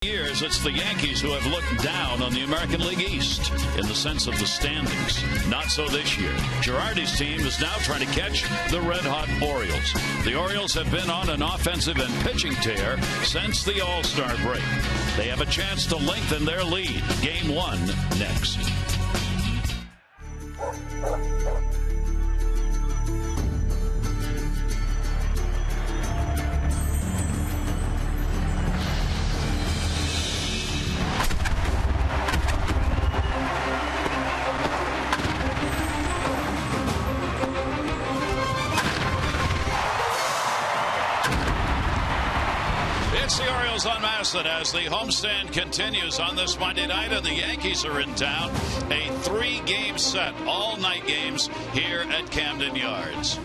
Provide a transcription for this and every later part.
Years, it's the Yankees who have looked down on the American League East in the sense of the standings. Not so this year. Girardi's team is now trying to catch the red-hot Orioles. The Orioles have been on an offensive and pitching tear since the All-Star break. They have a chance to lengthen their lead. Game 1 next. Unmasked as the homestand continues on this Monday night, and the Yankees are in town. A 3-game set, all-night games here at Camden Yards.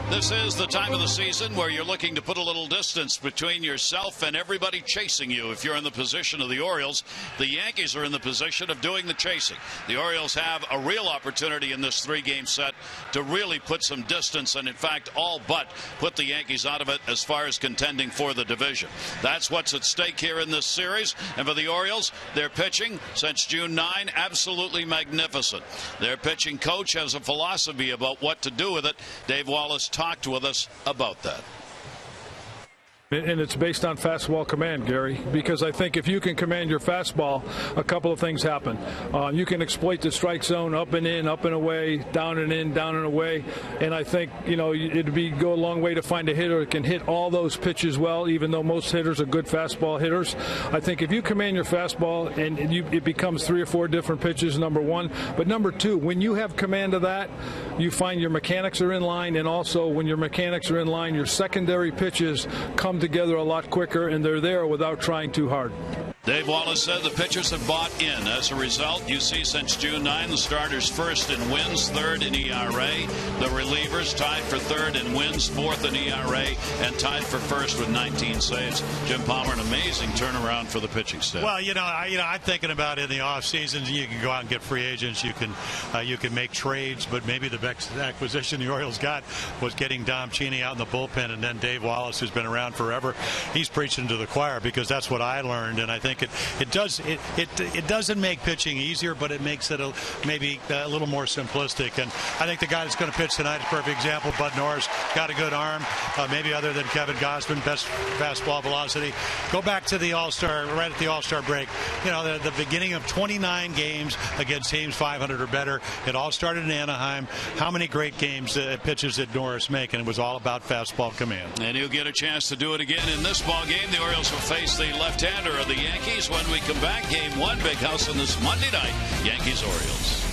This is the time of the season where you're looking to put a little distance between yourself and everybody chasing you. If you're in the position of the Orioles, the Yankees are in the position of doing the chasing. The Orioles have a real opportunity in this 3-game set to really put some distance and, in fact, all but put the Yankees out of it as far as contending for the division. That's what's at stake here in this series. And for the Orioles, their pitching since June 9, absolutely magnificent. Their pitching coach has a philosophy about what to do with it. Dave Wallace talked with us about that. And it's based on fastball command, Gary, because I think if you can command your fastball, a couple of things happen. You can exploit the strike zone up and in, up and away, down and in, down and away. And I think, it'd go a long way to find a hitter that can hit all those pitches well, even though most hitters are good fastball hitters. I think if you command your fastball and it becomes 3 or 4 different pitches, number one. But number two, when you have command of that, you find your mechanics are in line. And also when your mechanics are in line, your secondary pitches come together a lot quicker, and they're there without trying too hard. Dave Wallace said the pitchers have bought in. As a result, you see since June 9, the starters first in wins, third in ERA. The relievers tied for third in wins, fourth in ERA, and tied for first with 19 saves. Jim Palmer, an amazing turnaround for the pitching staff. Well, I'm thinking about in the off season, you can go out and get free agents. You can make trades, but maybe the best acquisition the Orioles got was getting Dom Cheney out in the bullpen, and then Dave Wallace, who's been around forever, he's preaching to the choir, because that's what I learned, and I think it doesn't make pitching easier, but it makes it maybe a little more simplistic. And I think the guy that's going to pitch tonight is a perfect example. Bud Norris got a good arm, maybe other than Kevin Gausman, best fastball velocity. Go back to the All-Star, right at the All-Star break. The beginning of 29 games against teams 500 or better. It all started in Anaheim. How many great games, pitches did Norris make? And it was all about fastball command. And he'll get a chance to do it again in this ball game. The Orioles will face the left-hander of the Yankees when we come back. Game 1, Big House on this Monday night. Yankees-Orioles.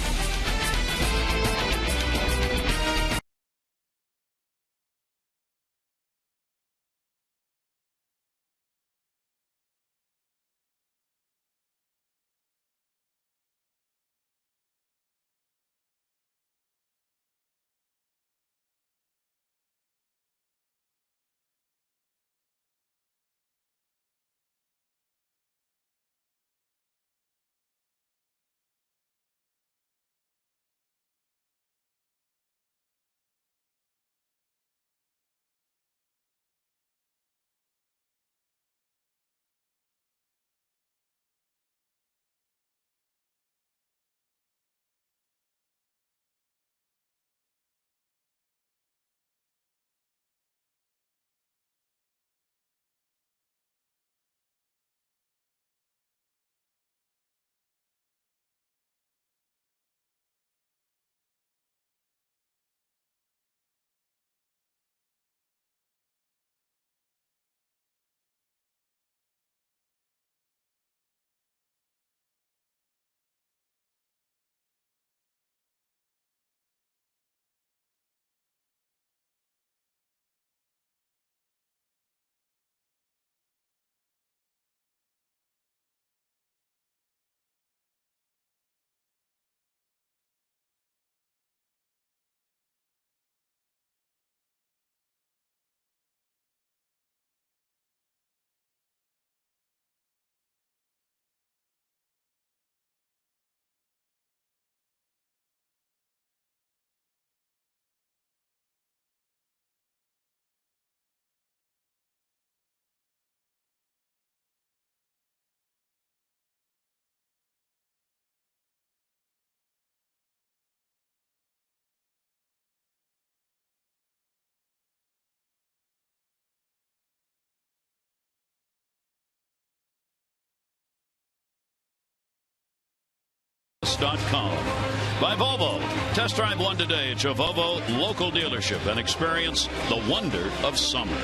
By Volvo. Test drive one today at your Volvo local dealership and experience the wonder of summer.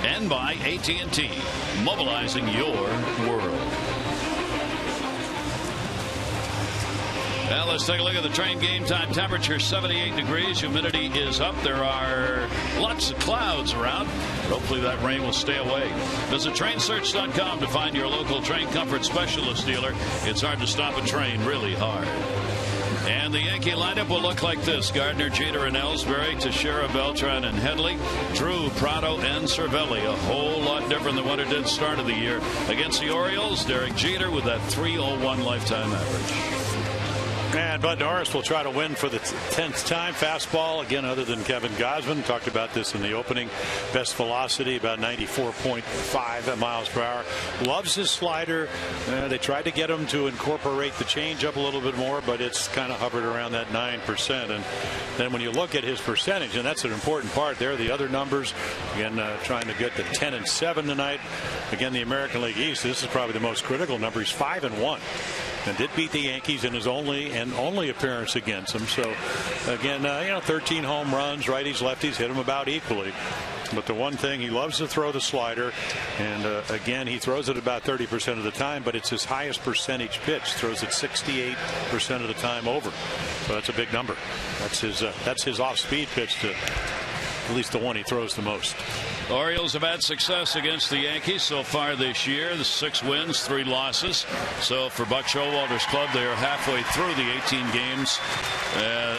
And by AT&T, mobilizing your world. Well, let's take a look at the train game time temperature. 78 degrees. Humidity is up. There are lots of clouds around. Hopefully that rain will stay away. Visit trainsearch.com to find your local train comfort specialist dealer. It's hard to stop a train, really hard. And the Yankee lineup will look like this. Gardner, Jeter, and Ellsbury, Teixeira, Beltran, and Headley, Drew, Prado, and Cervelli. A whole lot different than what it did start of the year. Against the Orioles, Derek Jeter with that .301 lifetime average. And Bud Norris will try to win for the 10th time. Fastball, again, other than Kevin Gausman. Talked about this in the opening. Best velocity, about 94.5 miles per hour. Loves his slider. They tried to get him to incorporate the changeup a little bit more, but it's kind of hovered around that 9%. And then when you look at his percentage, and that's an important part there, the other numbers, again, trying to get to 10-7 tonight. Again, the American League East, this is probably the most critical number. He's 5-1. And did beat the Yankees in his only appearance against them. So, again, 13 home runs, righties, lefties, hit him about equally. But the one thing, he loves to throw the slider. And, again, he throws it about 30% of the time, but it's his highest percentage pitch. Throws it 68% of the time over. So that's a big number. That's his off-speed pitch, to at least the one he throws the most. Orioles have had success against the Yankees so far this year. The 6 wins, 3 losses. So for Buck Showalter's club, they are halfway through the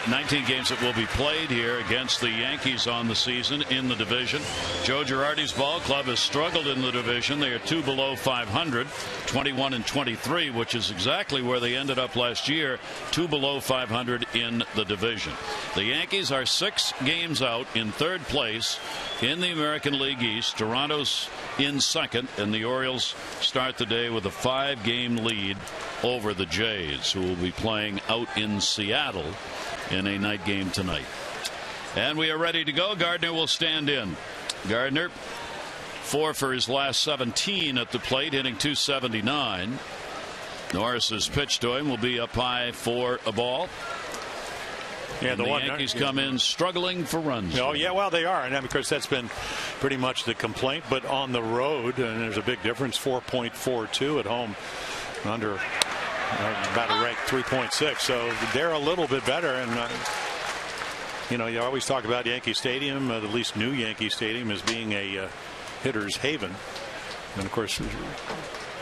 19 games that will be played here against the Yankees on the season in the division. Joe Girardi's ball club has struggled in the division. They are 2 below 500, 21-23, which is exactly where they ended up last year, 2 below 500 in the division. The Yankees are 6 games out in 3rd place in the American League East. Toronto's in 2nd, and the Orioles start the day with a 5-game lead over the Jays, who will be playing out in Seattle in a night game tonight. And we are ready to go. Gardner will stand in. Gardner, 4 for his last 17 at the plate, hitting .279. Norris's pitch to him will be up high for a ball. Yeah, the Yankees come in struggling for runs. Oh, yeah, well, they are. And of course, that's been pretty much the complaint. But on the road, and there's a big difference, 4.42 at home, under about a rank 3.6. So they're a little bit better. And, you always talk about Yankee Stadium, at least new Yankee Stadium, as being a hitter's haven. And, of course,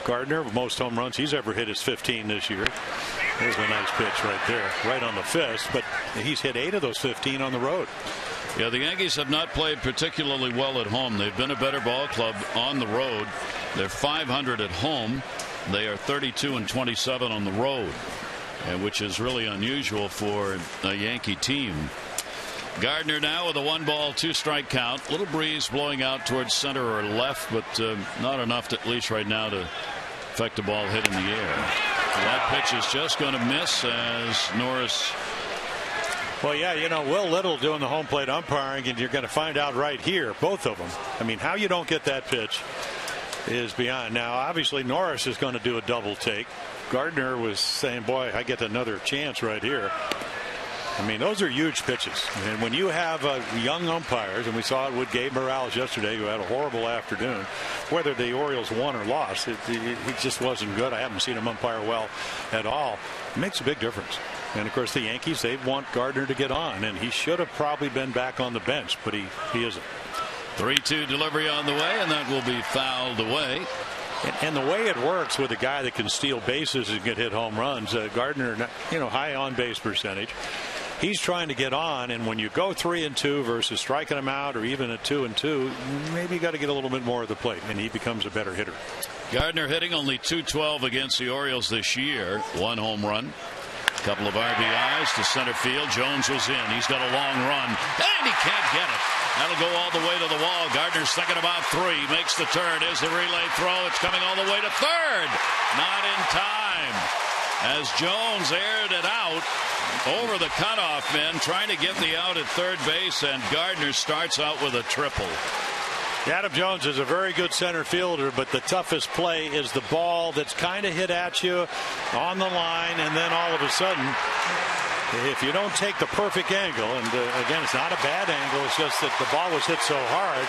Gardner, most home runs he's ever hit is 15 this year. There's a nice pitch right there, right on the fist, but he's hit 8 of those 15 on the road. Yeah, the Yankees have not played particularly well at home. They've been a better ball club on the road. They're .500 at home. They are 32-27 on the road, which is really unusual for a Yankee team. Gardner now with a 1-ball 2-strike count. Little breeze blowing out towards center or left, but not enough to, at least right now, to affect the ball hit in the air. That pitch is just going to miss as Norris. Well, yeah, Will Little doing the home plate umpiring, and you're going to find out right here, both of them. I mean, how you don't get that pitch is beyond. Now, obviously, Norris is going to do a double take. Gardner was saying, boy, I get another chance right here. I mean, those are huge pitches. And when you have young umpires, and we saw it with Gabe Morales yesterday, who had a horrible afternoon, whether the Orioles won or lost, it just wasn't good. I haven't seen him umpire well at all. It makes a big difference. And, of course, the Yankees, they want Gardner to get on, and he should have probably been back on the bench, but he isn't. 3-2 delivery on the way, and that will be fouled away. And the way it works with a guy that can steal bases and get hit home runs, Gardner, high on base percentage. He's trying to get on, and when you go 3-2 versus striking him out, or even at 2-2, maybe you got to get a little bit more of the plate, and he becomes a better hitter. Gardner hitting only .212 against the Orioles this year. 1 home run, a couple of RBIs to center field. Jones was in. He's got a long run, and he can't get it. That'll go all the way to the wall. Gardner's thinking about 3. Makes the turn. Is the relay throw. It's coming all the way to third. Not in time. As Jones aired it out over the cutoff men, trying to get the out at third base, and Gardner starts out with a triple. Adam Jones is a very good center fielder, but the toughest play is the ball that's kind of hit at you on the line, and then all of a sudden, if you don't take the perfect angle, and again, it's not a bad angle, it's just that the ball was hit so hard,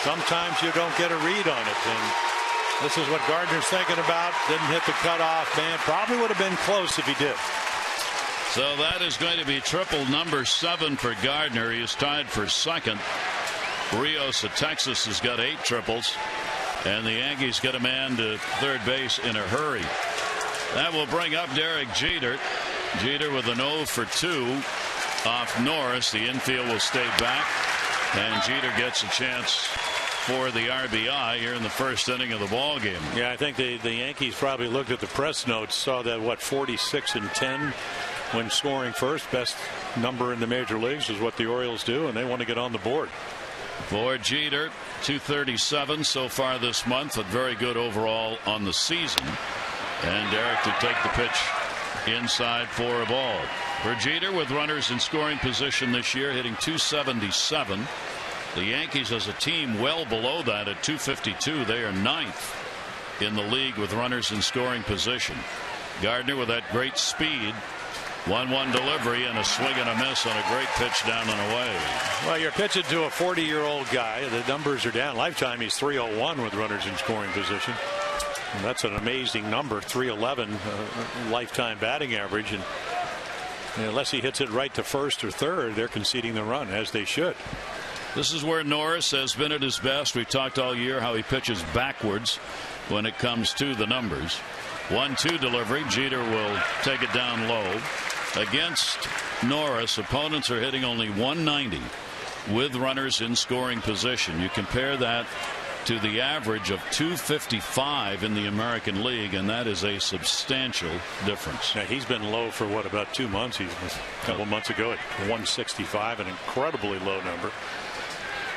sometimes you don't get a read on it. And this is what Gardner's thinking about. Didn't hit the cutoff, man. Probably would have been close if he did. So that is going to be triple number 7 for Gardner. He is tied for second. Rios of Texas has got 8 triples, and the Yankees get a man to third base in a hurry. That will bring up Derek Jeter. Jeter with an 0 for 2 off Norris. The infield will stay back, and Jeter gets a chance for the RBI here in the first inning of the ball game. Yeah, I think the Yankees probably looked at the press notes, saw that 46 and 10 when scoring first. Best number in the major leagues is what the Orioles do, and they want to get on the board. For Jeter, 237 so far this month, but very good overall on the season. And Derek to take the pitch inside for a ball. For Jeter, with runners in scoring position this year, hitting 277. The Yankees as a team well below that at 252. They are 9th in the league with runners in scoring position. Gardner with that great speed. 1-1 delivery and a swing and a miss on a great pitch down and away. Well, you're pitching to a 40-year-old guy. The numbers are down. Lifetime, he's 301 with runners in scoring position. And that's an amazing number, 311 lifetime batting average. And unless he hits it right to first or third, they're conceding the run, as they should. This is where Norris has been at his best. We've talked all year how he pitches backwards when it comes to the numbers. 1-2 delivery. Jeter will take it down low. Against Norris, opponents are hitting only 190 with runners in scoring position. You compare that to the average of 255 in the American League, and that is a substantial difference. Yeah, he's been low for about 2 months. He was a couple months ago at 165, an incredibly low number.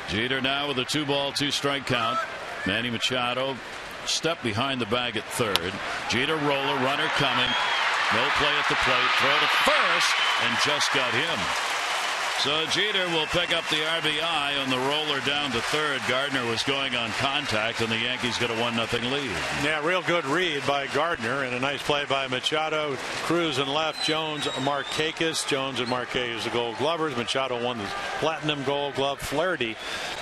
Jeter now with a 2-ball 2-strike count. Manny Machado step behind the bag at third. Jeter roller, runner coming. No play at the plate. Throw to first, and just got him. So Jeter will pick up the RBI on the roller down to third. Gardner was going on contact, and the Yankees get a 1-0 lead. Yeah, real good read by Gardner, and a nice play by Machado. Cruz and left, Jones, Markakis. Jones and Markakis the Gold Glovers. Machado won the Platinum Gold Glove. Flaherty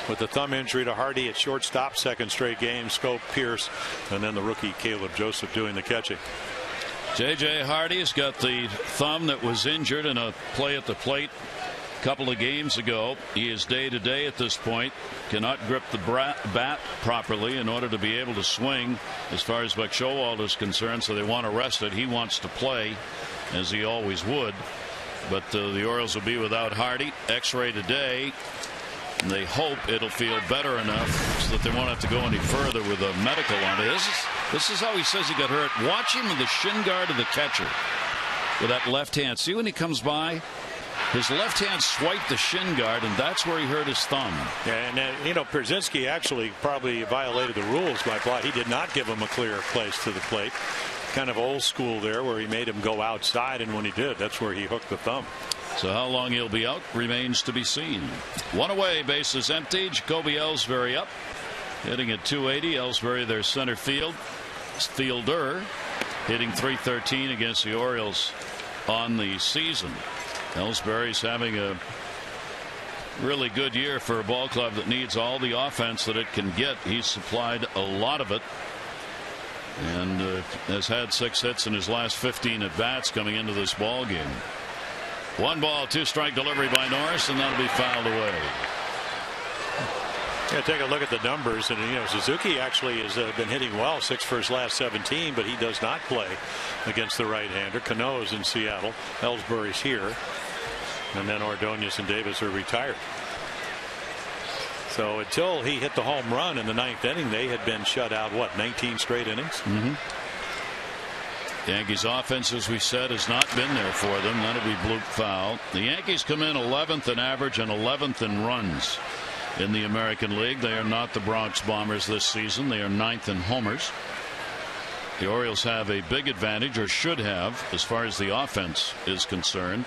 with the thumb injury to Hardy at shortstop, second straight game. Scope, Pierce, and then the rookie Caleb Joseph doing the catching. J.J. Hardy's got the thumb that was injured in a play at the plate a couple of games ago. He is day-to-day at this point. Cannot grip the bat properly in order to be able to swing as far as Buck Showalter is concerned, so they want to rest it. He wants to play, as he always would. But the Orioles will be without Hardy. X-ray today. And they hope it'll feel better enough so that they won't have to go any further with a medical on it. This is how he says he got hurt. Watch him with the shin guard of the catcher with that left hand. See when he comes by? His left hand swiped the shin guard, and that's where he hurt his thumb. Yeah, and Pierzynski actually probably violated the rules by plot. He did not give him a clear place to the plate. Kind of old school there, where he made him go outside, and when he did, that's where he hooked the thumb. So how long he'll be out remains to be seen. One away, bases empty. Jacoby Ellsbury up, hitting at 280. Ellsbury, their center fielder, hitting .313 against the Orioles on the season. Ellsbury's having a really good year for a ball club that needs all the offense that it can get. He's supplied a lot of it, and has had 6 hits in his last 15 at bats coming into this ball game. 1-ball 2-strike delivery by Norris, and that'll be fouled away. Yeah, take a look at the numbers, and Suzuki actually has been hitting well, 6 for his last 17, but he does not play against the right-hander. Cano's in Seattle, Ellsbury's here, and then Ordonez and Davis are retired. So until he hit the home run in the 9th inning, they had been shut out 19 straight innings. Mm-hmm. Yankees offense, as we said, has not been there for them. That'll be bloop foul. The Yankees come in 11th in average and 11th in runs in the American League. They are not the Bronx Bombers this season. They are 9th in homers. The Orioles have a big advantage, or should have, as far as the offense is concerned.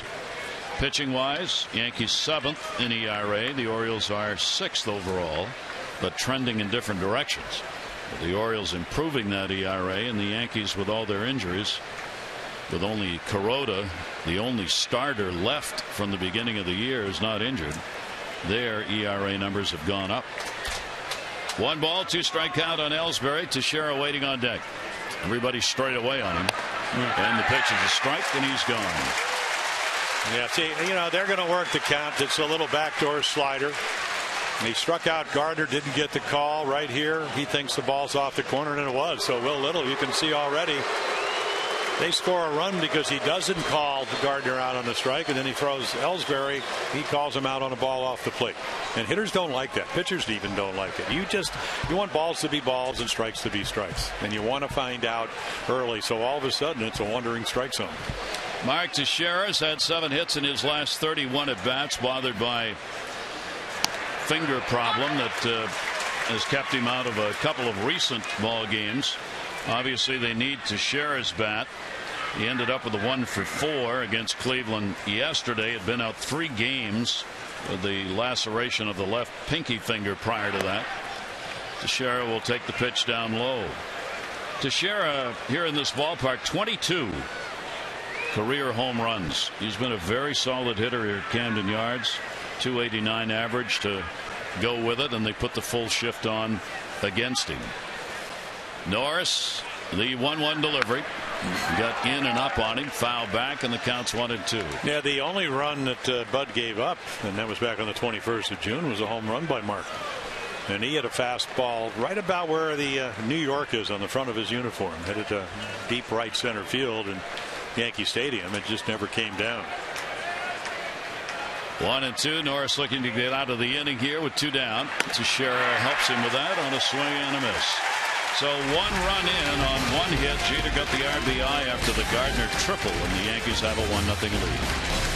Pitching wise, Yankees 7th in ERA. The Orioles are 6th overall but trending in different directions. The Orioles improving that ERA, and the Yankees, with all their injuries, with only Kuroda, the only starter left from the beginning of the year, is not injured. Their ERA numbers have gone up. 1 ball, 2 strike count on Ellsbury. Teixeira waiting on deck. Everybody straight away on him. And the pitch is a strike, and he's gone. Yeah, see, they're going to work the count. It's a little backdoor slider. He struck out Gardner, didn't get the call right here. He thinks the ball's off the corner, and it was. So Will Little, you can see already, they score a run because he doesn't call Gardner out on the strike, and then he throws Ellsbury. He calls him out on a ball off the plate. And hitters don't like that. Pitchers even don't like it. You want balls to be balls and strikes to be strikes. And you want to find out early. So all of a sudden, it's a wandering strike zone. Mark Teixeira's had 7 hits in his last 31 at bats, bothered by finger problem that has kept him out of a couple of recent ball games. Obviously, they need Teixeira's bat. He ended up with a 1 for 4 against Cleveland yesterday. Had been out 3 games with the laceration of the left pinky finger prior to that. Teixeira will take the pitch down low. Teixeira here in this ballpark, 22 career home runs. He's been a very solid hitter here at Camden Yards. 289 average to go with it, and they put the full shift on against him. Norris, the 1-1 delivery, got in and up on him, foul back, and the count's 1-2. Yeah, the only run that Bud gave up, and that was back on the 21st of June, was a home run by Mark. And he had a fastball right about where the New York is on the front of his uniform, headed to deep right center field in Yankee Stadium. It just never came down. 1-2. Norris looking to get out of the inning here with 2 down. Teixeira helps him with that on a swing and a miss. So 1 run in on 1 hit. Jeter got the RBI after the Gardner triple, and the Yankees have a 1-0 lead.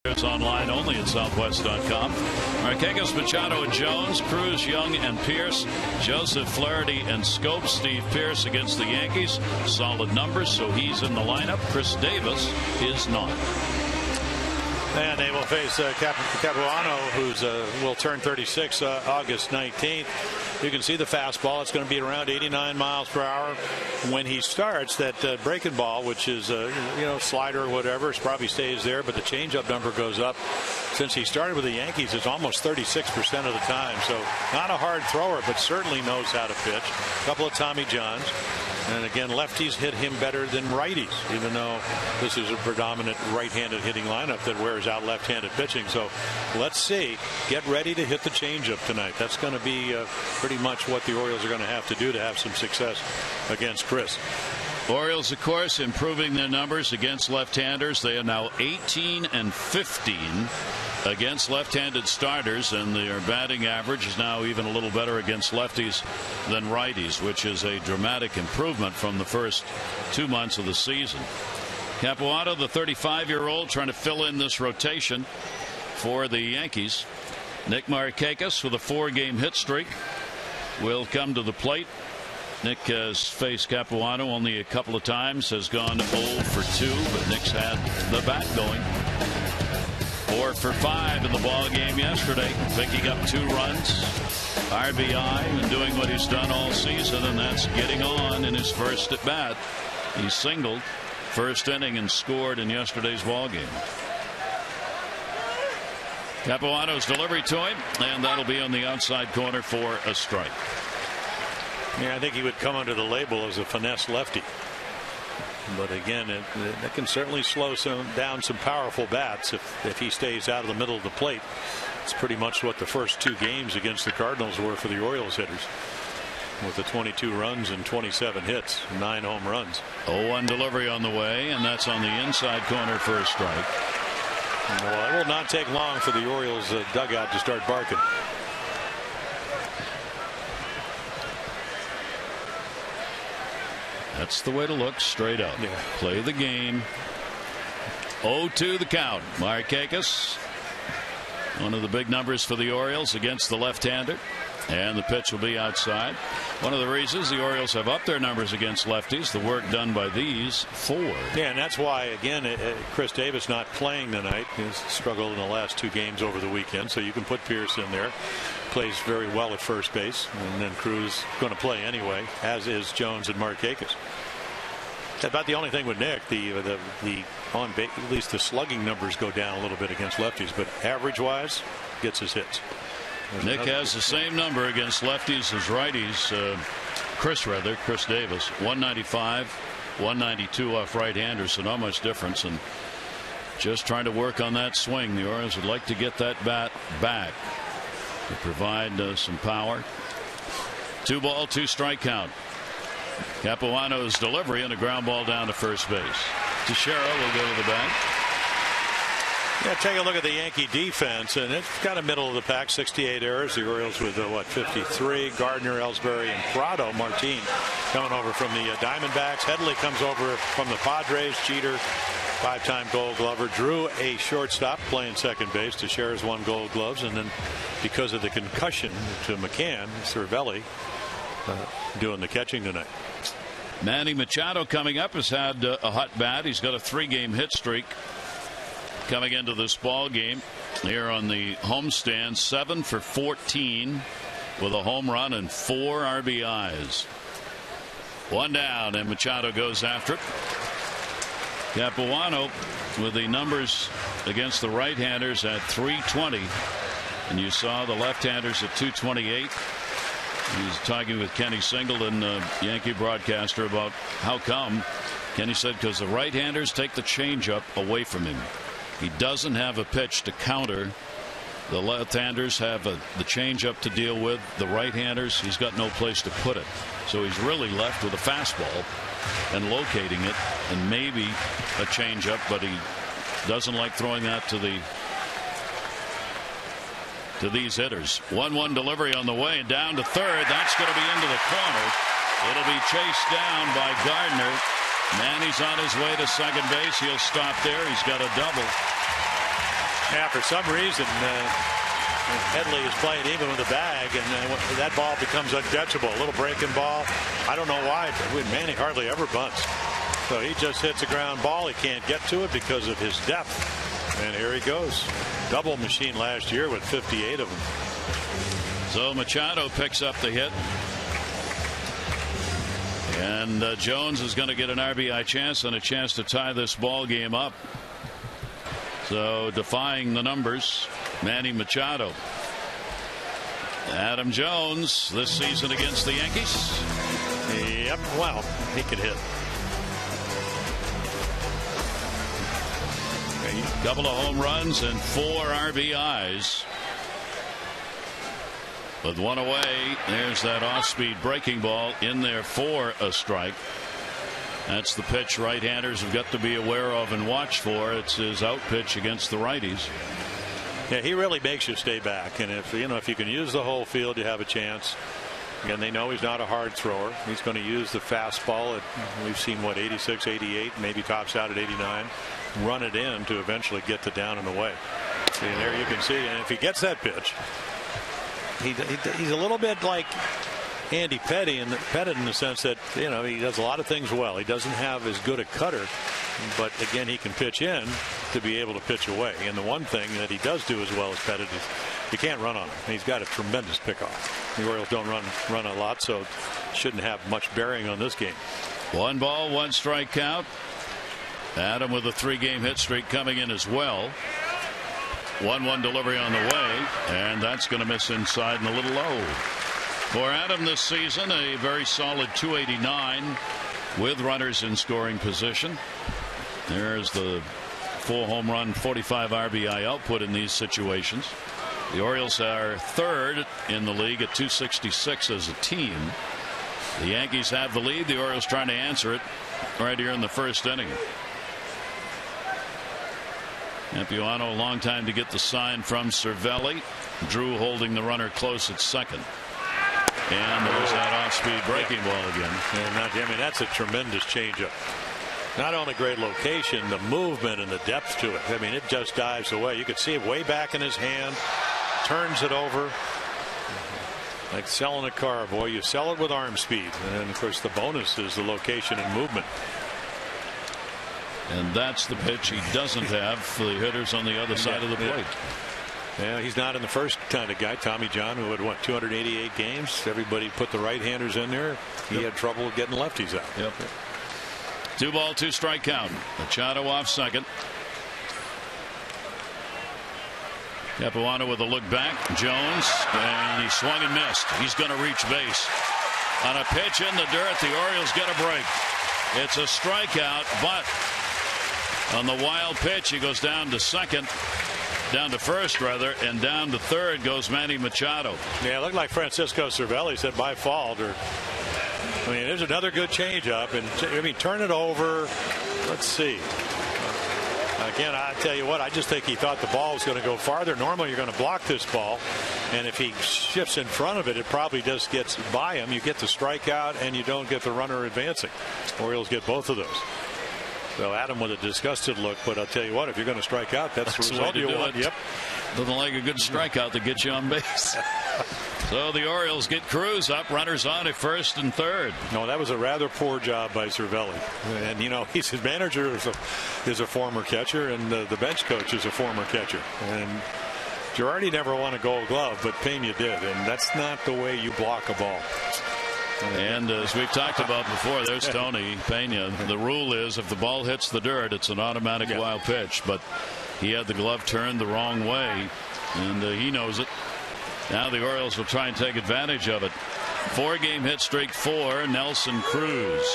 It's online only at Southwest.com. Marquez, Machado, and Jones, Cruz, Young, and Pierce, Joseph, Flaherty, and Scope. Steve Pearce against the Yankees. Solid numbers, so he's in the lineup. Chris Davis is not. And they will face Capuano, who's will turn 36 August 19th. You can see the fastball. It's going to be around 89 miles per hour when he starts. That breaking ball, which is slider or whatever, it probably stays there, but the changeup number goes up. Since he started with the Yankees, it's almost 36% of the time. So not a hard thrower, but certainly knows how to pitch. A couple of Tommy Johns. And again, lefties hit him better than righties, even though this is a predominant right-handed hitting lineup that wears out left-handed pitching. So let's see. Get ready to hit the changeup tonight. That's going to be pretty much what the Orioles are going to have to do to have some success against Chris. Orioles, of course, improving their numbers against left-handers. They are now 18 and 15 against left-handed starters, and their batting average is now even a little better against lefties than righties, which is a dramatic improvement from the first 2 months of the season. Capuano, the 35-year-old, trying to fill in this rotation for the Yankees. Nick Markakis with a 4-game hit streak will come to the plate. Nick has faced Capuano only a couple of times, has gone 0 for 2, but Nick's had the bat going. 4 for 5 in the ball game yesterday, picking up 2 runs, RBI, and doing what he's done all season, and that's getting on in his first at bat. He singled first inning and scored in yesterday's ball game. Capuano's delivery to him, and that'll be on the outside corner for a strike. Yeah, I think he would come under the label as a finesse lefty. But again, it can certainly slow down some powerful bats if he stays out of the middle of the plate. It's pretty much what the first 2 games against the Cardinals were for the Orioles hitters, with the 22 runs and 27 hits, 9 home runs. 0-1 delivery on the way, and that's on the inside corner for a strike. Well, it will not take long for the Orioles dugout to start barking. That's the way to look, straight up. Yeah. Play the game. 0-2 the count. Markakis, one of the big numbers for the Orioles against the left-hander, and the pitch will be outside. One of the reasons the Orioles have upped their numbers against lefties, the work done by these 4. Yeah, and that's why, again, Chris Davis not playing tonight. He's struggled in the last 2 games over the weekend, so you can put Pierce in there. Plays very well at first base, and then Cruz going to play anyway, as is Jones and Markakis. About the only thing with Nick, at least the slugging numbers go down a little bit against lefties, but average-wise, gets his hits. Nick has the same number against lefties as righties. Chris Davis, 195, 192 off right-handers, so not much difference. And just trying to work on that swing. The Orioles would like to get that bat back to provide some power. 2-ball, 2-strike count. Capuano's delivery and a ground ball down to first base. Teixeira will go to the bat. Yeah, take a look at the Yankee defense, and it's kind of middle of the pack. 68 errors. The Orioles with 53. Gardner, Ellsbury, and Prado. Martin coming over from the Diamondbacks. Headley comes over from the Padres. Jeter, 5-time Gold Glover. Drew, a shortstop, playing second base. Teixeira's won Gold Gloves, and then because of the concussion to McCann, Cervelli doing the catching tonight. Manny Machado coming up has had a hot bat. He's got a 3-game hit streak coming into this ball game here on the homestand. 7 for 14 with a home run and 4 RBIs. 1 down, and Machado goes after it. Capuano with the numbers against the right-handers at 320, and you saw the left-handers at 228. He's talking with Kenny Singleton, Yankee broadcaster, about how come. Kenny said because the right-handers take the changeup away from him. He doesn't have a pitch to counter. The left-handers have the changeup to deal with. The right-handers, he's got no place to put it. So he's really left with a fastball and locating it, and maybe a changeup, but he doesn't like throwing that to these hitters. 1-1 delivery on the way down to third. That's going to be into the corner. It'll be chased down by Gardner. Manny's on his way to second base. He'll stop there. He's got a double. Yeah, for some reason Headley is playing even with the bag, and that ball becomes uncatchable. A little breaking ball. I don't know why, but Manny hardly ever bunts. So he just hits a ground ball. He can't get to it because of his depth. And here he goes. Double machine last year with 58 of them. So Machado picks up the hit. And Jones is going to get an RBI chance and a chance to tie this ball game up. So defying the numbers, Manny Machado. Adam Jones this season against the Yankees. Yep, well, he can hit. A couple of home runs and 4 RBIs. With 1 away, there's that off-speed breaking ball in there for a strike. That's the pitch right-handers have got to be aware of and watch for. It's his out pitch against the righties. Yeah, he really makes you stay back, and if you can use the whole field, you have a chance. Again, they know he's not a hard thrower. He's going to use the fastball at, we've seen, what, 86, 88, maybe tops out at 89. Run it in to eventually get to down and away. See, and there you can see, and if he gets that pitch, he's a little bit like Andy Pettit in the sense that, he does a lot of things well. He doesn't have as good a cutter, but again, he can pitch in to be able to pitch away. And the one thing that he does do as well as Pettit is you can't run on him. He's got a tremendous pickoff. The Orioles don't run a lot, so shouldn't have much bearing on this game. 1 ball, 1 strike count. Adam with a 3-game hit streak coming in as well. 1-1 delivery on the way, and that's going to miss inside and a little low. For Adam this season, a very solid .289 with runners in scoring position. There's the 4 home run, 45 RBI output in these situations. The Orioles are 3rd in the league at .266 as a team. The Yankees have the lead. The Orioles trying to answer it right here in the first inning. Capuano, a long time to get the sign from Cervelli. Drew holding the runner close at second. And there's that off-speed breaking ball again. And that's a tremendous changeup. Not only great location, the movement and the depth to it. It just dives away. You could see it way back in his hand. Turns it over. Like selling a car, boy. You sell it with arm speed. And, of course, the bonus is the location and movement. And that's the pitch he doesn't have for the hitters on the other side of the plate. Yeah, he's not in the first kind of guy. Tommy John, who had, 288 games. Everybody put the right-handers in there. He had trouble getting lefties out. Yep. 2 ball, 2 strike count. Machado off second. Capuano with a look back. Jones, and he swung and missed. He's going to reach base. On a pitch in the dirt, the Orioles get a break. It's a strikeout, but on the wild pitch, he goes down to second. Down to first, rather, and down to third goes Manny Machado. Yeah, it looked like Francisco Cervelli said by fault. There's another good changeup, and turn it over. Let's see. Again, I tell you what, I just think he thought the ball was going to go farther. Normally, you're going to block this ball, and if he shifts in front of it, it probably just gets by him. You get the strikeout, and you don't get the runner advancing. Orioles get both of those. So Adam with a disgusted look, but I'll tell you what, if you're going to strike out, that's the result you want. Yep. Doesn't like a good strikeout to get you on base. So the Orioles get Cruz up, runners on at first and third. No, that was a rather poor job by Cervelli. And, his manager is a former catcher, and the bench coach is a former catcher. And Girardi never won a Gold Glove, but Pena did, and that's not the way you block a ball. And as we've talked about before, there's Tony Pena. The rule is if the ball hits the dirt, it's an automatic wild pitch. But he had the glove turned the wrong way, and he knows it. Now the Orioles will try and take advantage of it. 4-game hit streak for Nelson Cruz.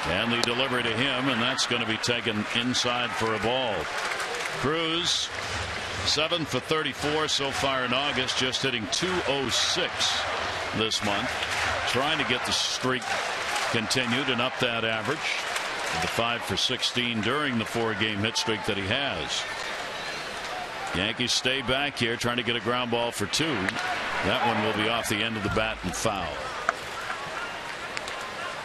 And the delivery to him, and that's going to be taken inside for a ball. Cruz, 7 for 34 so far in August, just hitting .206 this month. Trying to get the streak continued and up that average. The 5 for 16 during the 4-game hit streak that he has. Yankees stay back here trying to get a ground ball for 2. That one will be off the end of the bat and foul.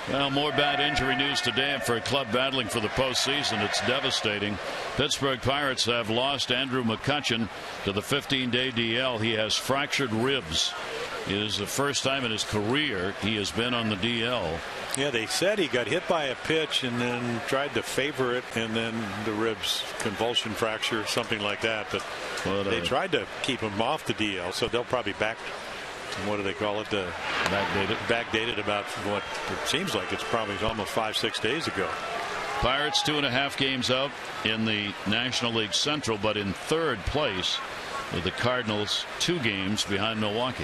Well, more bad injury news today for a club battling for the postseason. It's devastating. Pittsburgh Pirates have lost Andrew McCutchen to the 15-day DL. He has fractured ribs. It is the first time in his career he has been on the DL. Yeah, they said he got hit by a pitch and then tried to favor it, and then the ribs convulsion fracture, something like that. But they tried to keep him off the DL, so they'll probably what do they call it? Backdated about what it seems like it's probably almost 5-6 days ago. Pirates 2.5 games out in the National League Central, but in 3rd place with the Cardinals 2 games behind Milwaukee.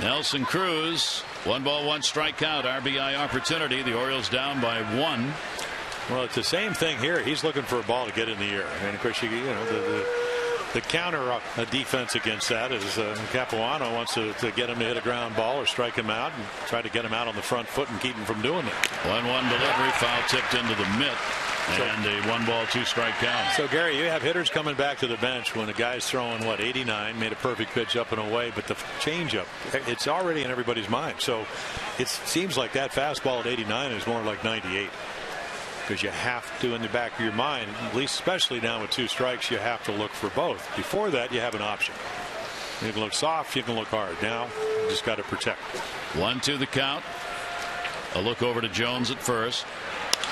Nelson Cruz, 1 ball, 1 strike count, RBI opportunity. The Orioles down by 1. Well, it's the same thing here. He's looking for a ball to get in the air, and of course, The counter defense against that is Capuano wants to get him to hit a ground ball or strike him out and try to get him out on the front foot and keep him from doing that. 1-1 delivery, foul tipped into the mitt. And a 1-ball 2-strike count. So Gary, you have hitters coming back to the bench when a guy's throwing 89, made a perfect pitch up and away, but the changeup, it's already in everybody's mind. So it seems like that fastball at 89 is more like 98. Because you have to, in the back of your mind, at least especially now with 2 strikes, you have to look for both. Before that, you have an option. You can look soft, you can look hard. Now, you just got to protect. 1-2 the count. A look over to Jones at first.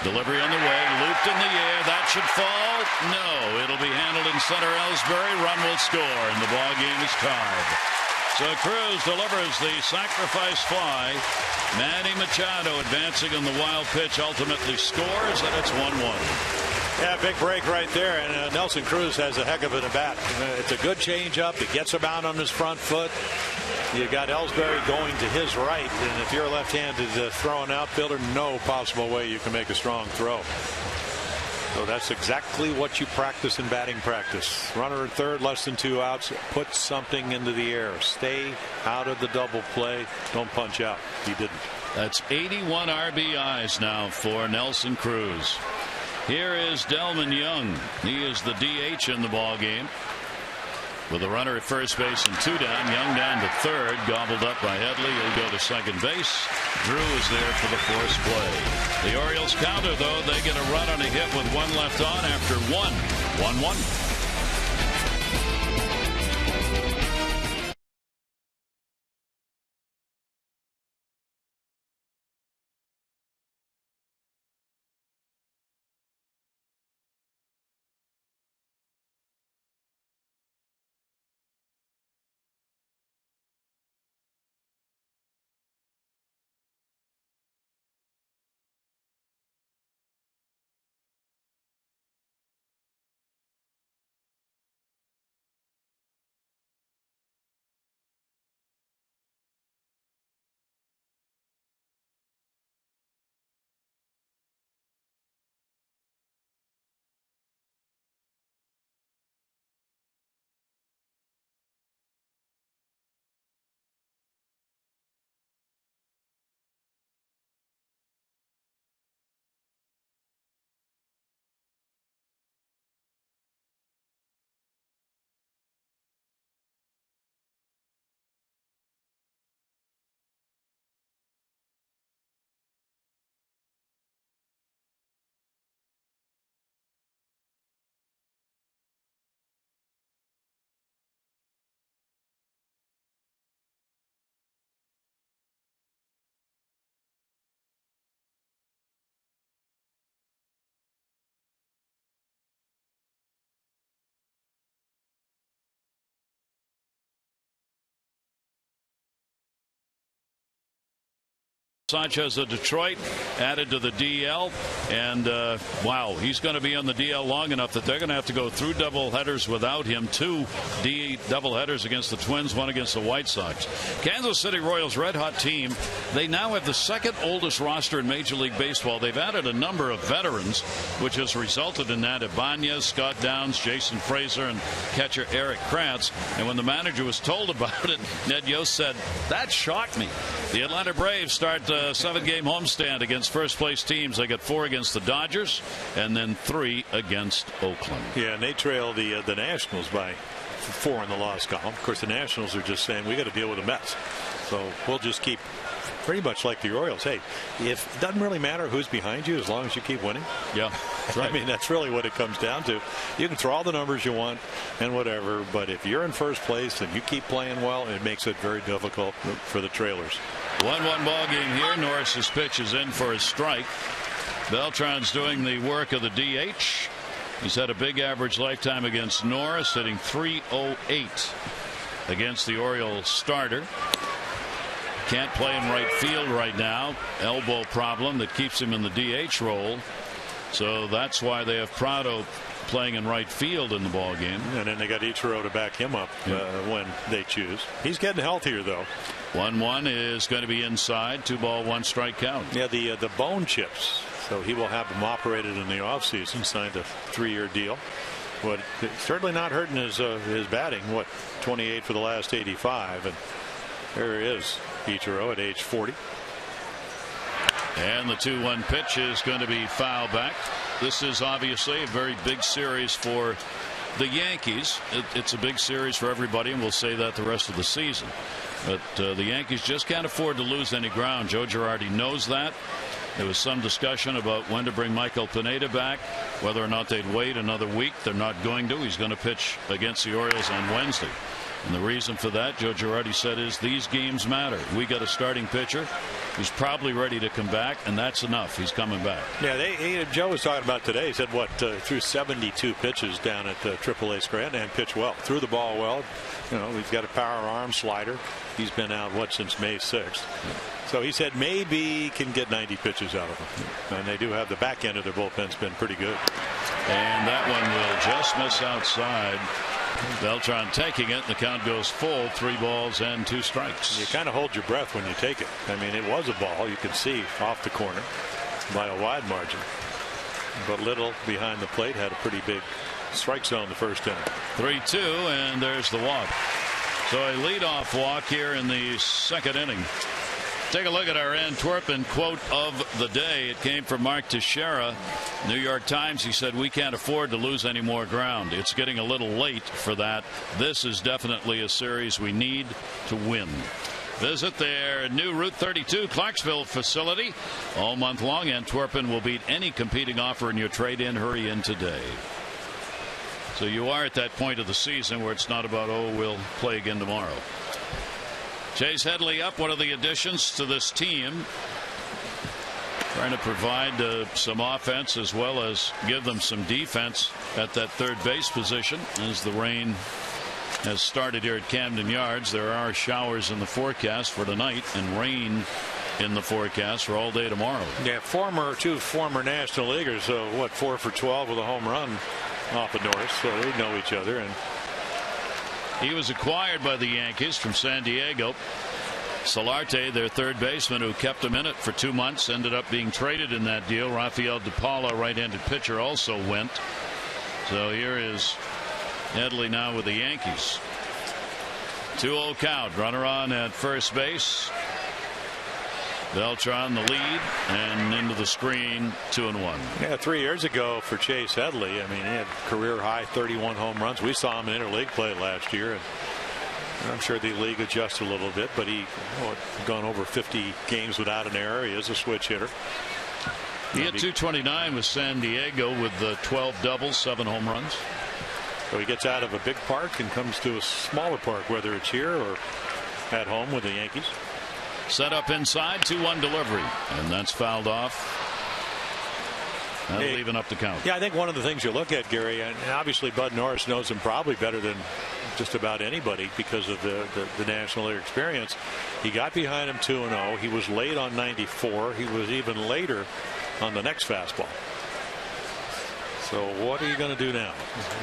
Delivery on the way, looped in the air. That should fall. No, it'll be handled in center Ellsbury. Run will score, and the ball game is tied. So Cruz delivers the sacrifice fly. Manny Machado advancing on the wild pitch ultimately scores, and it's 1-1. Yeah, big break right there, and Nelson Cruz has a heck of an at bat. It's a good changeup. It gets him out on his front foot. You got Ellsbury going to his right, and if you're a left-handed throwing outfielder, no possible way you can make a strong throw. So that's exactly what you practice in batting practice. Runner at third, less than 2 outs. Put something into the air. Stay out of the double play. Don't punch out. He didn't. That's 81 RBIs now for Nelson Cruz. Here is Delman Young. He is the DH in the ball game. With a runner at first base and 2 down, Young down to third, gobbled up by Headley. He'll go to second base. Drew is there for the force play. The Orioles counter, though. They get a run on a hit with 1 left on after 1-1. Sanchez of Detroit added to the DL, and wow, he's going to be on the DL long enough that they're going to have to go through double headers without him. 2 double headers against the Twins, 1 against the White Sox. Kansas City Royals, red hot team. They now have the 2nd oldest roster in Major League Baseball. They've added a number of veterans, which has resulted in that. Ibanez, Scott Downs, Jason Frazier, and catcher Eric Kratz. And when the manager was told about it, Ned Yost said, "That shocked me." The Atlanta Braves start 7-game homestand against first-place teams. They got 4 against the Dodgers and then 3 against Oakland. Yeah, and they trail the Nationals by 4 in the loss column. Of course, the Nationals are just saying we got to deal with the Mets, so we'll just keep pretty much like the Orioles. Hey, it doesn't really matter who's behind you as long as you keep winning. Yeah, that's right. I mean, that's really what it comes down to. You can throw all the numbers you want and whatever, but if you're in first place and you keep playing well, it makes it very difficult for the trailers. 1-1 ball game here. Norris's pitch is in for a strike. Beltran's doing the work of the DH. He's had a big average lifetime against Norris, hitting .308 against the Orioles starter. Can't play in right field right now. Elbow problem that keeps him in the DH role. So that's why they have Prado playing in right field in the ball game. And then they got Ichiro to back him up when they choose. He's getting healthier, though. 1-1 is going to be inside. 2-ball, 1-strike count. Yeah, the bone chips. So he will have them operated in the offseason. Signed a 3-year deal. But it's certainly not hurting his batting. What, 28 for the last 85, and there he is, Ichiro at age 40. And the 2-1 pitch is going to be foul back. This is obviously a very big series for the Yankees. It's a big series for everybody, and we'll say that the rest of the season. But the Yankees just can't afford to lose any ground. Joe Girardi knows that. There was some discussion about when to bring Michael Pineda back, whether or not they'd wait another week. They're not going to. He's going to pitch against the Orioles on Wednesday. And the reason for that, Joe Girardi said, is these games matter. We got a starting pitcher who's probably ready to come back, and that's enough. He's coming back. Yeah, Joe was talking about today. He said, threw 72 pitches down at AAA Scranton and pitched well. Threw the ball well. You know, he's got a power arm slider. He's been out, since May 6th. So he said maybe he can get 90 pitches out of him. And they do have the back end of their bullpen's been pretty good. And that one will just miss outside. Beltran taking it. The count goes full. 3 balls and 2 strikes. You kind of hold your breath when you take it. I mean, it was a ball. You can see off the corner by a wide margin. But Little behind the plate had a pretty big strike zone the first inning. 3-2, and there's the walk. So a leadoff walk here in the second inning. Take a look at our Antwerpen quote of the day. It came from Mark Teixeira, New York Times. He said, "We can't afford to lose any more ground. It's getting a little late for that. This is definitely a series we need to win." Visit their new Route 32 Clarksville facility. All month long, Antwerpen will beat any competing offer in your trade-in. Hurry in today. So you are at that point of the season where it's not about, we'll play again tomorrow. Chase Headley up, one of the additions to this team, trying to provide some offense as well as give them some defense at that third base position as the rain has started here at Camden Yards. There are showers in the forecast for tonight and rain in the forecast for all day tomorrow. Yeah, two former National Leaguers, 4 for 12 with a home run off of Norris, so they know each other. And he was acquired by the Yankees from San Diego. Solarte, their third baseman, who kept him in it for 2 months, ended up being traded in that deal. Rafael DePaula, right-handed pitcher, also went. So here is Headley now with the Yankees. 2-0 count. Runner on at first base. Beltran the lead, and into the screen, 2-1. Yeah, 3 years ago for Chase Headley, I mean, he had career high 31 home runs. We saw him in interleague play last year, and I'm sure the league adjusted a little bit, but he had gone over 50 games without an error. He is a switch hitter. He had 229 with San Diego with the 12 doubles, 7 home runs. So he gets out of a big park and comes to a smaller park, whether it's here or at home with the Yankees. Set up inside, 2-1 delivery, and that's fouled off. That'll even up the count. Yeah, I think one of the things you look at, Gary, and obviously Bud Norris knows him probably better than just about anybody because of the National League experience. He got behind him 2-0. He was late on 94. He was even later on the next fastball. So what are you going to do now?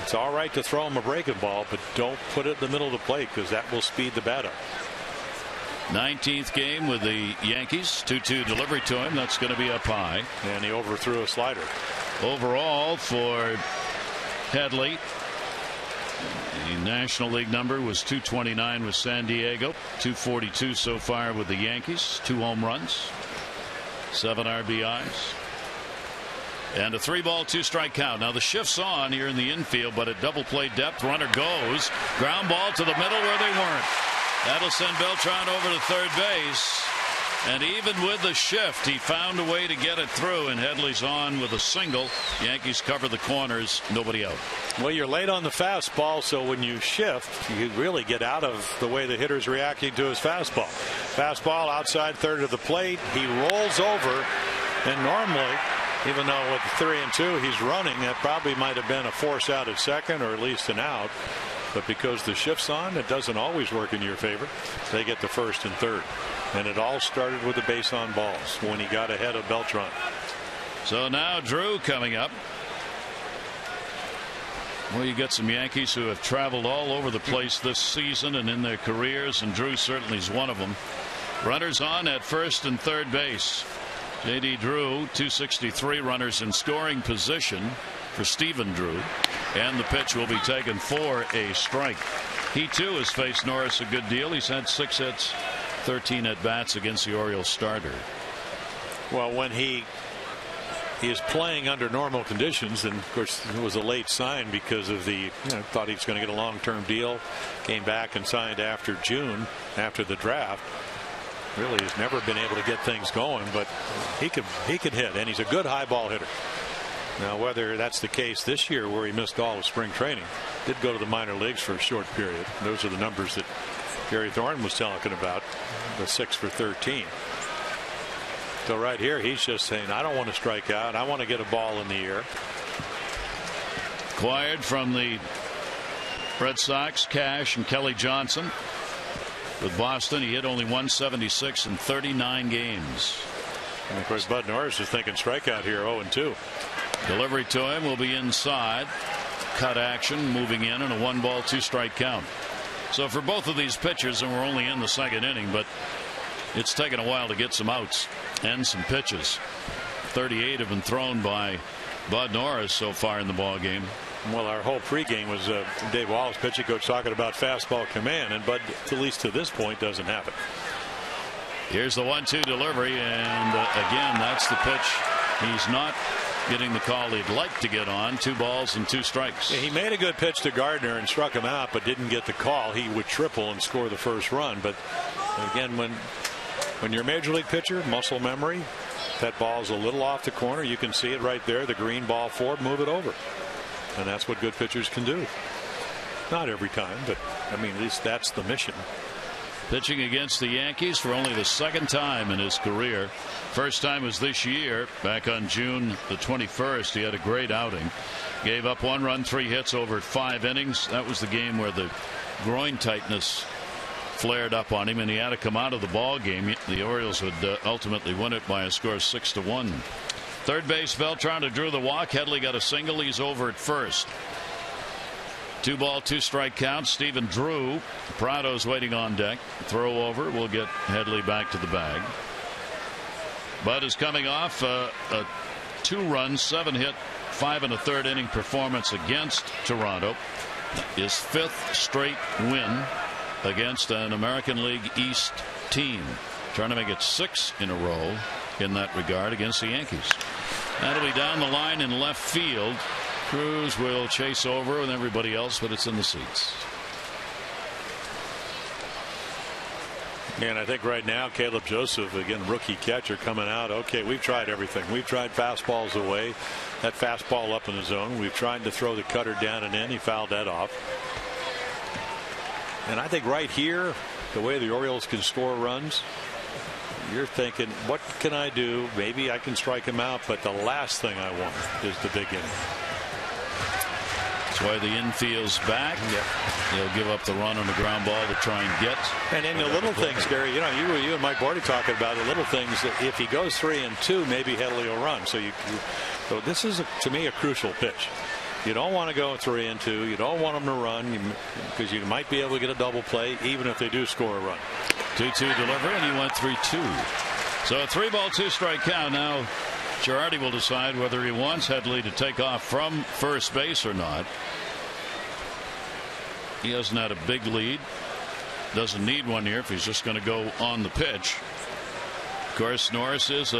It's all right to throw him a breaking ball, but don't put it in the middle of the plate because that will speed the bat up. 19th game with the Yankees. 2-2 delivery to him. That's going to be up high. And he overthrew a slider. Overall for Headley, the National League number was 229 with San Diego, 242 so far with the Yankees. 2 home runs, 7 RBIs, and a 3-ball 2-strike count. Now the shift's on here in the infield, but at double play depth, runner goes. Ground ball to the middle where they weren't. That'll send Beltran over to third base. And even with the shift, he found a way to get it through, and Headley's on with a single. Yankees cover the corners, nobody out. Well, you're late on the fastball, so when you shift, you really get out of the way the hitter's reacting to his fastball. Fastball outside third of the plate. He rolls over, and normally, even though with 3-2 he's running, that probably might have been a force out at second or at least an out. But because the shift's on, it doesn't always work in your favor. They get the first and third. And it all started with the base on balls when he got ahead of Beltran. So now Drew coming up. Well, you got some Yankees who have traveled all over the place this season and in their careers, and Drew certainly is one of them. Runners on at first and third base. J.D. Drew, 263 runners in scoring position for Stephen Drew. And the pitch will be taken for a strike. He too has faced Norris a good deal. He's had 6 hits, 13 at bats against the Orioles starter. Well, when he is playing under normal conditions, and of course it was a late sign because of the thought he was going to get a long-term deal, came back and signed after June, after the draft. Really has never been able to get things going, but he could hit, and he's a good high ball hitter. Now, whether that's the case this year, where he missed all of spring training, did go to the minor leagues for a short period. Those are the numbers that Gary Thorne was talking about, the 6 for 13. So right here, he's just saying, I don't want to strike out. I want to get a ball in the air. Acquired from the Red Sox, Cash and Kelly Johnson. With Boston, he hit only 176 in 39 games. And of course, Bud Norris is thinking strikeout here, 0-2. Delivery to him will be inside. Cut action, moving in, and a 1-ball 2-strike count. So for both of these pitchers, and we're only in the 2nd inning, but it's taken a while to get some outs and some pitches. 38 have been thrown by Bud Norris so far in the ball game. Well, our whole pregame was Dave Wallace, pitching coach, talking about fastball command, and Bud, at least to this point, doesn't have it. Here's the 1-2 delivery, and again, that's the pitch. He's not getting the call he'd like to get on. 2 balls and 2 strikes. Yeah, he made a good pitch to Gardner and struck him out, but didn't get the call. He would triple and score the first run. But again, when you're a major league pitcher, muscle memory, that ball's a little off the corner. You can see it right there, the green ball forward, move it over. And that's what good pitchers can do. Not every time, but I mean, at least that's the mission. Pitching against the Yankees for only the 2nd time in his career. First time was this year, back on June the 21st. He had a great outing. Gave up 1 run, 3 hits over 5 innings. That was the game where the groin tightness flared up on him, and he had to come out of the ball game. The Orioles would ultimately win it by a score of 6-1. Third base, Beltran drew the walk. Headley got a single. He's over at first. 2-ball 2-strike count. Stephen Drew. Prado's waiting on deck. Throw over will get Headley back to the bag. Bud is coming off a 2-run, 7-hit, 5 1/3 inning performance against Toronto. His 5th straight win against an American League East team. Trying to make it 6 in a row in that regard against the Yankees. That'll be down the line in left field. Cruz will chase over with everybody else, but it's in the seats. And I think right now, Caleb Joseph, again, rookie catcher, coming out. Okay, we've tried everything. We've tried fastballs away, that fastball up in the zone. We've tried to throw the cutter down and in. He fouled that off. And I think right here, the way the Orioles can score runs, you're thinking, what can I do? Maybe I can strike him out, but the last thing I want is the big inning. That's why the infield's back. Yep. He'll give up the run on the ground ball to try and get. And in the little things, Gary, you and Mike Bordy talking about the little things. That if he goes 3-2, maybe Headley will run. So so this is to me a crucial pitch. You don't want to go 3-2. You don't want them to run because you might be able to get a double play even if they do score a run. 2-2 delivery, and he went 3-2. So a 3-ball 2-strike count. Now Girardi will decide whether he wants Headley to take off from first base or not. He hasn't had a big lead. Doesn't need one here if he's just going to go on the pitch. Of course, Norris is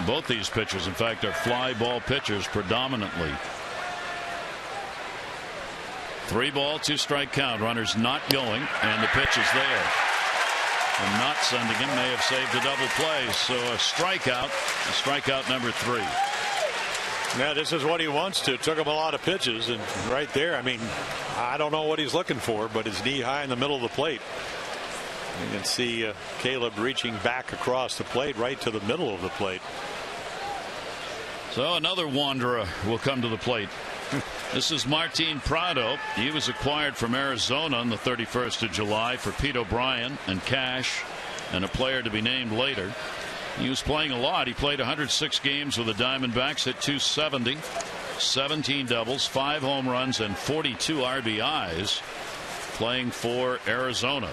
both these pitchers, in fact, are fly ball pitchers predominantly. 3-ball 2-strike count. Runners not going, and the pitch is there. And not sending him may have saved a double play. So a strikeout number 3. Yeah, this is what he wants to. It took him a lot of pitches, and right there, I mean, I don't know what he's looking for, but his knee high in the middle of the plate. You can see Caleb reaching back across the plate, right to the middle of the plate. So another wanderer will come to the plate. This is Martin Prado. He was acquired from Arizona on the 31st of July for Pete O'Brien and cash and a player to be named later. He was playing a lot. He played 106 games with the Diamondbacks, hit .270, 17 doubles, 5 home runs, and 42 RBIs playing for Arizona.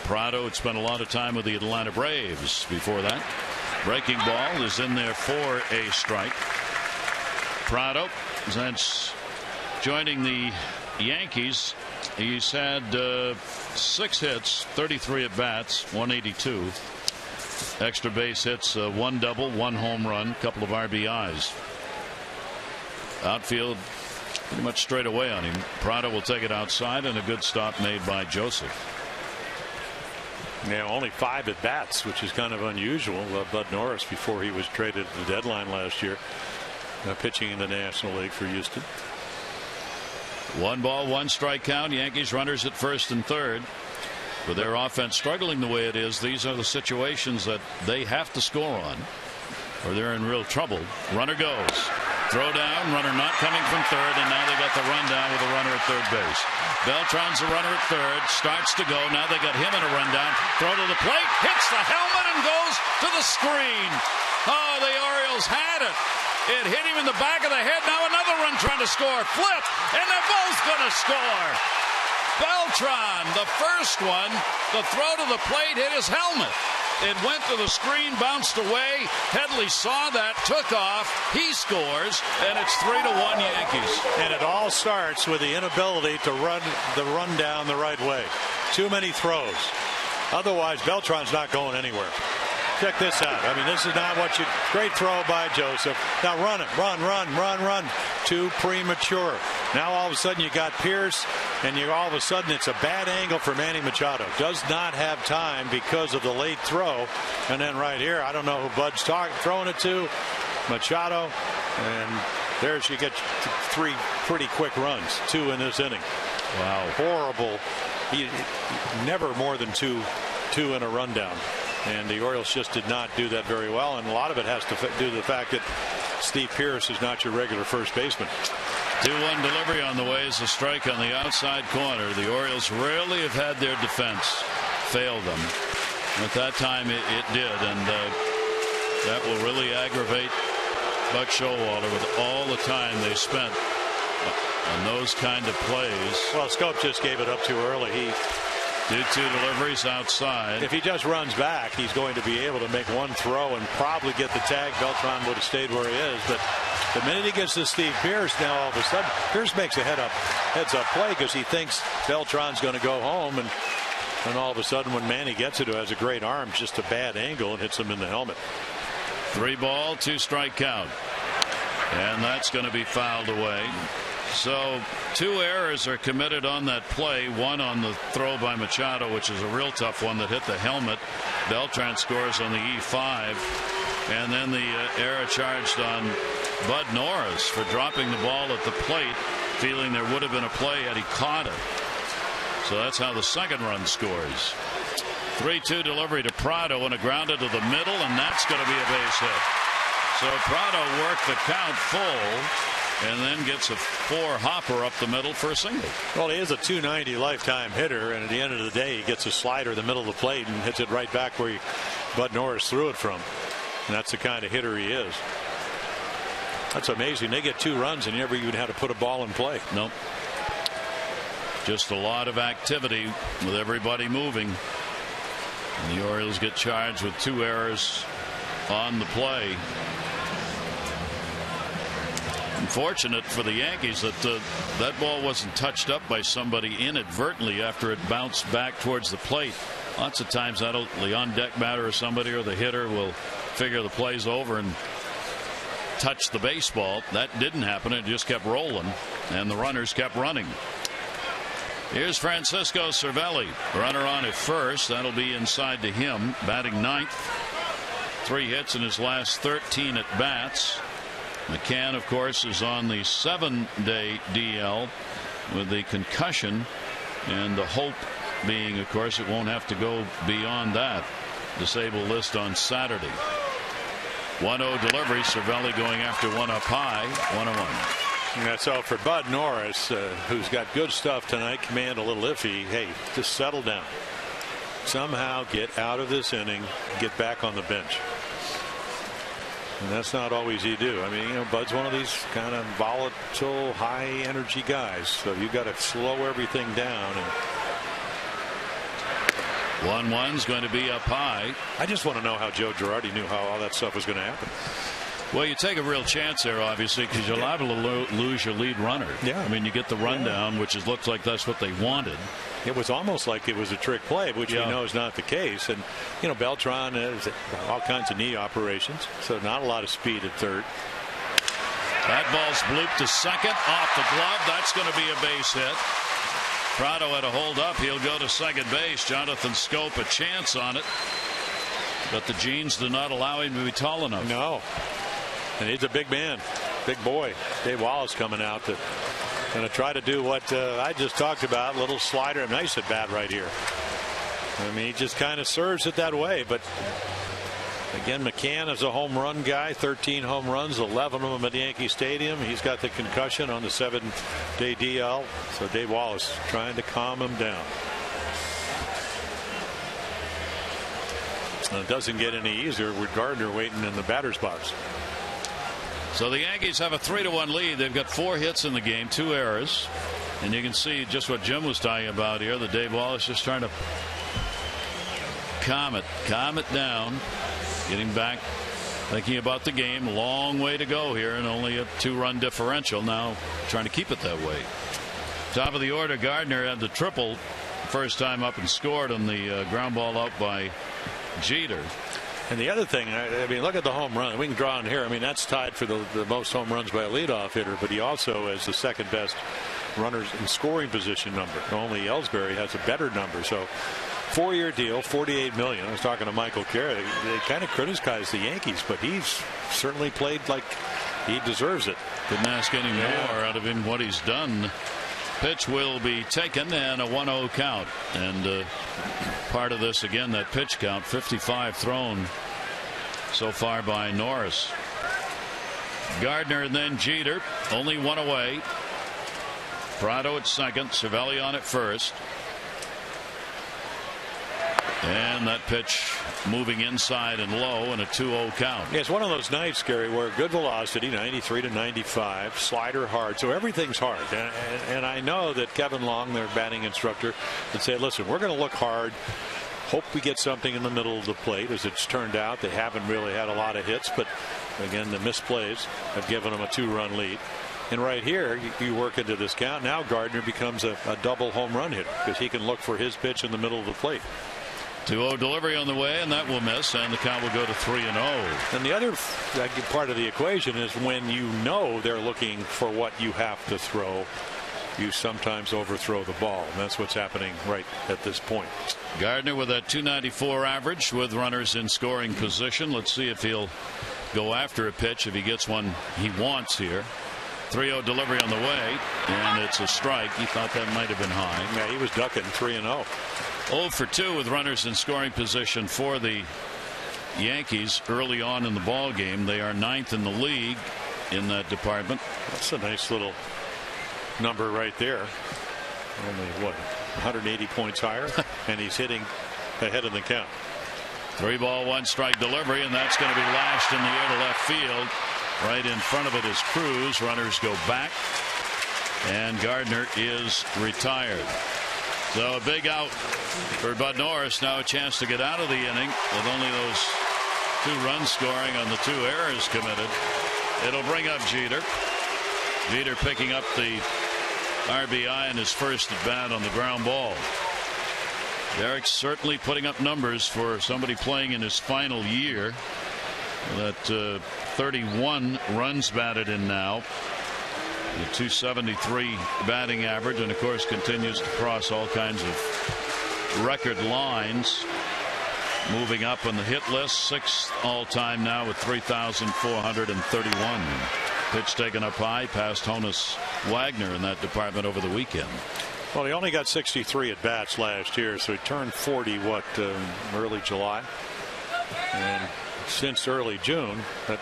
Prado had spent a lot of time with the Atlanta Braves before that. Breaking ball is in there for a strike. Prado has had joining the Yankees. He's had 6 hits, 33 at bats, 182. Extra base hits, 1 double, 1 home run, couple of RBIs. Outfield pretty much straight away on him. Prado will take it outside, and a good stop made by Joseph. Yeah, only 5 at bats, which is kind of unusual. Bud Norris, before he was traded at the deadline last year, pitching in the National League for Houston. 1 ball, 1 strike count. Yankees runners at first and third. With their offense struggling the way it is, these are the situations that they have to score on, or they're in real trouble. Runner goes. Throw down, runner not coming from third, and now they got the rundown with a runner at third base. Beltran's a runner at third, starts to go. Now they got him in a rundown. Throw to the plate, hits the helmet and goes to the screen. Oh, the Orioles had it. It hit him in the back of the head. Now another run trying to score. Flip, and they're both going to score. Beltran, the first one, the throw to the plate hit his helmet. It went to the screen, bounced away. Headley saw that, took off. He scores, and it's 3-1 Yankees. And it all starts with the inability to run the rundown the right way. Too many throws. Otherwise, Beltran's not going anywhere. Check this out. I mean, this is not what you. Great throw by Joseph. Now run it. Run. Too premature. Now all of a sudden you got Pierce, and all of a sudden it's a bad angle for Manny Machado. Does not have time because of the late throw. And then right here, I don't know who Bud's throwing it to. Machado. And there she gets 3 pretty quick runs. 2 in this inning. Wow. Horrible. Never more than two in a rundown. And the Orioles just did not do that very well, and a lot of it has to do with the fact that Steve Pierce is not your regular first baseman. 2-1 delivery on the way is a strike on the outside corner. The Orioles rarely have had their defense fail them. At that time it did, and that will really aggravate Buck Showalter with all the time they spent on those kind of plays. Well, Scope just gave it up too early. He did 2 deliveries outside. If he just runs back, he's going to be able to make 1 throw and probably get the tag. Beltran would have stayed where he is, but the minute he gets to Steve Pierce, now all of a sudden Pierce makes a heads up play because he thinks Beltran's going to go home, and all of a sudden when Manny gets it, who has a great arm, just a bad angle, and hits him in the helmet. 3 ball, 2 strike count, and that's going to be fouled away. So 2 errors are committed on that play. 1 on the throw by Machado, which is a real tough one that hit the helmet. Beltran scores on the E5, and then the error charged on Bud Norris for dropping the ball at the plate, feeling there would have been a play had he caught it. So that's how the second run scores. 3-2 delivery to Prado and a grounded to the middle, and that's going to be a base hit. So Prado worked the count full and then gets a 4-hopper up the middle for a single. Well, he is a .290 lifetime hitter, and at the end of the day he gets a slider in the middle of the plate and hits it right back where Bud Norris threw it from. And that's the kind of hitter he is. That's amazing. They get 2 runs and you never even had to put a ball in play. Nope. Just a lot of activity with everybody moving. And the Orioles get charged with 2 errors on the play. Unfortunate for the Yankees that that ball wasn't touched up by somebody inadvertently after it bounced back towards the plate. Lots of times that'll the on deck batter or somebody or the hitter will figure the play's over and touch the baseball. That didn't happen. It just kept rolling, and the runners kept running. Here's Francisco Cervelli, runner on at first. That'll be inside to him, batting 9th. 3 hits in his last 13 at bats. McCann, of course, is on the 7-day DL with the concussion, and the hope being, of course, it won't have to go beyond that disabled list on Saturday. 1-0 delivery. Cervelli going after 1 up high. 1-1. Yeah, so for Bud Norris, who's got good stuff tonight, command a little iffy. Hey, just settle down. Somehow get out of this inning, get back on the bench. And that's not always you do. I mean, Bud's one of these kind of volatile, high energy guys. So you got to slow everything down. And 1-1's going to be up high. I just want to know how Joe Girardi knew how all that stuff was going to happen. Well, you take a real chance there, obviously, because you're liable to lose your lead runner. Yeah. I mean, you get the rundown, which looks like that's what they wanted. It was almost like it was a trick play, which we know is not the case. And, you know, Beltran has all kinds of knee operations, so not a lot of speed at third. That ball's blooped to second, off the glove. That's going to be a base hit. Prado had a hold up. He'll go to second base. Jonathan Scope a chance on it, but the genes do not allow him to be tall enough. No. And he's a big man, big boy. Dave Wallace coming out to going to try to do what I just talked about, a little slider, a nice at bat right here. I mean, he just kind of serves it that way. But again, McCann is a home run guy, 13 home runs, 11 of them at Yankee Stadium. He's got the concussion on the 7-day DL. So Dave Wallace trying to calm him down. And it doesn't get any easier with Gardner waiting in the batter's box. So the Yankees have a 3-1 lead. They've got 4 hits in the game, 2 errors. And you can see just what Jim was talking about here, that Dave Wallace just trying to calm it down, getting back, thinking about the game. Long way to go here, and only a 2-run differential. Now trying to keep it that way. Top of the order, Gardner had the triple first time up and scored on the ground ball out by Jeter. And the other thing, I mean, look at the home run. We can draw on here. I mean, that's tied for the most home runs by a leadoff hitter, but he also has the second best runners in scoring position number. Only Ellsbury has a better number. So 4-year deal, $48 million. I was talking to Michael Carey. They kind of criticized the Yankees, but he's certainly played like he deserves it. Couldn't ask any more out of him, what he's done. Pitch will be taken, and a 1-0 count. And part of this, again, that pitch count, 55 thrown so far by Norris. Gardner and then Jeter, only one away. Prado at second, Cervelli on at first. And that pitch moving inside and low, and a 2-0 count. Yeah, it's one of those nights, Gary, where good velocity, 93 to 95, slider hard, so everything's hard. And I know that Kevin Long, their batting instructor, would say, listen, we're going to look hard, hope we get something in the middle of the plate. As it's turned out, they haven't really had a lot of hits, but again, the missed plays have given them a 2-run lead. And right here, you work into this count. Now Gardner becomes a double home run hitter because he can look for his pitch in the middle of the plate. 2-0 delivery on the way, and that will miss, and the count will go to 3-0. And the other part of the equation is when you know they're looking for what you have to throw, you sometimes overthrow the ball, and that's what's happening right at this point. Gardner with a .294 average with runners in scoring position. Let's see if he'll go after a pitch if he gets one he wants here. 3-0 delivery on the way, and it's a strike. He thought that might have been high. Yeah, he was ducking 3-0. 0 for 2 with runners in scoring position for the Yankees early on in the ball game. They are 9th in the league in that department. That's a nice little number right there. Only what, 180 points higher, and he's hitting ahead of the count. 3-ball 1-strike delivery, and that's going to be lashed in the air to left field. Right in front of it is Cruz. Runners go back, and Gardner is retired. So a big out for Bud Norris. Now a chance to get out of the inning with only those 2 runs scoring on the 2 errors committed. It'll bring up Jeter. Jeter picking up the RBI in his first at bat on the ground ball. Derek's certainly putting up numbers for somebody playing in his final year. That 31 runs batted in now. The .273 batting average, and of course continues to cross all kinds of record lines. Moving up on the hit list, 6th all-time now with 3,431. Pitch taken up high past Honus Wagner in that department over the weekend. Well, he only got 63 at bats last year, so he turned 40 early July, and since early June, that,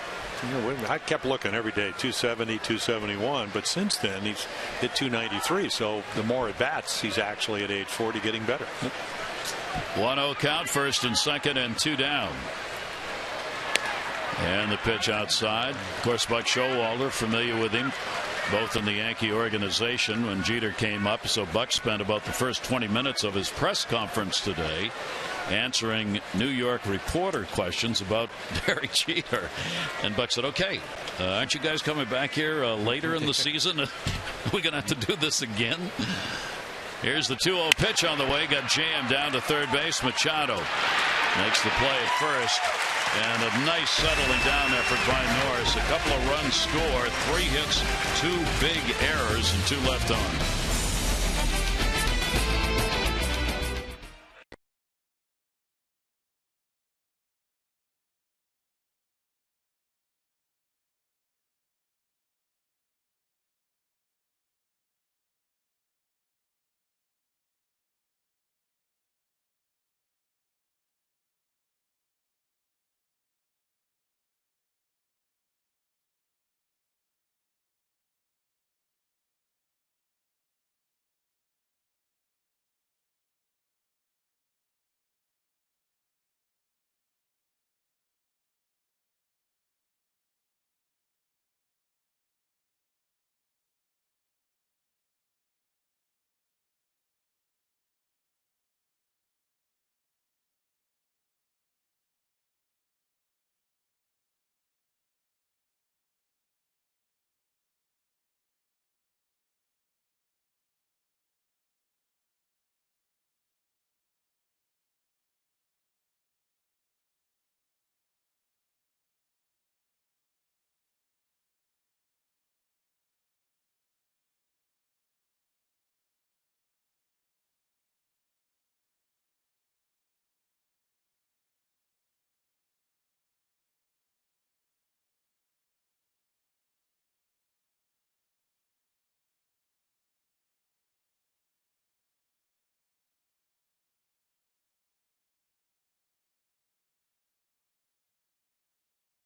I kept looking every day, 270, 271, but since then he's hit 293. So the more at bats, he's actually at age 40 getting better. 1-0 count, 1st and 2nd, and 2 down. And the pitch outside. Of course, Buck Showalter, familiar with him, both in the Yankee organization when Jeter came up. So Buck spent about the first 20 minutes of his press conference today answering New York reporter questions about Derek Jeter. And Buck said, okay, aren't you guys coming back here later in the season? Are we going to have to do this again? Here's the 2-0 pitch on the way. Got jammed down to third base. Machado makes the play at first. And a nice settling down effort by Norris. A couple of runs scored, 3 hits, 2 big errors, and 2 left on.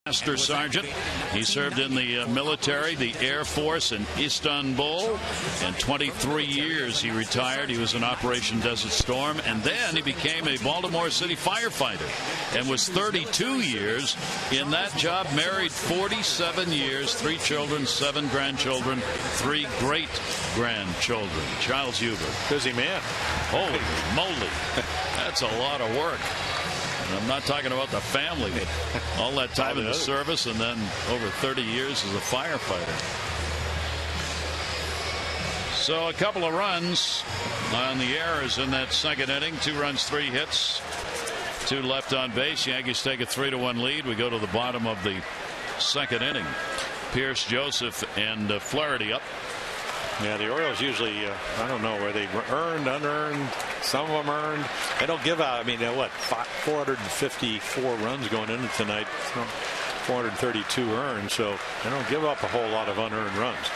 Master Sergeant. He served in the military, the Air Force in Istanbul, and 23 years he retired. He was in Operation Desert Storm, and then he became a Baltimore City firefighter and was 32 years in that job, married 47 years, 3 children, 7 grandchildren, 3 great-grandchildren. Charles Huber. Busy man. Holy moly. That's a lot of work. I'm not talking about the family, but all that time in the service and then over 30 years as a firefighter. So a couple of runs on the errors in that second inning. 2 runs, 3 hits, 2 left on base. Yankees take a 3-1 lead. We go to the bottom of the second inning. Pierce, Joseph, and Flaherty up. Yeah, the Orioles usually, I don't know, where they earned, unearned, some of them earned. They don't give out, I mean, what, 454 runs going into tonight, 432 earned, so they don't give up a whole lot of unearned runs.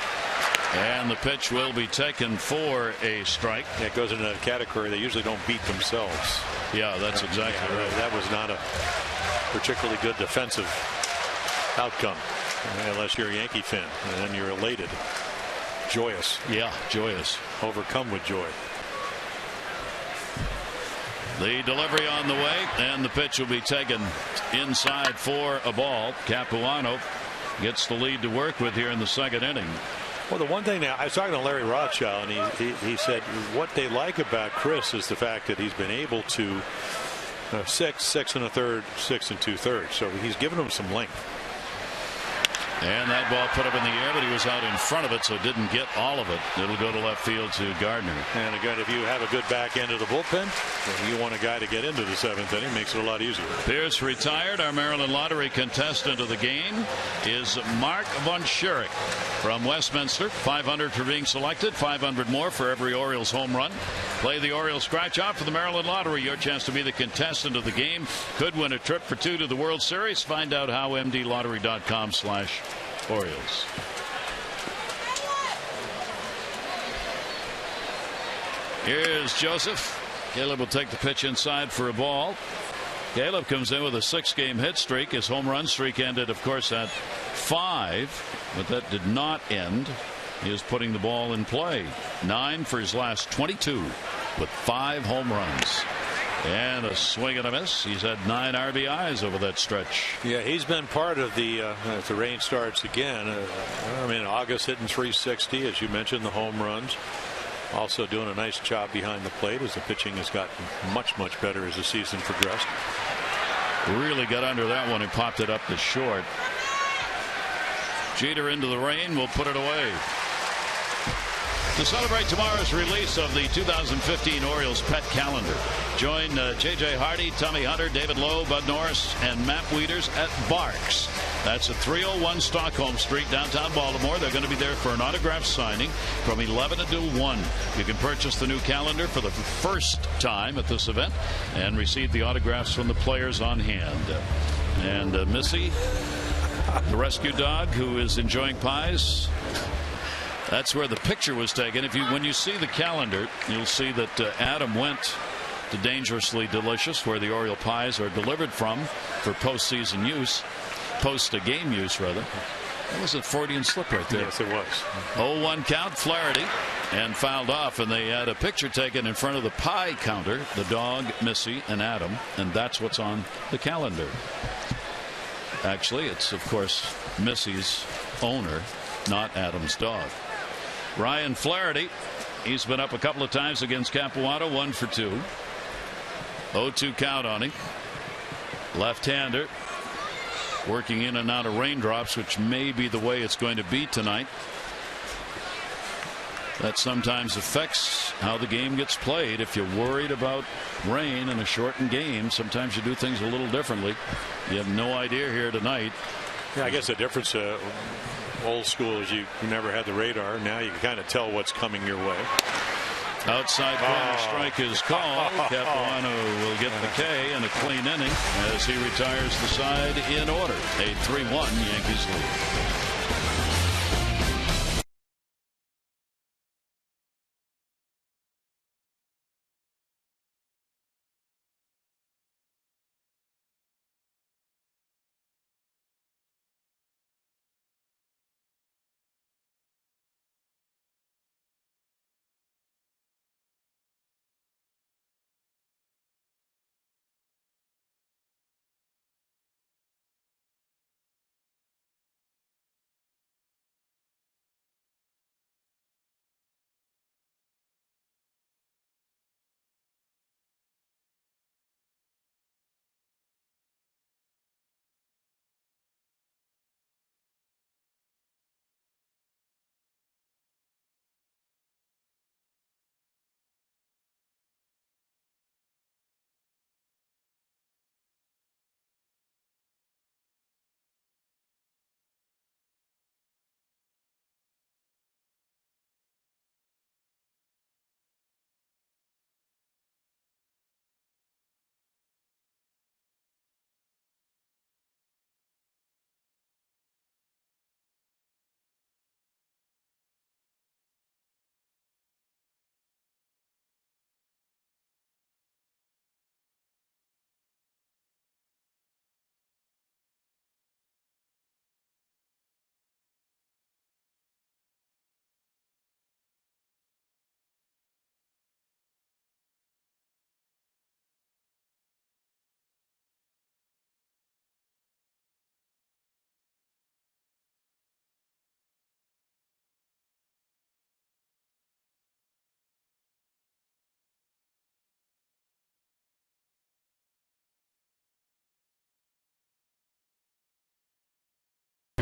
And the pitch will be taken for a strike. Yeah, it goes into a category they usually don't beat themselves. Yeah, that's exactly right. That was not a particularly good defensive outcome, unless you're a Yankee fan, and then you're elated. Joyous. Yeah, joyous. Overcome with joy. The delivery on the way, and the pitch will be taken inside for a ball. Capuano gets the lead to work with here in the second inning. Well, the one thing now, I was talking to Larry Rothschild, and he said what they like about Chris is the fact that he's been able to 6 1/3, 6 2/3. So he's given him some length. And that ball put up in the air, but he was out in front of it, so didn't get all of it. It'll go to left field to Gardner. And again, if you have a good back end of the bullpen, you want a guy to get into the 7th inning, makes it a lot easier. Pierce retired. Our Maryland Lottery contestant of the game is Mark Von Schurig from Westminster. 500 for being selected, 500 more for every Orioles home run. Play the Orioles scratch off for the Maryland Lottery. Your chance to be the contestant of the game. Could win a trip for 2 to the World Series. Find out how, mdlottery.com/Orioles. Here's Joseph. Caleb will take the pitch inside for a ball. Caleb comes in with a 6-game hit streak. His home run streak ended, of course, at 5, but that did not end. He is putting the ball in play. 9 for his last 22 with 5 home runs. And a swing and a miss. He's had 9 RBIs over that stretch. Yeah, he's been part of the if the rain starts again. I mean, August hitting 360, as you mentioned, the home runs. Also doing a nice job behind the plate as the pitching has gotten much better as the season progressed. Really got under that one and popped it up to short. Jeter into the rain will put it away. To celebrate tomorrow's release of the 2015 Orioles pet calendar, join J.J. Hardy, Tommy Hunter, David Lowe, Bud Norris, and Matt Wieters at Barks. That's at 301 Stockholm Street, downtown Baltimore. They're going to be there for an autograph signing from 11 until 1. You can purchase the new calendar for the first time at this event and receive the autographs from the players on hand. And Missy, the rescue dog who is enjoying pies. That's where the picture was taken. When you see the calendar, you'll see that Adam went to Dangerously Delicious, where the Oriole pies are delivered from for postseason use, post-game use rather. That was a Freudian slip right there. Yes, it was. 0-1 count, Flaherty, and fouled off, and they had a picture taken in front of the pie counter, the dog, Missy, and Adam, and that's what's on the calendar. Actually, it's of course Missy's owner, not Adam's dog. Ryan Flaherty, he's been up a couple of times against Capuano, 1 for 2. 0-2 count on him. Left-hander, working in and out of raindrops, which may be the way it's going to be tonight. That sometimes affects how the game gets played. If you're worried about rain in a shortened game, sometimes you do things a little differently. You have no idea here tonight. Yeah, I guess the difference old school is you never had the radar. Now you can kind of tell what's coming your way. Outside corner strike is called. Capuano will get the K and a clean inning as he retires the side in order. A 3-1 Yankees lead.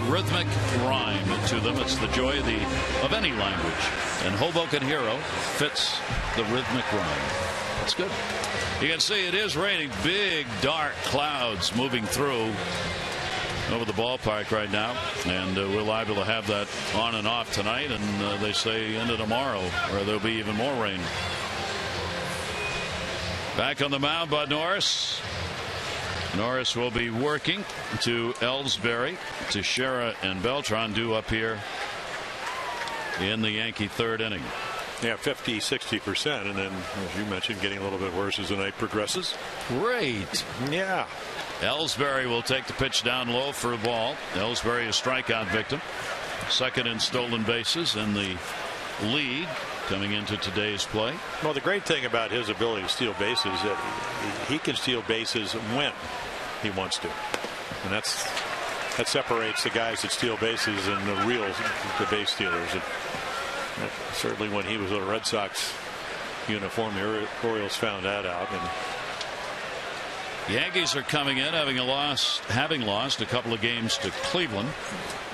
Rhythmic rhyme to them. It's the joy of any language, and Hoboken Hero fits the rhythmic rhyme. It's good. You can see it is raining. Big dark clouds moving through over the ballpark right now, and we're liable to have that on and off tonight, and they say into tomorrow where there'll be even more rain. Back on the mound, Bud Norris. Norris will be working to Ellsbury, Teixeira, and Beltran due up here in the Yankee third inning. Yeah, 50-60%, and then, as you mentioned, getting a little bit worse as the night progresses. Great. Yeah. Ellsbury will take the pitch down low for a ball. Ellsbury, a strikeout victim. Second in stolen bases in the league coming into today's play. Well, the great thing about his ability to steal bases is that he can steal bases when he wants to, and that separates the guys that steal bases and the base stealers. Certainly when he was in a Red Sox uniform, the Orioles found that out. And Yankees are coming in having lost a couple of games to Cleveland.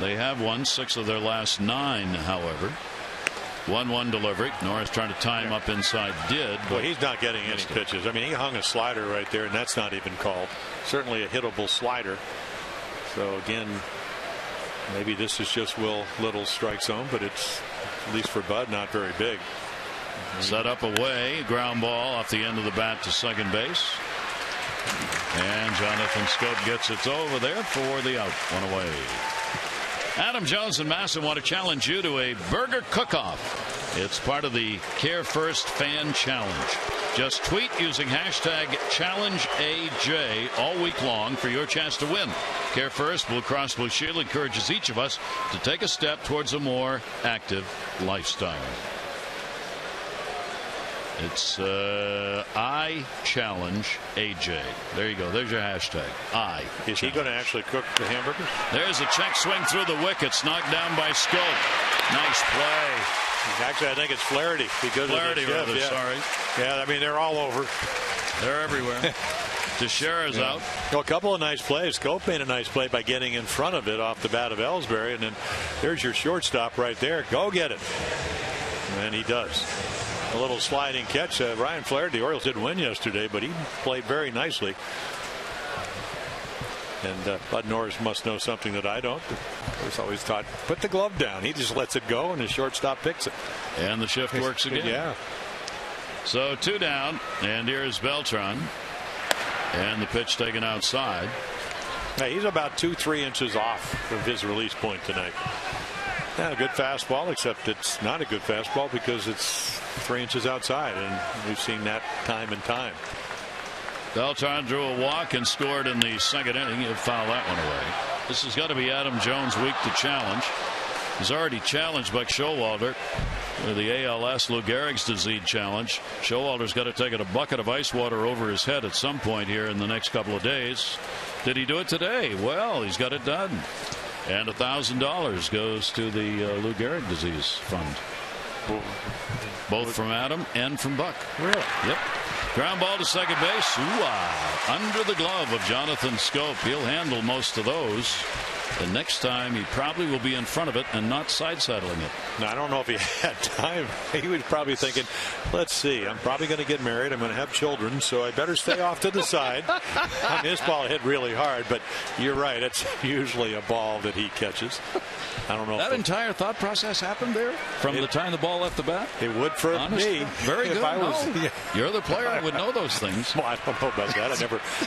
They have won 6 of their last 9, however. 1-1 delivery. Norris trying to tie him up inside, but well, he's not getting any pitches. I mean, he hung a slider right there, and that's not even called. Certainly a hittable slider. So again, maybe this is just Will Little's strike zone, but it's, at least for Bud, not very big. Set up away, ground ball off the end of the bat to second base. And Jonathan Schoop gets it over there for the out. 1 away. Adam Jones and Massa want to challenge you to a burger cook-off. It's part of the Care First Fan Challenge. Just tweet using hashtag #ChallengeAJ all week long for your chance to win. Care First Blue Cross Blue Shield encourages each of us to take a step towards a more active lifestyle. It's I challenge AJ. There you go. There's your hashtag. Is he going to actually cook the hamburgers? There's a check swing through the wickets, knocked down by Schoop. Nice play. Actually, I think it's Flaherty because Flaherty, of the rather, yeah. Sorry. Yeah, I mean, they're all over. They're everywhere. Teixeira's out. Well, a couple of nice plays. Schoop made a nice play by getting in front of it off the bat of Ellsbury, and then there's your shortstop right there. Go get it. And he does. A little sliding catch. Ryan Flaherty, the Orioles didn't win yesterday, but he played very nicely. And Bud Norris must know something that I don't. I was always taught, put the glove down. He just lets it go, and the shortstop picks it. And the shift works again. Yeah. So 2 down, and here's Beltran. And the pitch taken outside. Now, he's about 2-3 inches off of his release point tonight. Yeah, a good fastball, except it's not a good fastball because it's 3 inches outside, and we've seen that time and time. Beltran drew a walk and scored in the second inning. He'll foul that one away. This has got to be Adam Jones' week to challenge. He's already challenged Buck Showalter with the ALS Lou Gehrig's disease challenge. Showalter's got to take a bucket of ice water over his head at some point here in the next couple of days. Did he do it today? Well, he's got it done. And $1,000 goes to the Lou Gehrig disease fund. Both from Adam and from Buck. Really? Yep. Ground ball to second base. Ooh-ah. Under the glove of Jonathan Schoop. He'll handle most of those. The next time he probably will be in front of it and not side saddling it. Now, I don't know if he had time. He was probably thinking, let's see, I'm probably going to get married. I'm going to have children, so I better stay off to the side. I mean, this ball hit really hard, but you're right. It's usually a ball that he catches. I don't know. That entire thought process happened there from the time the ball left the bat? It would for me. Very good. Yeah. You're the player. I would know those things. Well, I don't know about that. I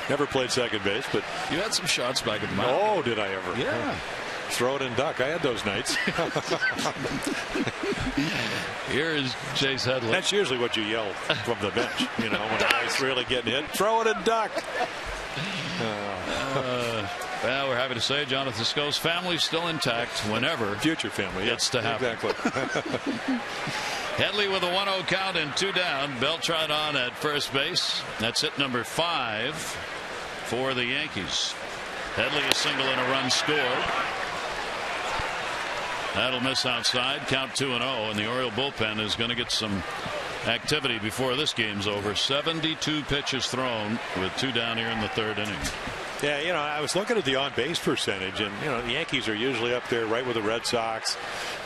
never played second base, but you had some shots back at the mountain. Oh, did I ever? Yeah. Throw it and duck. I had those nights. Here is Chase Headley. That's usually what you yell from the bench. You know, when a guy's really getting hit. Throw it and duck. Well, we're happy to say Jonathan Schoop's family's still intact whenever future family gets to happen. Exactly. Headley with a 1-0 count and 2 down. Beltran on at first base. That's hit number 5 for the Yankees. Headley a single and a run scored. That'll miss outside. Count 2-0, and the Oriole bullpen is going to get some activity before this game's over. 72 pitches thrown with 2 down here in the 3rd inning. Yeah, you know, I was looking at the on-base percentage, and, you know, the Yankees are usually up there right with the Red Sox,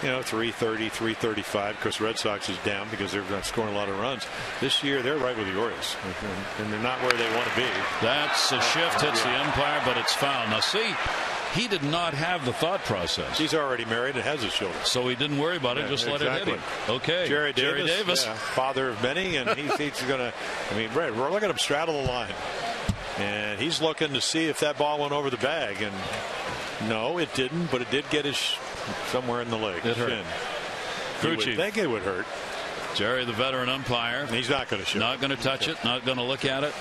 you know, 330, 335. Of course, Red Sox is down because they're not scoring a lot of runs. This year, they're right with the Orioles, and they're not where they want to be. That's a shift, hits the umpire, but it's foul. Now, see, he did not have the thought process. He's already married and has his children. So he didn't worry about it, just let it hit him. Okay. Jerry Davis. Yeah, father of many, and he's going to, I mean, we're looking at him straddle the line. And he's looking to see if that ball went over the bag. And no, it didn't, but it did get his somewhere in the leg. It hurt. You would think it would hurt. Jerry, the veteran umpire. And he's not going to shoot. Not going to touch it, not going to look at it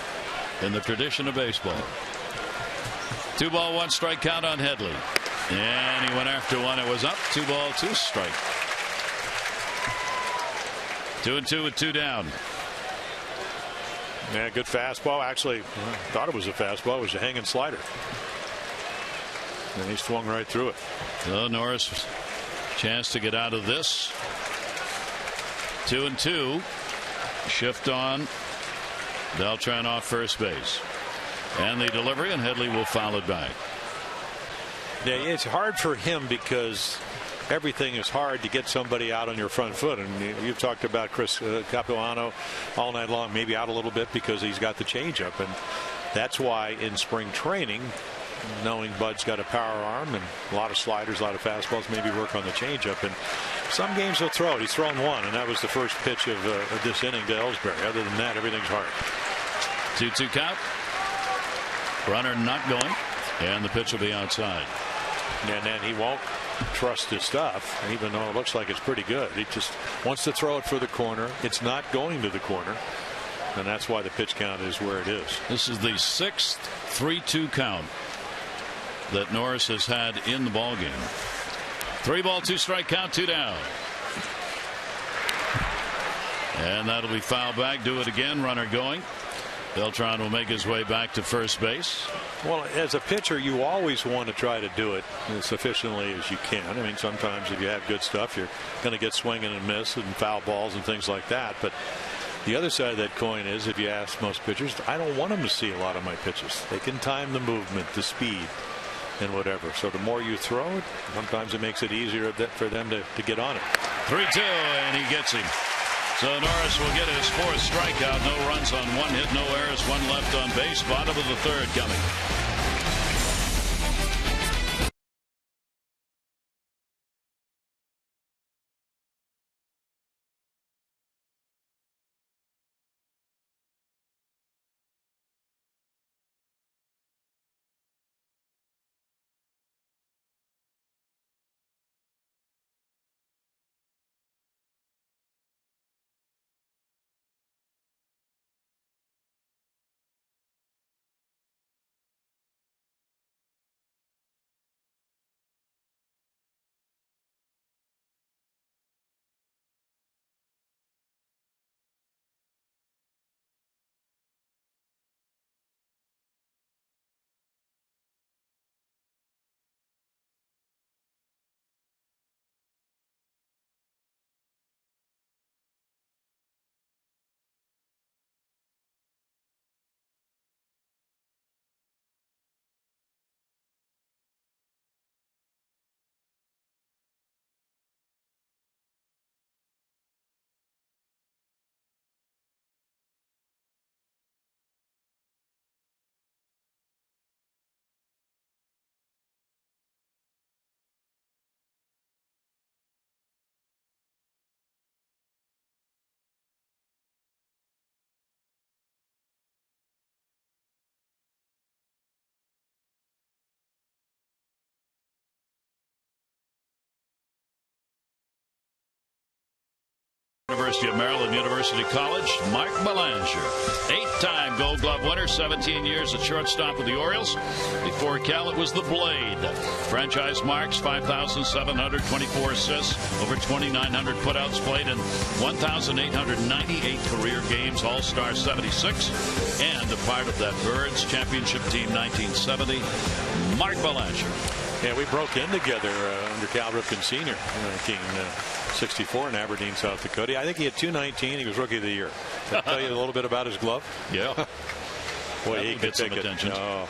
in the tradition of baseball. 2 ball, 1 strike count on Headley. And he went after one. It was up. 2 ball, 2 strike. 2-2 with 2 down. Yeah, good fastball. Actually, thought it was a fastball. It was a hanging slider. And he swung right through it. So Norris, chance to get out of this. 2-2. Shift on. Beltran off first base. And the delivery, and Headley will foul it back. Yeah, it's hard for him because everything is hard to get somebody out on your front foot. And you've talked about Chris Capuano all night long, maybe out a little bit because he's got the changeup. And that's why in spring training, knowing Bud's got a power arm and a lot of sliders, a lot of fastballs, maybe work on the changeup. And some games he'll throw it. He's thrown one, and that was the first pitch of this inning to Ellsbury. Other than that, everything's hard. 2-2 count. Runner not going, and the pitch will be outside. And then he won't trust his stuff, even though it looks like it's pretty good. He just wants to throw it for the corner. It's not going to the corner, and that's why the pitch count is where it is. This is the 6th 3-2 count that Norris has had in the ball game. 3-ball 2-strike count, 2 down. And that'll be fouled back. Do it again. Runner going. Beltran will make his way back to first base. Well, as a pitcher, you always want to try to do it as efficiently as you can. I mean, sometimes if you have good stuff, you're going to get swinging and miss and foul balls and things like that. But the other side of that coin is, if you ask most pitchers, I don't want them to see a lot of my pitches. They can time the movement, the speed, and whatever. So the more you throw it, sometimes it makes it easier for them to get on it. 3-2, and he gets him. So Norris will get his 4th strikeout. No runs on 1 hit, no errors, 1 left on base. Bottom of the 3rd coming. University of Maryland University College, Mark Belanger, 8-time Gold Glove winner, 17 years at shortstop with the Orioles. Before Cal, it was the Blade. Franchise marks, 5,724 assists, over 2,900 putouts, played in 1,898 career games, All-Star 76, and a part of that Birds championship team 1970. Mark Belanger. Yeah, we broke in together under Cal Ripken Sr. in 1964 in Aberdeen, South Dakota. I think he had 219. He was Rookie of the Year. Can I tell you a little bit about his glove? Yeah. Boy, he could some take attention. Oh.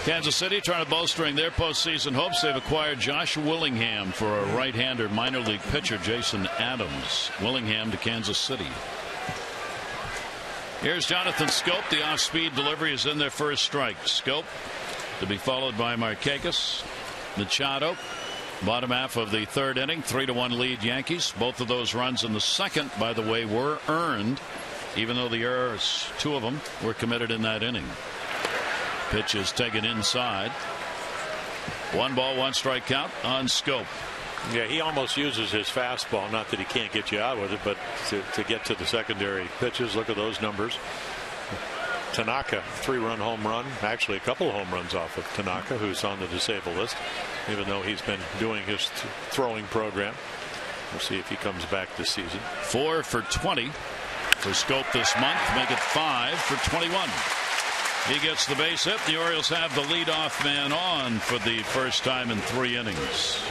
Kansas City trying to bolstering their postseason hopes. They've acquired Josh Willingham for a right-hander minor league pitcher Jason Adams. Willingham to Kansas City. Here's Jonathan Scope. The off-speed delivery is in their first strike. Scope to be followed by Markakis. Machado. Bottom half of the 3rd inning. 3-1 lead Yankees. Both of those runs in the 2nd, by the way, were earned, even though the errors, 2 of them, were committed in that inning. Pitch is taken inside. 1 ball, 1 strike count on Scope. Yeah, he almost uses his fastball. Not that he can't get you out with it, but to get to the secondary pitches. Look at those numbers. Tanaka, 3-run home run. Actually, a couple of home runs off of Tanaka, who's on the disabled list, even though he's been doing his throwing program. We'll see if he comes back this season. 4 for 20 for Scope this month. Make it 5 for 21. He gets the base hit. The Orioles have the leadoff man on for the first time in 3 innings.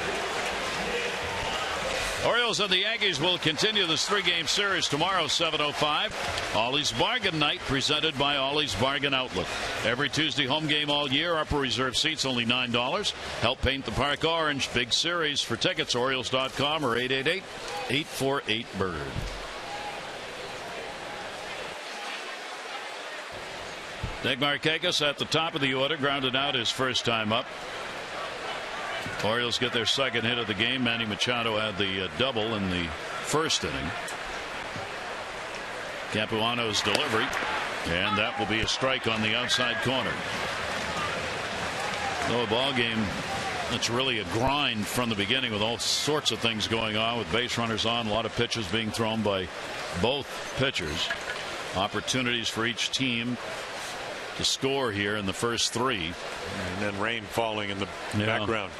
Orioles and the Yankees will continue this 3-game series tomorrow, 7:05. Ollie's Bargain Night, presented by Ollie's Bargain Outlet. Every Tuesday home game all year. Upper reserve seats only $9. Help paint the park orange. Big series. For tickets, Orioles.com or 888-848-BIRD. Nick Markakis at the top of the order, grounded out his first time up. Orioles get their second hit of the game. Manny Machado had the double in the first inning. Capuano's delivery, and that will be a strike on the outside corner. So a ball game that's really a grind from the beginning, with all sorts of things going on, with base runners on, a lot of pitches being thrown by both pitchers. Opportunities for each team to score here in the first 3. And then rain falling in the background.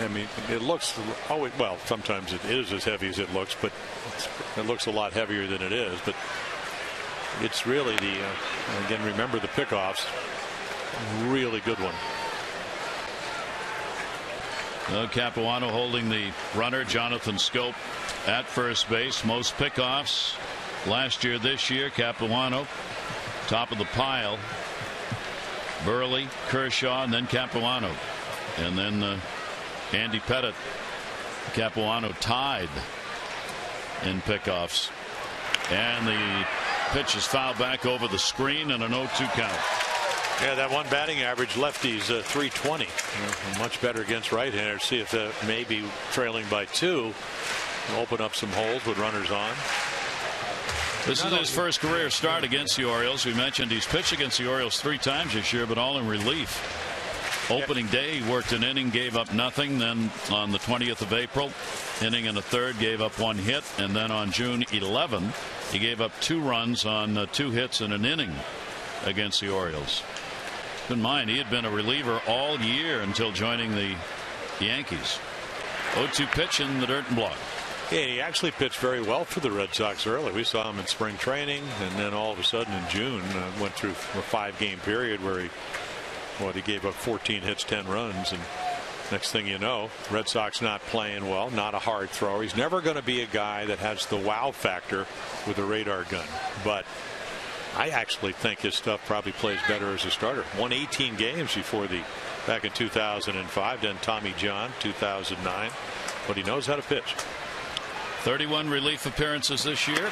I mean, it looks always, well, sometimes it is as heavy as it looks, but it looks a lot heavier than it is. But it's really the again, remember the pickoffs, really good one. Capuano holding the runner, Jonathan Scope, at first base. Most pickoffs last year, this year. Capuano top of the pile. Burley, Kershaw, and then Capuano, and then Andy Pettitte. Capuano tied in pickoffs, and the pitch is fouled back over the screen, and an 0-2 count. Yeah, that one batting average, lefties 320. Much better against right-handers. See if that maybe trailing by 2 open up some holes with runners on. This is his first career start against the Orioles. We mentioned he's pitched against the Orioles 3 times this year, but all in relief. Opening day, he worked an inning, gave up nothing. Then on the 20th of April, inning and a third, gave up 1 hit. And then on June 11, he gave up 2 runs on 2 hits in an inning against the Orioles. Keep in mind, he had been a reliever all year until joining the Yankees. 0-2 pitch in the dirt and block. Yeah, he actually pitched very well for the Red Sox early. We saw him in spring training, and then all of a sudden in June went through a 5-game period where he gave up 14 hits, 10 runs, and next thing you know, Red Sox not playing well, not a hard thrower. He's never going to be a guy that has the wow factor with a radar gun, but I actually think his stuff probably plays better as a starter. Won 18 games back in 2005, then Tommy John 2009, but he knows how to pitch. 31 relief appearances this year.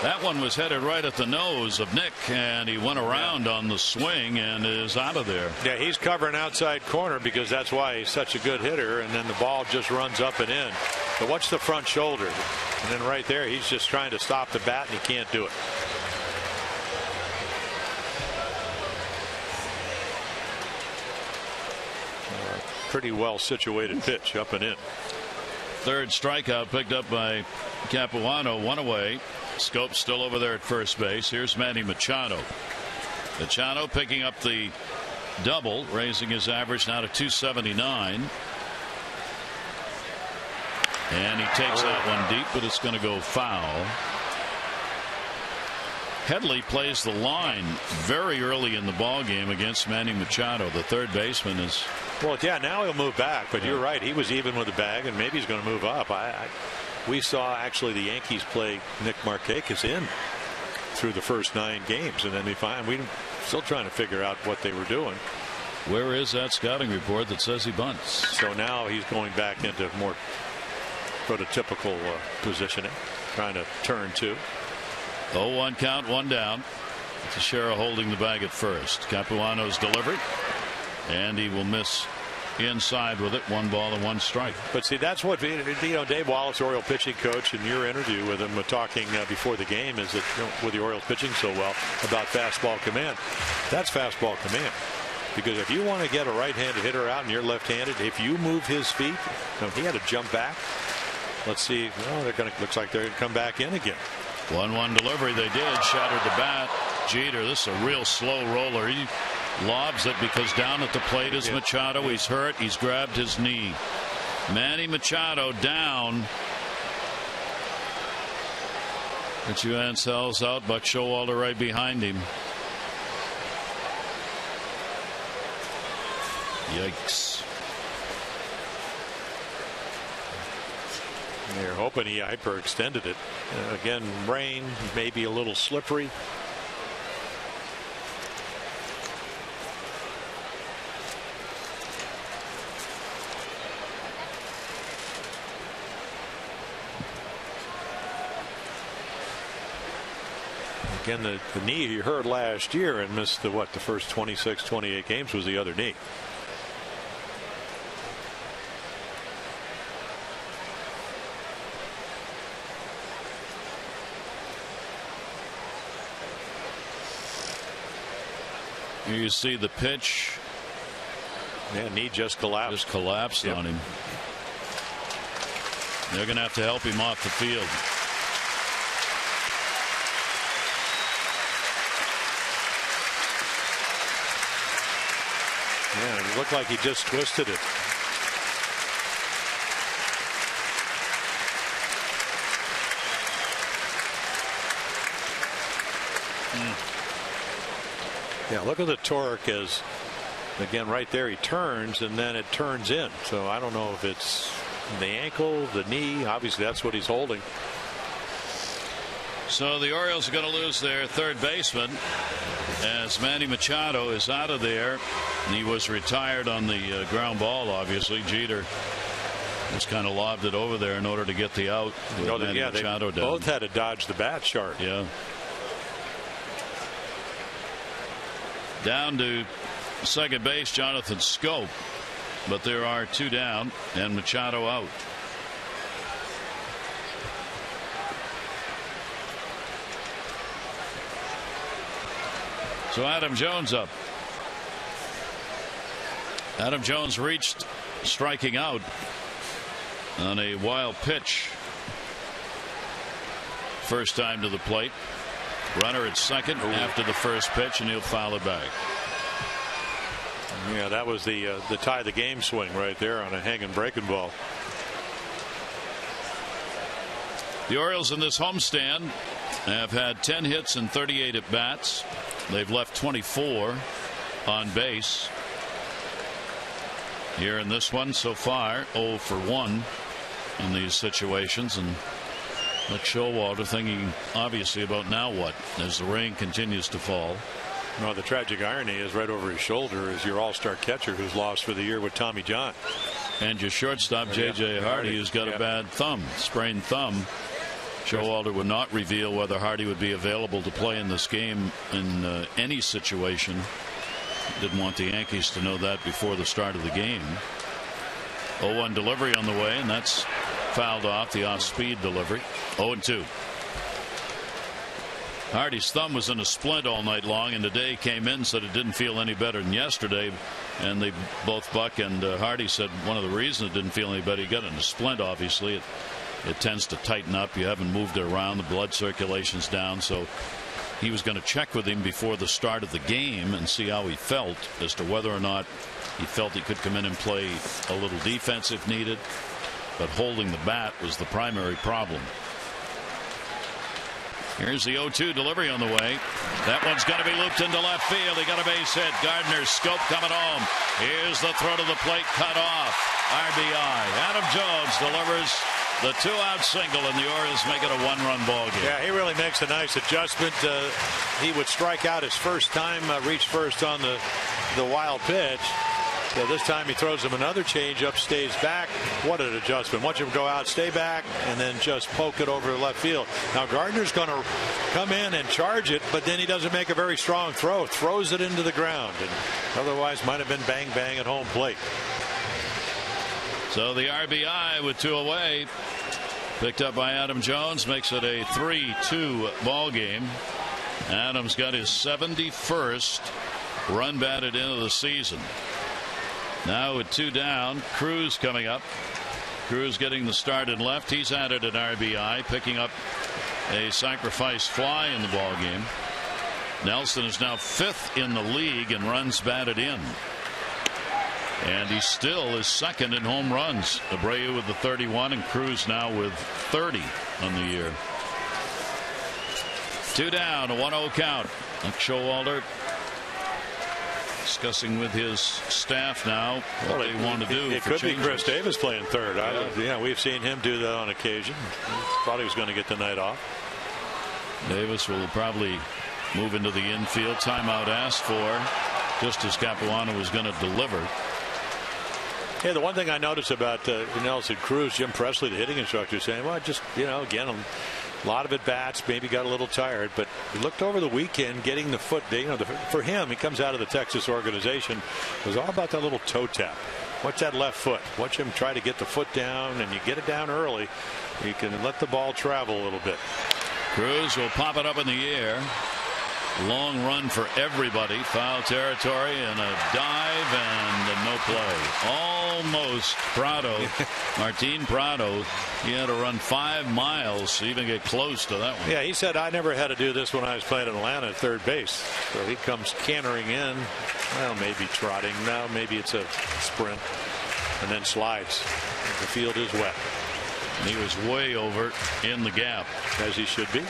That one was headed right at the nose of Nick, and he went around on the swing and is out of there. Yeah, he's covering outside corner because that's why he's such a good hitter, and then the ball just runs up and in. But watch the front shoulder, and then right there he's just trying to stop the bat, and he can't do it. Pretty well situated pitch up and in. Third strikeout picked up by Capuano, 1 away. Scope still over there at first base. Here's Manny Machado. Machado picking up the double, raising his average now to 279. And he takes that one deep, but it's going to go foul. Headley plays the line very early in the ball game against Manny Machado. The third baseman is. Well, yeah, now he'll move back, but you're right. He was even with the bag, and maybe he's going to move up. We saw actually the Yankees play Nick Markakis in through the first 9 games, and then we're still trying to figure out what they were doing. Where is that scouting report that says he bunts? So now he's going back into more prototypical positioning, trying to turn 2. 0-1 count, 1 down. Teixeira holding the bag at first. Capuano's delivery, and he will miss inside with it. 1 ball and 1 strike. But see, that's what Dave Wallace, Oriole pitching coach, in your interview with him talking before the game, is that with the Orioles pitching so well about fastball command. That's fastball command, because if you want to get a right-handed hitter out and you're left-handed, if you move his feet, he had to jump back. Let's see. Looks like they're going to come back in again. 1-1 delivery. They did. Shattered the bat. Jeter, this is a real slow roller. He lobs it because down at the plate is Machado. He's hurt. He's grabbed his knee. Manny Machado down. Richie Van Sel's out. Buck Showalter right behind him. Yikes. They're hoping he hyperextended it. Again, rain, maybe a little slippery. Again, the knee he hurt last year and missed the first 26, 28 games was the other knee. Here you see the pitch. Yeah, knee just collapsed. Just collapsed on him. They're going to have to help him off the field. Yeah, it looked like he just twisted it. Yeah, look at the torque as, again, right there he turns and then it turns in. So I don't know if it's the ankle, the knee. Obviously that's what he's holding. So the Orioles are going to lose their third baseman as Manny Machado is out of there. He was retired on the ground ball, obviously. Jeter just kind of lobbed it over there in order to get the out. Yeah, Machado they both had to dodge the bat shark. Yeah. Down to second base, Jonathan Scope, but there are two down and Machado out. So Adam Jones up. Adam Jones reached striking out on a wild pitch. First time to the plate. Runner at second after the first pitch, and he'll foul it back. Yeah, that was the tie the game swing right there on a hanging breaking ball. The Orioles in this homestand have had 10 hits and 38 at bats. They've left 24 on base. Here in this one so far, 0 for 1 in these situations, and Nick Showalter thinking obviously about now what as the rain continues to fall. No, the tragic irony is right over his shoulder is your all-star catcher who's lost for the year with Tommy John. And your shortstop J.J. Hardy, who's got a bad thumb, sprained thumb. Showalter would not reveal whether Hardy would be available to play in this game in any situation. Didn't want the Yankees to know that before the start of the game. 0-1 delivery on the way, and that's fouled off, the off-speed delivery. 0-2. Hardy's thumb was in a splint all night long, and today came in, said it didn't feel any better than yesterday. And they both, Buck and Hardy, said one of the reasons it didn't feel any better, he got in a splint, obviously. It tends to tighten up. You haven't moved it around. The blood circulation's down. So he was going to check with him before the start of the game and see how he felt as to whether or not he felt he could come in and play a little defense if needed. But holding the bat was the primary problem. Here's the 0-2 delivery on the way. That one's going to be looped into left field. He got a base hit. Gardner's Scope coming home. Here's the throw to the plate, cut off. RBI. Adam Jones delivers the 2-out single, and the Orioles make it a 1-run ball game. Yeah, he really makes a nice adjustment. He would strike out his first time, reach first on the wild pitch. So this time he throws him another changeup, stays back. What an adjustment. Watch him go out, stay back, and then just poke it over left field. Now Gardner's going to come in and charge it, but then he doesn't make a very strong throw. Throws it into the ground, and otherwise might have been bang bang at home plate. So the RBI with 2 away, picked up by Adam Jones, makes it a 3-2 ball game. Adams got his 71st run batted into the season. Now with 2 down, Cruz coming up. Cruz getting the start in left. He's added an RBI, picking up a sacrifice fly in the ball game. Nelson is now 5th in the league in runs batted in. And he still is 2nd in home runs. Abreu with the 31 and Cruz now with 30 on the year. 2 down, a 1-0 count. Nick Showalter discussing with his staff now what they want to do. It could be Chris Davis playing third. We've seen him do that on occasion. Thought he was going to get the night off. Davis will probably move into the infield. Timeout asked for, just as Capuano was going to deliver. Yeah, the one thing I noticed about Nelson Cruz, Jim Presley, the hitting instructor, saying, well, just, again, a lot of at bats, maybe got a little tired, but he looked over the weekend getting the foot. For him, he comes out of the Texas organization. It was all about that little toe tap. Watch that left foot. Watch him try to get the foot down, and you get it down early. You can let the ball travel a little bit. Cruz will pop it up in the air. Long run for everybody. Foul territory and a dive and no play. Almost Prado. Martin Prado. He had to run 5 miles to even get close to that one. Yeah, he said, I never had to do this when I was playing in Atlanta at third base. So he comes cantering in. Well, maybe trotting. Now maybe it's a sprint. And then slides. The field is wet. He was way over in the gap. As he should be.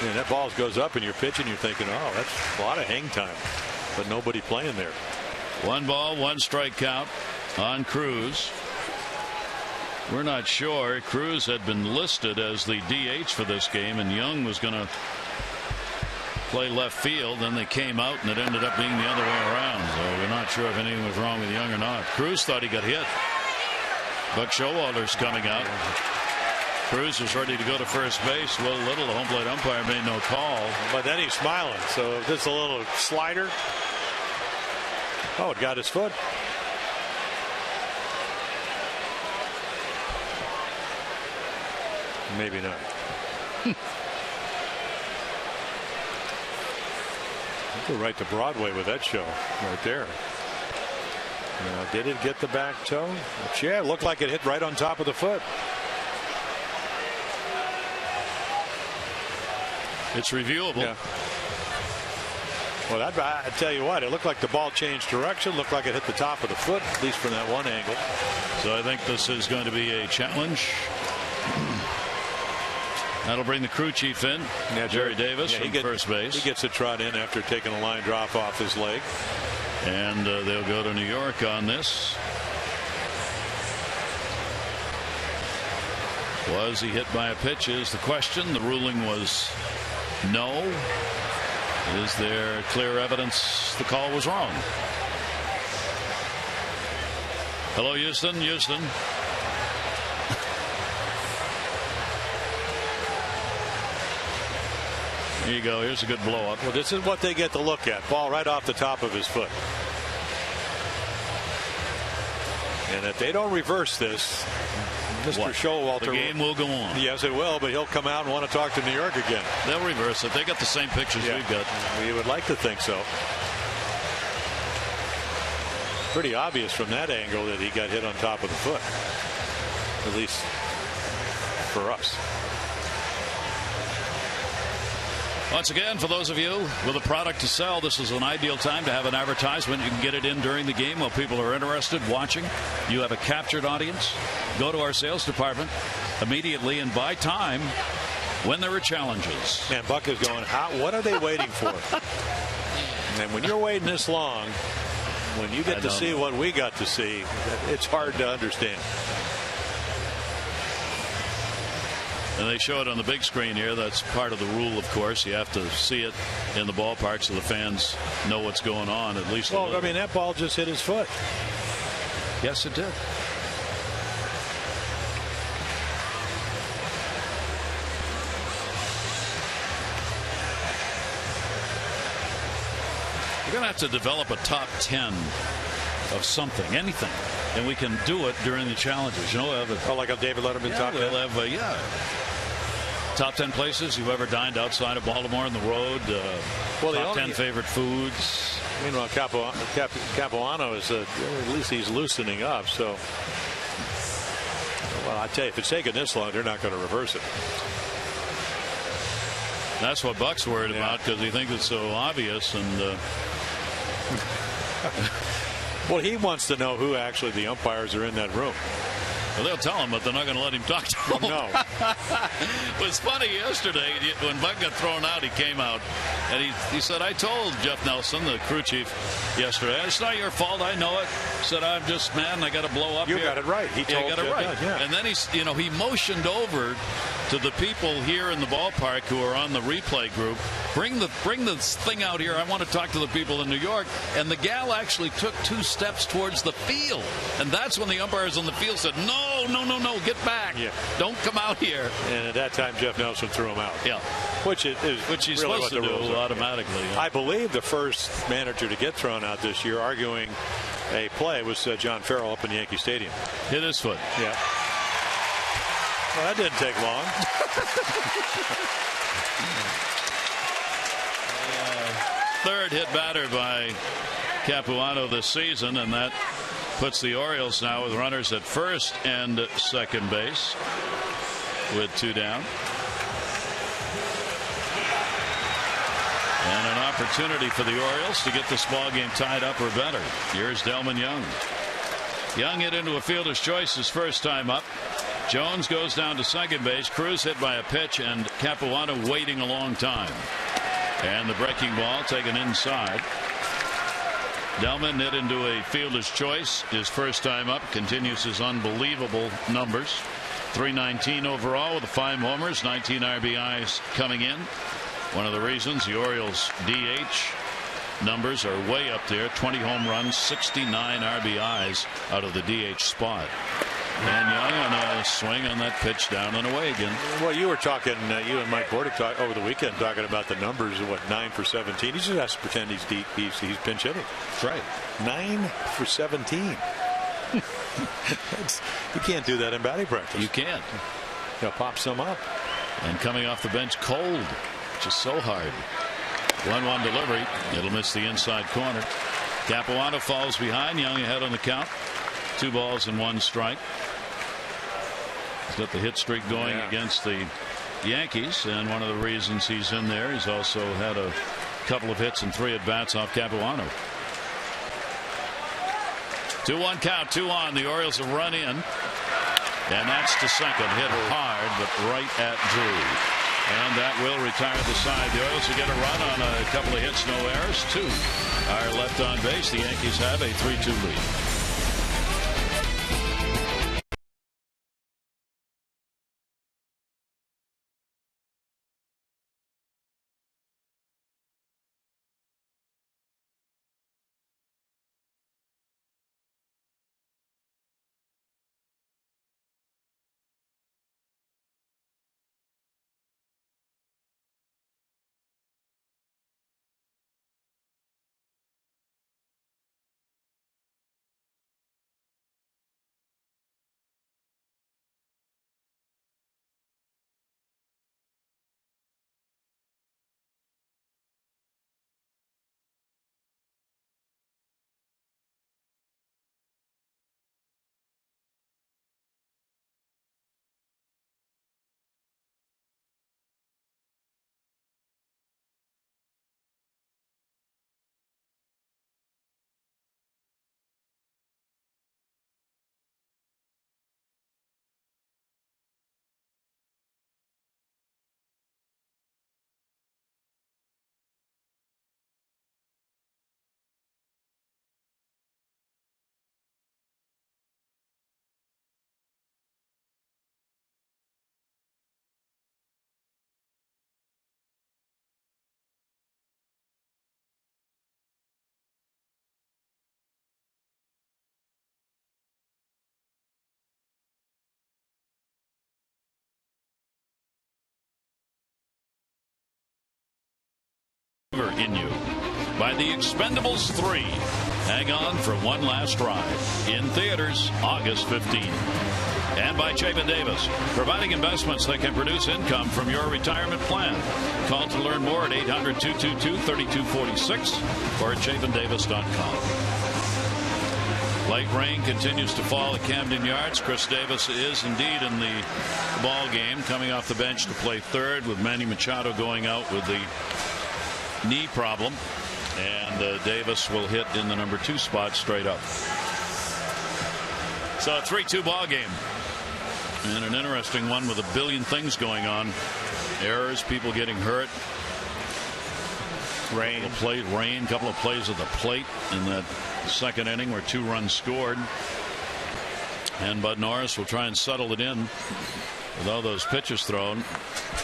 And that ball goes up and you're pitching, you're thinking, oh, that's a lot of hang time, but nobody playing there. 1 ball, 1 strike count on Cruz. We're not sure. Cruz had been listed as the DH for this game, and Young was going to play left field. Then they came out, and it ended up being the other way around. So we're not sure if anything was wrong with Young or not. Cruz thought he got hit. Buck Showalter's coming out. Cruz was ready to go to first base. Will Little, the home plate umpire, made no call. But then he's smiling. So just a little slider. Oh, it got his foot. Maybe not. Go right to Broadway with that show right there. Now, did it get the back toe? Yeah, it looked like it hit right on top of the foot. It's reviewable. Yeah. Well, I tell you what, it looked like the ball changed direction. Looked like it hit the top of the foot, at least from that one angle. So I think this is going to be a challenge. That'll bring the crew chief in. Yeah, Jerry Davis from first base. He gets a trot in after taking a line drop off his leg. And they'll go to New York on this. Was he hit by a pitch is the question. The ruling was no. Is there clear evidence the call was wrong? Hello, Houston. Houston. Here you go. Here's a good blow up. Well, this is what they get to look at. Ball right off the top of his foot. And if they don't reverse this, Mr. Showalter, the game will go on. Yes, it will, but he'll come out and want to talk to New York again. They'll reverse it. They got the same pictures we've got. We would like to think so. Pretty obvious from that angle that he got hit on top of the foot, at least for us. Once again, for those of you with a product to sell, this is an ideal time to have an advertisement. You can get it in during the game while people are interested watching. You have a captured audience. Go to our sales department immediately and buy time when there are challenges. And Buck is going, what are they waiting for? And when you're waiting this long, when you get to see what we got to see, it's hard to understand. And they show it on the big screen here. That's part of the rule, of course. You have to see it in the ballpark so the fans know what's going on, at least. Well, I mean, that ball just hit his foot. Yes, it did. We're going to have to develop a top 10 of something, anything, and we can do it during the challenges. You know, like a David Letterman top 10. We'll have, top 10 places you've ever dined outside of Baltimore on the road. Top 10 favorite foods. Meanwhile, Capuano is at least he's loosening up. So, well, I tell you, if it's taking this long, they're not going to reverse it. That's what Buck's worried about because he thinks it's so obvious. And well, he wants to know who actually the umpires are in that room. Well, they'll tell him, but they're not going to let him talk to him. No. It was funny yesterday when Buck got thrown out. He came out and he said, "I told Jeff Nelson, the crew chief, yesterday, it's not your fault. I know it." Said, "I'm just man. I got to blow up." You here." got it right. He told got it right. Yeah. And then he motioned over to the people here in the ballpark who are on the replay group. Bring this thing out here. I want to talk to the people in New York. And the gal actually took 2 steps towards the field, and that's when the umpires on the field said, "No, get back. Yeah. Don't come out here." And at that time, Jeff Nelson threw him out. Yeah, which he's really supposed to do automatically. Yeah. I believe the first manager to get thrown out this year, arguing a play, was John Farrell up in Yankee Stadium. Hit his foot. Yeah. Well, that didn't take long. Third hit batter by Capuano this season, and that puts the Orioles now with runners at first and second base with 2 down. And an opportunity for the Orioles to get this ball game tied up or better. Here's Delman Young. Young hit into a fielder's choice his first time up. Jones goes down to second base. Cruz hit by a pitch, and Capuano waiting a long time. And the breaking ball taken inside. Delman hit into a fielder's choice his first time up. Continues his unbelievable numbers. 319 overall with 5 homers, 19 RBIs coming in. One of the reasons the Orioles DH numbers are way up there. 20 home runs, 69 RBIs out of the DH spot. And Young on a swing on that pitch down and away again. Well, you were talking, you and Mike Bordick talked over the weekend talking about the numbers of 9 for 17. He just has to pretend he's pinch hitting. That's right. 9 for 17. You can't do that in batting practice. You can't. He'll pop some up. And coming off the bench cold, which is so hard. 1-1 delivery. It'll miss the inside corner. Capuano falls behind. Young ahead on the count. 2 balls and 1 strike. He's got the hit streak going against the Yankees, and one of the reasons he's in there, he's also had a couple of hits and 3 at bats off Capuano. 2-1 count, 2 on. The Orioles have run in, and that's to second. Hit hard, but right at Drew. And that will retire the side. The Orioles will get a run on a couple of hits, no errors. 2 are left on base. The Yankees have a 3-2 lead. In you by The Expendables 3. Hang on for one last ride. In theaters August 15th. And by Chapin Davis, providing investments that can produce income from your retirement plan. Call to learn more at 800-222-3246 or at chapindavis.com. Light rain continues to fall at Camden Yards. Chris Davis is indeed in the ball game, coming off the bench to play third, with Manny Machado going out with the knee problem, and Davis will hit in the number 2 spot straight up. So a 3-2 ball game. And an interesting one with a billion things going on. Errors, people getting hurt. Rain, couple of plays at the plate in that second inning where 2 runs scored. And Bud Norris will try and settle it in with all those pitches thrown.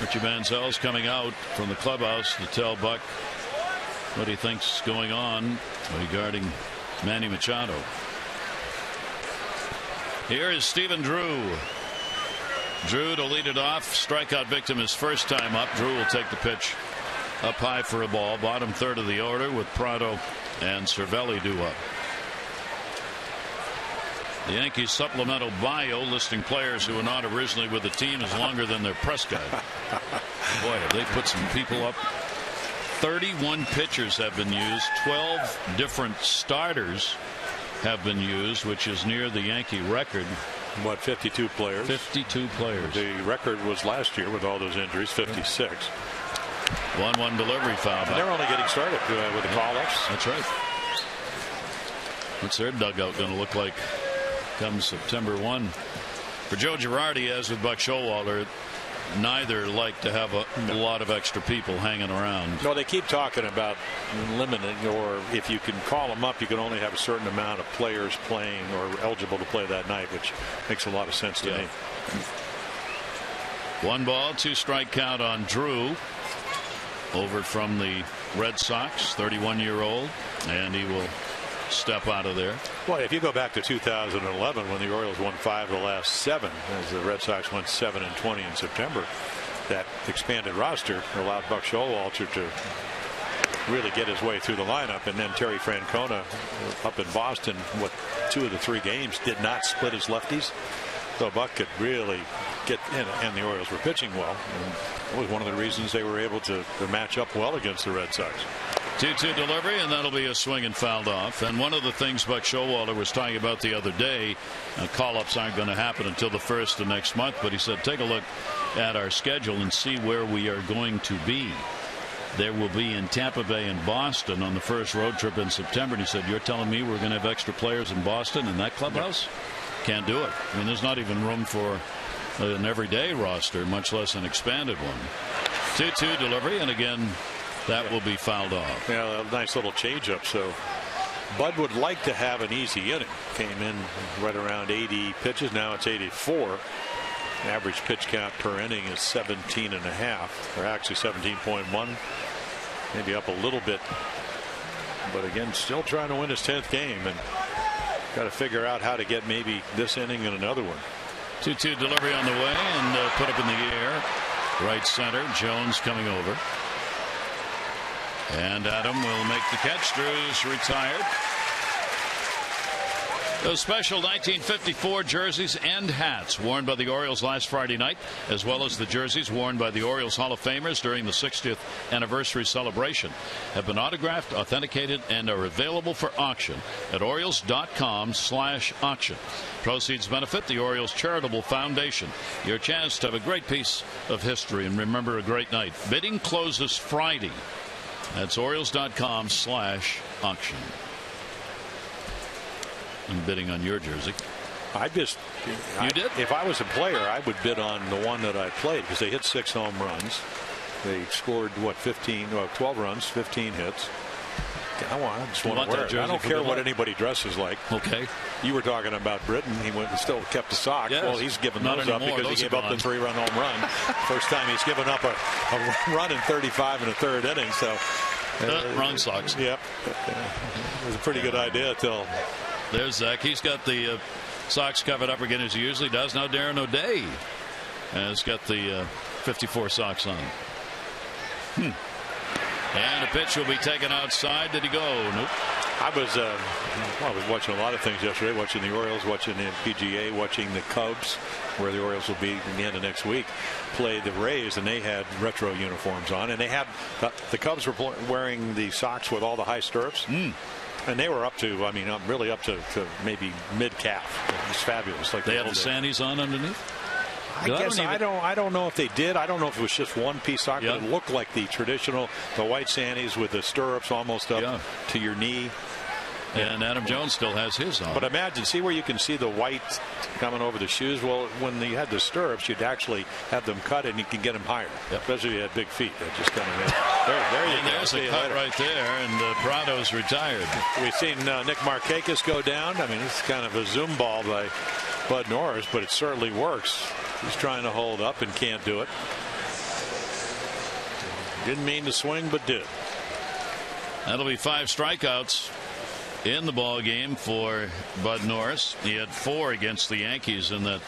Richie Manziel's coming out from the clubhouse to tell Buck what he thinks is going on regarding Manny Machado. Here is Stephen Drew. Drew to lead it off. Strikeout victim his first time up. Drew will take the pitch up high for a ball. Bottom third of the order with Prado and Cervelli due up. The Yankees supplemental bio listing players who were not originally with the team is longer than their press guide. Boy, have they put some people up. 31 pitchers have been used. 12 different starters have been used, which is near the Yankee record. What, 52 players? 52 players. The record was last year with all those injuries, 56. 1-1 delivery foul. They're only getting started with the call-ups. That's right. What's their dugout going to look like come September 1? For Joe Girardi, as with Buck Showalter, neither like to have a lot of extra people hanging around. No, they keep talking about limiting, or if you can call them up, you can only have a certain amount of players playing or eligible to play that night, which makes a lot of sense to me. 1 ball, 2 strike count on Drew. Over from the Red Sox, 31-year-old, and he will step out of there. Well, if you go back to 2011 when the Orioles won 5 of the last 7, as the Red Sox went 7-20 in September, that expanded roster allowed Buck Showalter to really get his way through the lineup, and then Terry Francona up in Boston, what 2 of the 3 games did not split his lefties. So Buck could really get in, and the Orioles were pitching well. And that was one of the reasons they were able to match up well against the Red Sox. 2-2 delivery, and that'll be a swing and fouled off. And one of the things Buck Showalter was talking about the other day, call-ups aren't going to happen until the 1st of next month, but he said take a look at our schedule and see where we are going to be. There will be in Tampa Bay and Boston on the first road trip in September. And he said, you're telling me we're going to have extra players in Boston in that clubhouse? Can't do it. I mean, there's not even room for an everyday roster, much less an expanded one. 2-2 delivery, and again, that will be fouled off. Yeah, a nice little changeup. So Bud would like to have an easy inning. Came in right around 80 pitches. Now it's 84. Average pitch count per inning is 17.5, or actually 17.1. Maybe up a little bit. But again, still trying to win his 10th game, and got to figure out how to get maybe this inning and another one. 2-2 delivery on the way, and put up in the air. Right center. Jones coming over. And Adam will make the catch. Drew's retired. Those special 1954 jerseys and hats worn by the Orioles last Friday night, as well as the jerseys worn by the Orioles Hall of Famers during the 60th anniversary celebration, have been autographed, authenticated, and are available for auction at Orioles.com/auction. Proceeds benefit the Orioles Charitable Foundation. Your chance to have a great piece of history and remember a great night. Bidding closes Friday. That's Orioles.com/auction. I'm bidding on your jersey. You did? If I was a player, I would bid on the one that I played, because they hit 6 home runs. They scored, 12 runs, 15 hits. I just want to wear it. I don't care what anybody dresses like. Okay. You were talking about Britton. He still kept the socks. Yes. Well, he's given those up because he gave up the 3-run home run. First time he's given up a run in 35 in a 3rd inning. So wrong socks. Yep. It was a pretty good idea until. There's Zach. He's got the socks covered up again as he usually does. Now Darren O'Day has got the 54 socks on. And a pitch will be taken outside. Did he go? Nope. I was watching a lot of things yesterday, watching the Orioles, watching the PGA, watching the Cubs, where the Orioles will be in the end of next week, play the Rays, and they had retro uniforms on, and they had the Cubs were wearing the socks with all the high stirrups. And they were up to, really up to maybe mid-calf. It was fabulous. Like they had the Sandies on underneath? I don't know if they did. I don't know if it was just one piece sock, but it looked like the traditional, the white Sandies with the stirrups almost up to your knee. and Adam Jones still has his on. But imagine, see where you can see the white coming over the shoes. Well, when you had the stirrups, you'd actually have them cut, and you can get them higher. Yep. Especially if you had big feet. That just kind of there you go. There's a cut right there, and Prado's retired. We've seen Nick Markakis go down. I mean, it's kind of a zoom ball by Bud Norris, but it certainly works. He's trying to hold up and can't do it. Didn't mean to swing, but did. That'll be 5 strikeouts in the ball game for Bud Norris. He had 4 against the Yankees in that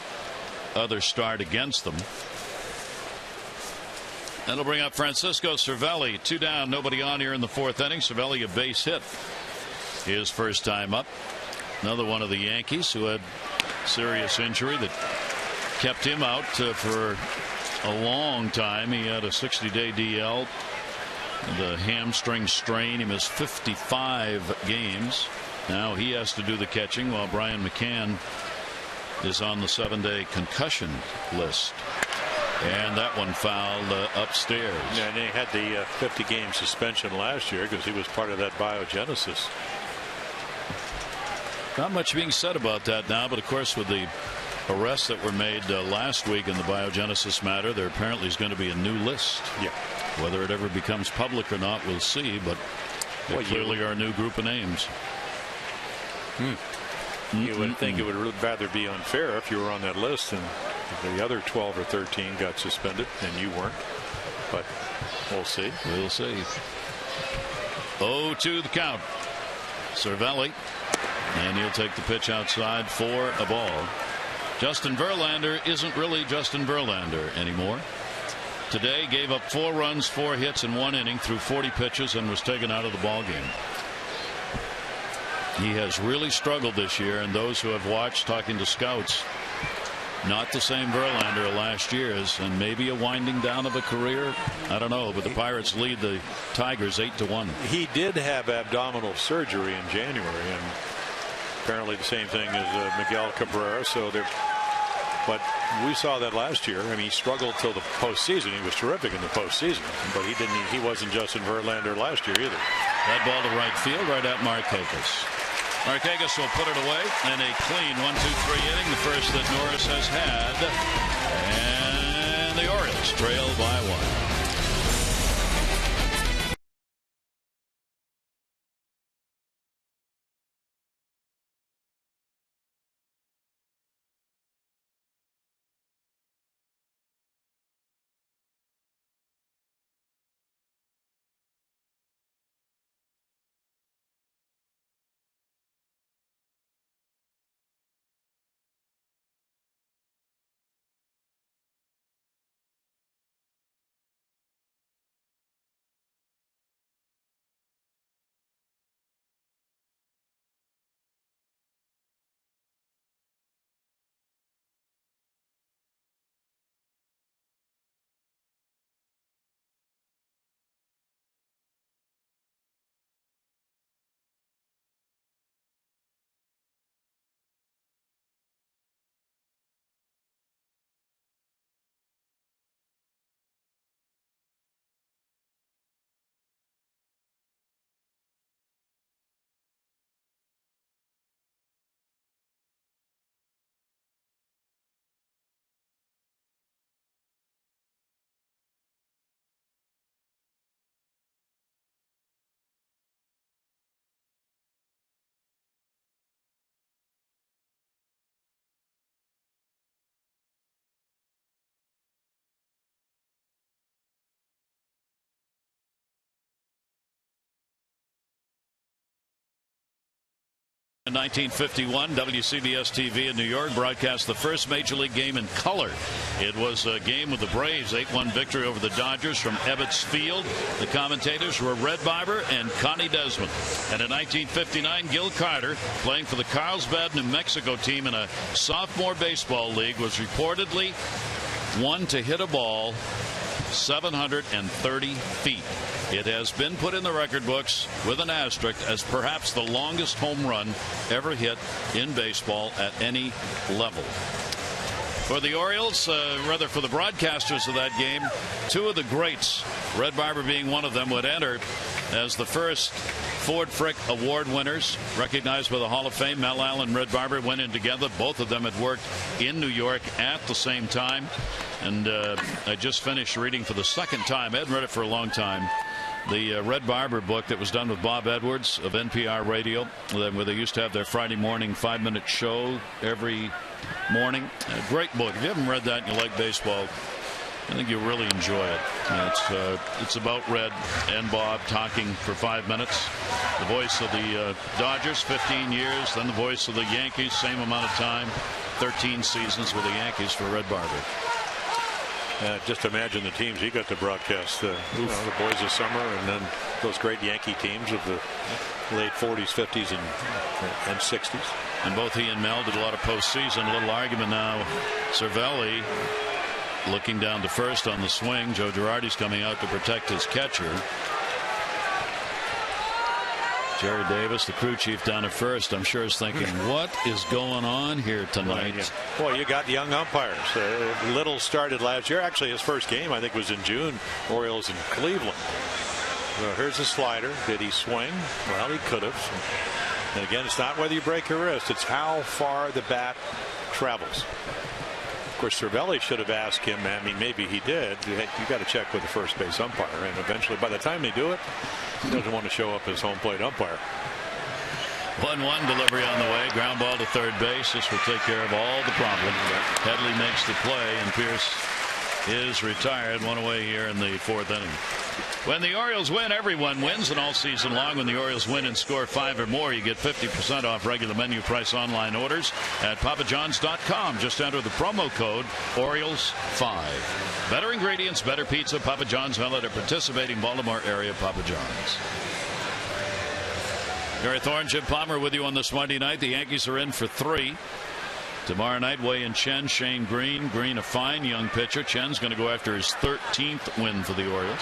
other start against them. That'll bring up Francisco Cervelli. 2 down, nobody on here in the 4th inning. Cervelli a base hit his first time up. Another one of the Yankees who had serious injury that kept him out for a long time. He had a 60-day DL. The hamstring strain. He missed 55 games. Now he has to do the catching while Brian McCann is on the 7-day concussion list. And that one fouled upstairs. Yeah, and he had the 50-game suspension last year because he was part of that biogenesis. Not much being said about that now, but of course with the arrests that were made last week in the biogenesis matter, there apparently is going to be a new list. Yeah. Whether it ever becomes public or not, we'll see, but there clearly are a new group of names. You would think it would rather be unfair if you were on that list and the other 12 or 13 got suspended and you weren't. But we'll see. We'll see. 0-2 the count. Cervelli, and he'll take the pitch outside for a ball. Justin Verlander isn't really Justin Verlander anymore. Today gave up 4 runs, 4 hits in 1 inning through 40 pitches and was taken out of the ball game. He has really struggled this year, and those who have watched, talking to scouts, not the same Verlander last year's, and maybe a winding down of a career. I don't know, but the Pirates lead the Tigers 8-1. He did have abdominal surgery in January, and apparently the same thing as Miguel Cabrera. So they're. But we saw that last year. I mean, he struggled till the postseason. He was terrific in the postseason, but he wasn't Justin Verlander last year either. That ball to right field, right at Markakis. Markakis will put it away, and a clean 1-2-3 inning, the first that Norris has had, and the Orioles trail by 1. In 1951, WCBS TV in New York broadcast the first Major League game in color. It was a game with the Braves' 8-1 victory over the Dodgers from Ebbets Field. The commentators were Red Barber and Connie Desmond. And in 1959, Gil Carter, playing for the Carlsbad, New Mexico team in a sophomore baseball league, was reportedly one to hit a ball 730 feet. It has been put in the record books with an asterisk as perhaps the longest home run ever hit in baseball at any level. For the Orioles, rather for the broadcasters of that game, 2 of the greats, Red Barber being one of them, would enter as the first Ford Frick Award winners recognized by the Hall of Fame. Mel Allen and Red Barber went in together. Both of them had worked in New York at the same time. And I just finished reading for the second time. I hadn't read it for a long time. The Red Barber book that was done with Bob Edwards of NPR Radio, where they used to have their Friday morning 5-minute show every morning. A great book. If you haven't read that and you like baseball, I think you'll really enjoy it. It's about Red and Bob talking for 5 minutes. The voice of the Dodgers, 15 years. Then the voice of the Yankees, same amount of time. 13 seasons with the Yankees for Red Barber. Just imagine the teams he got to broadcast. The Boys of Summer, and then those great Yankee teams of the late 40s, 50s, and 60s. And both he and Mel did a lot of postseason. A little argument now. Cervelli looking down to first on the swing. Joe Girardi's coming out to protect his catcher. Jerry Davis, the crew chief, down at first, I'm sure is thinking, what is going on here tonight? Well, you got young umpires. Little started last year. Actually, his first game, I think, was in June. Orioles in Cleveland. So here's a slider. Did he swing? Well, he could have. And again, it's not whether you break your wrist. It's how far the bat travels. Of course, Cervelli should have asked him. I mean, maybe he did. You got to check with the first base umpire. And eventually, by the time they do it, he doesn't want to show up as home plate umpire. 1-1 delivery on the way. Ground ball to third base. This will take care of all the problems. Headley makes the play, and Pierce is retired. One away here in the fourth inning. When the Orioles win, everyone wins, and all season long, when the Orioles win and score 5 or more, you get 50% off regular menu price online orders at papajohns.com. Just enter the promo code Orioles5. Better ingredients, better pizza. Papa John's valid at participating Baltimore area Papa John's. Gary Thorne, Jim Palmer with you on this Monday night. The Yankees are in for 3. Tomorrow night, Wei-Yin Chen, Shane Green. Green, a fine young pitcher. Chen's going to go after his 13th win for the Orioles.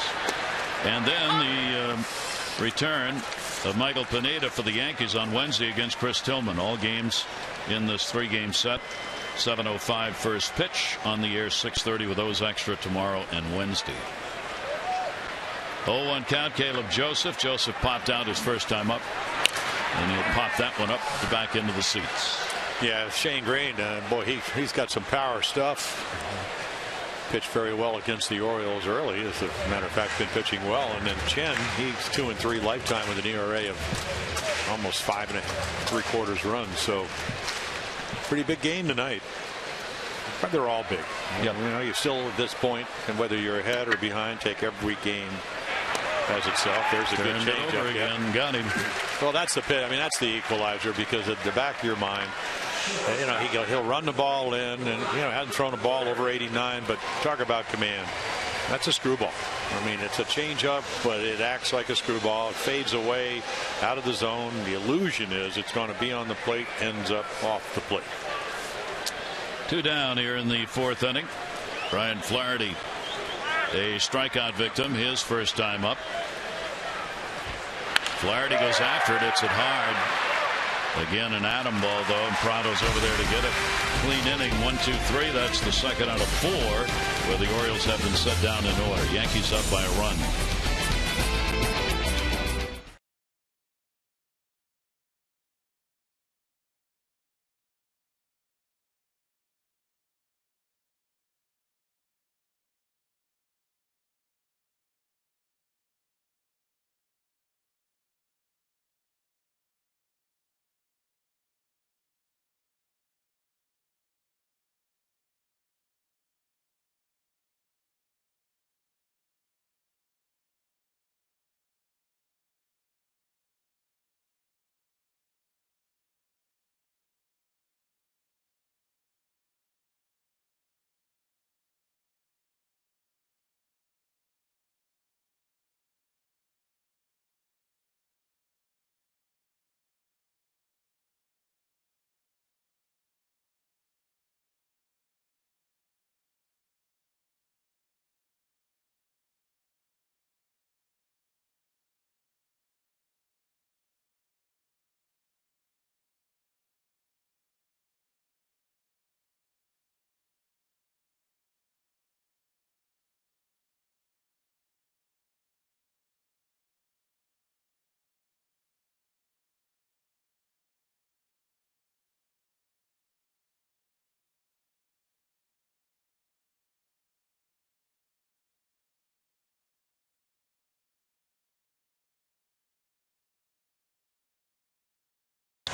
And then the return of Michael Pineda for the Yankees on Wednesday against Chris Tillman. All games in this 3-game set. 7:05 first pitch on the air. 6:30 with those extra tomorrow and Wednesday. 0-1 count. Caleb Joseph. Joseph popped out his first time up, and he'll pop that one up to back into the seats. Yeah, Shane Green, boy, he's got some power stuff. Pitched very well against the Orioles early. As a matter of fact, been pitching well. And then Chen, he's 2-3 lifetime with an ERA of almost 5 3/4 runs. So pretty big game tonight. But they're all big. Yep. You know, you're still at this point, and whether you're ahead or behind, take every game as itself. There's a good change up again. Got him. Well, that's the pit. I mean, that's the equalizer, because at the back of your mind, you know, he'll run the ball in, and hasn't thrown a ball over 89. But talk about command. That's a screwball. I mean, it's a changeup, but it acts like a screwball. It fades away out of the zone. The illusion is it's going to be on the plate, ends up off the plate. 2 down here in the fourth inning. Brian Flaherty, a strikeout victim, his first time up. Flaherty goes after it. It's it hard. Again, an atom ball, though, and Prado's over there to get it. Clean inning, 1-2-3. That's the second out of 4 where the Orioles have been set down in order. Yankees up by a run.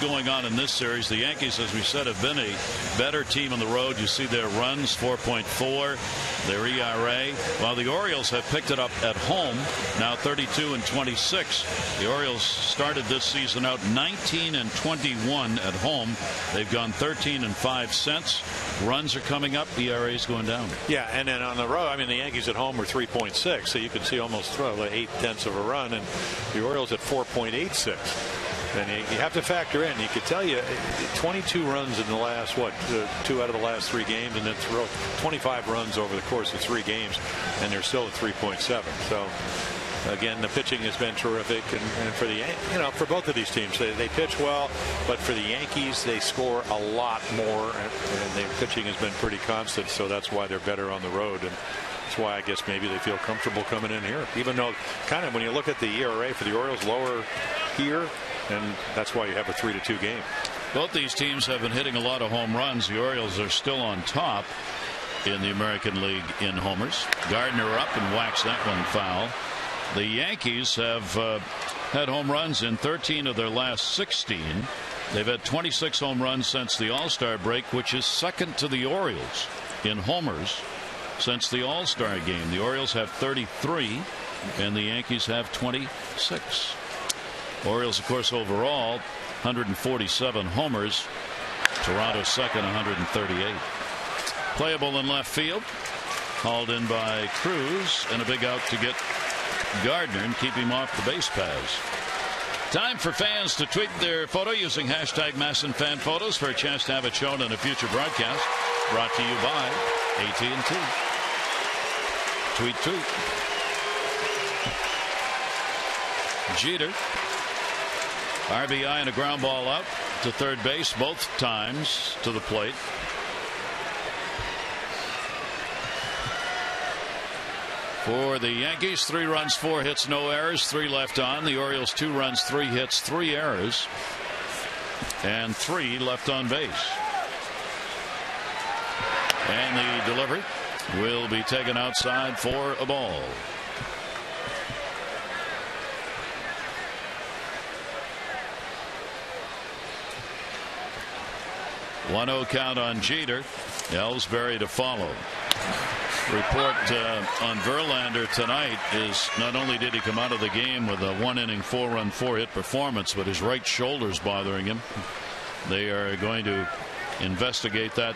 going on in this series. The Yankees, as we said, have been a better team on the road. You see their runs, 4.4, their ERA, while the Orioles have picked it up at home, now 32-26. The Orioles started this season out 19-21 at home. They've gone 13-5 since. Runs are coming up, ERA's going down. Yeah, and then on the road, I mean, the Yankees at home were 3.6, so you can see almost 8/10 of a run, and the Orioles at 4.86. And you have to factor in, you could tell you 22 runs in the last, 2 out of the last 3 games, and then throw 25 runs over the course of 3 games, and they're still at 3.7. So again, the pitching has been terrific, and for the, for both of these teams, they pitch well, but for the Yankees, they score a lot more, and their pitching has been pretty constant, so that's why they're better on the road. And that's why I guess maybe they feel comfortable coming in here, even though kind of when you look at the ERA for the Orioles lower here, and that's why you have a 3-2 game. Both these teams have been hitting a lot of home runs. The Orioles are still on top in the American League in homers. Gardner up and whacks that one foul. The Yankees have had home runs in 13 of their last 16. They've had 26 home runs since the All-Star break, which is second to the Orioles in homers since the All-Star game. The Orioles have 33 and the Yankees have 26. Orioles, of course, overall 147 homers. Toronto second, 138. Playable in left field. Hauled in by Cruz, and a big out to get Gardner and keep him off the base paths. Time for fans to tweet their photo using hashtag #MASSNFanPhotos for a chance to have it shown in a future broadcast. Brought to you by AT&T. Tweet. Jeter. RBI and a ground ball out to third base both times to the plate. For the Yankees, 3 runs, 4 hits, no errors, 3 left on. The Orioles, 2 runs, 3 hits, 3 errors, and 3 left on base. And the delivery will be taken outside for a ball. One 1-0 count on Jeter. Ellsbury to follow. Report on Verlander tonight is not only did he come out of the game with a 1-inning 4-run 4-hit performance, but his right shoulder's bothering him. They are going to investigate that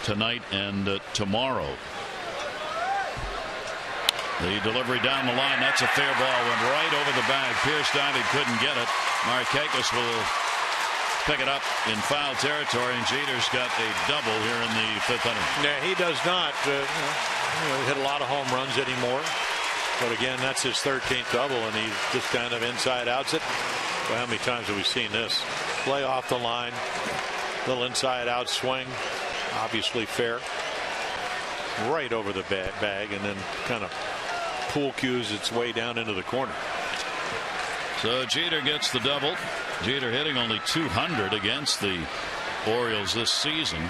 tonight and tomorrow. The delivery down the line, that's a fair ball, went right over the bag. Pierce diving, couldn't get it. Markakis will pick it up in foul territory, and Jeter's got a double here in the 5th inning. Yeah, he does not hit a lot of home runs anymore, but again, that's his 13th double, and he just kind of inside outs it. Well, how many times have we seen this? Play off the line, little inside out swing, obviously fair, right over the bag, and then kind of pool cues its way down into the corner. So Jeter gets the double. Jeter hitting only .200 against the Orioles this season,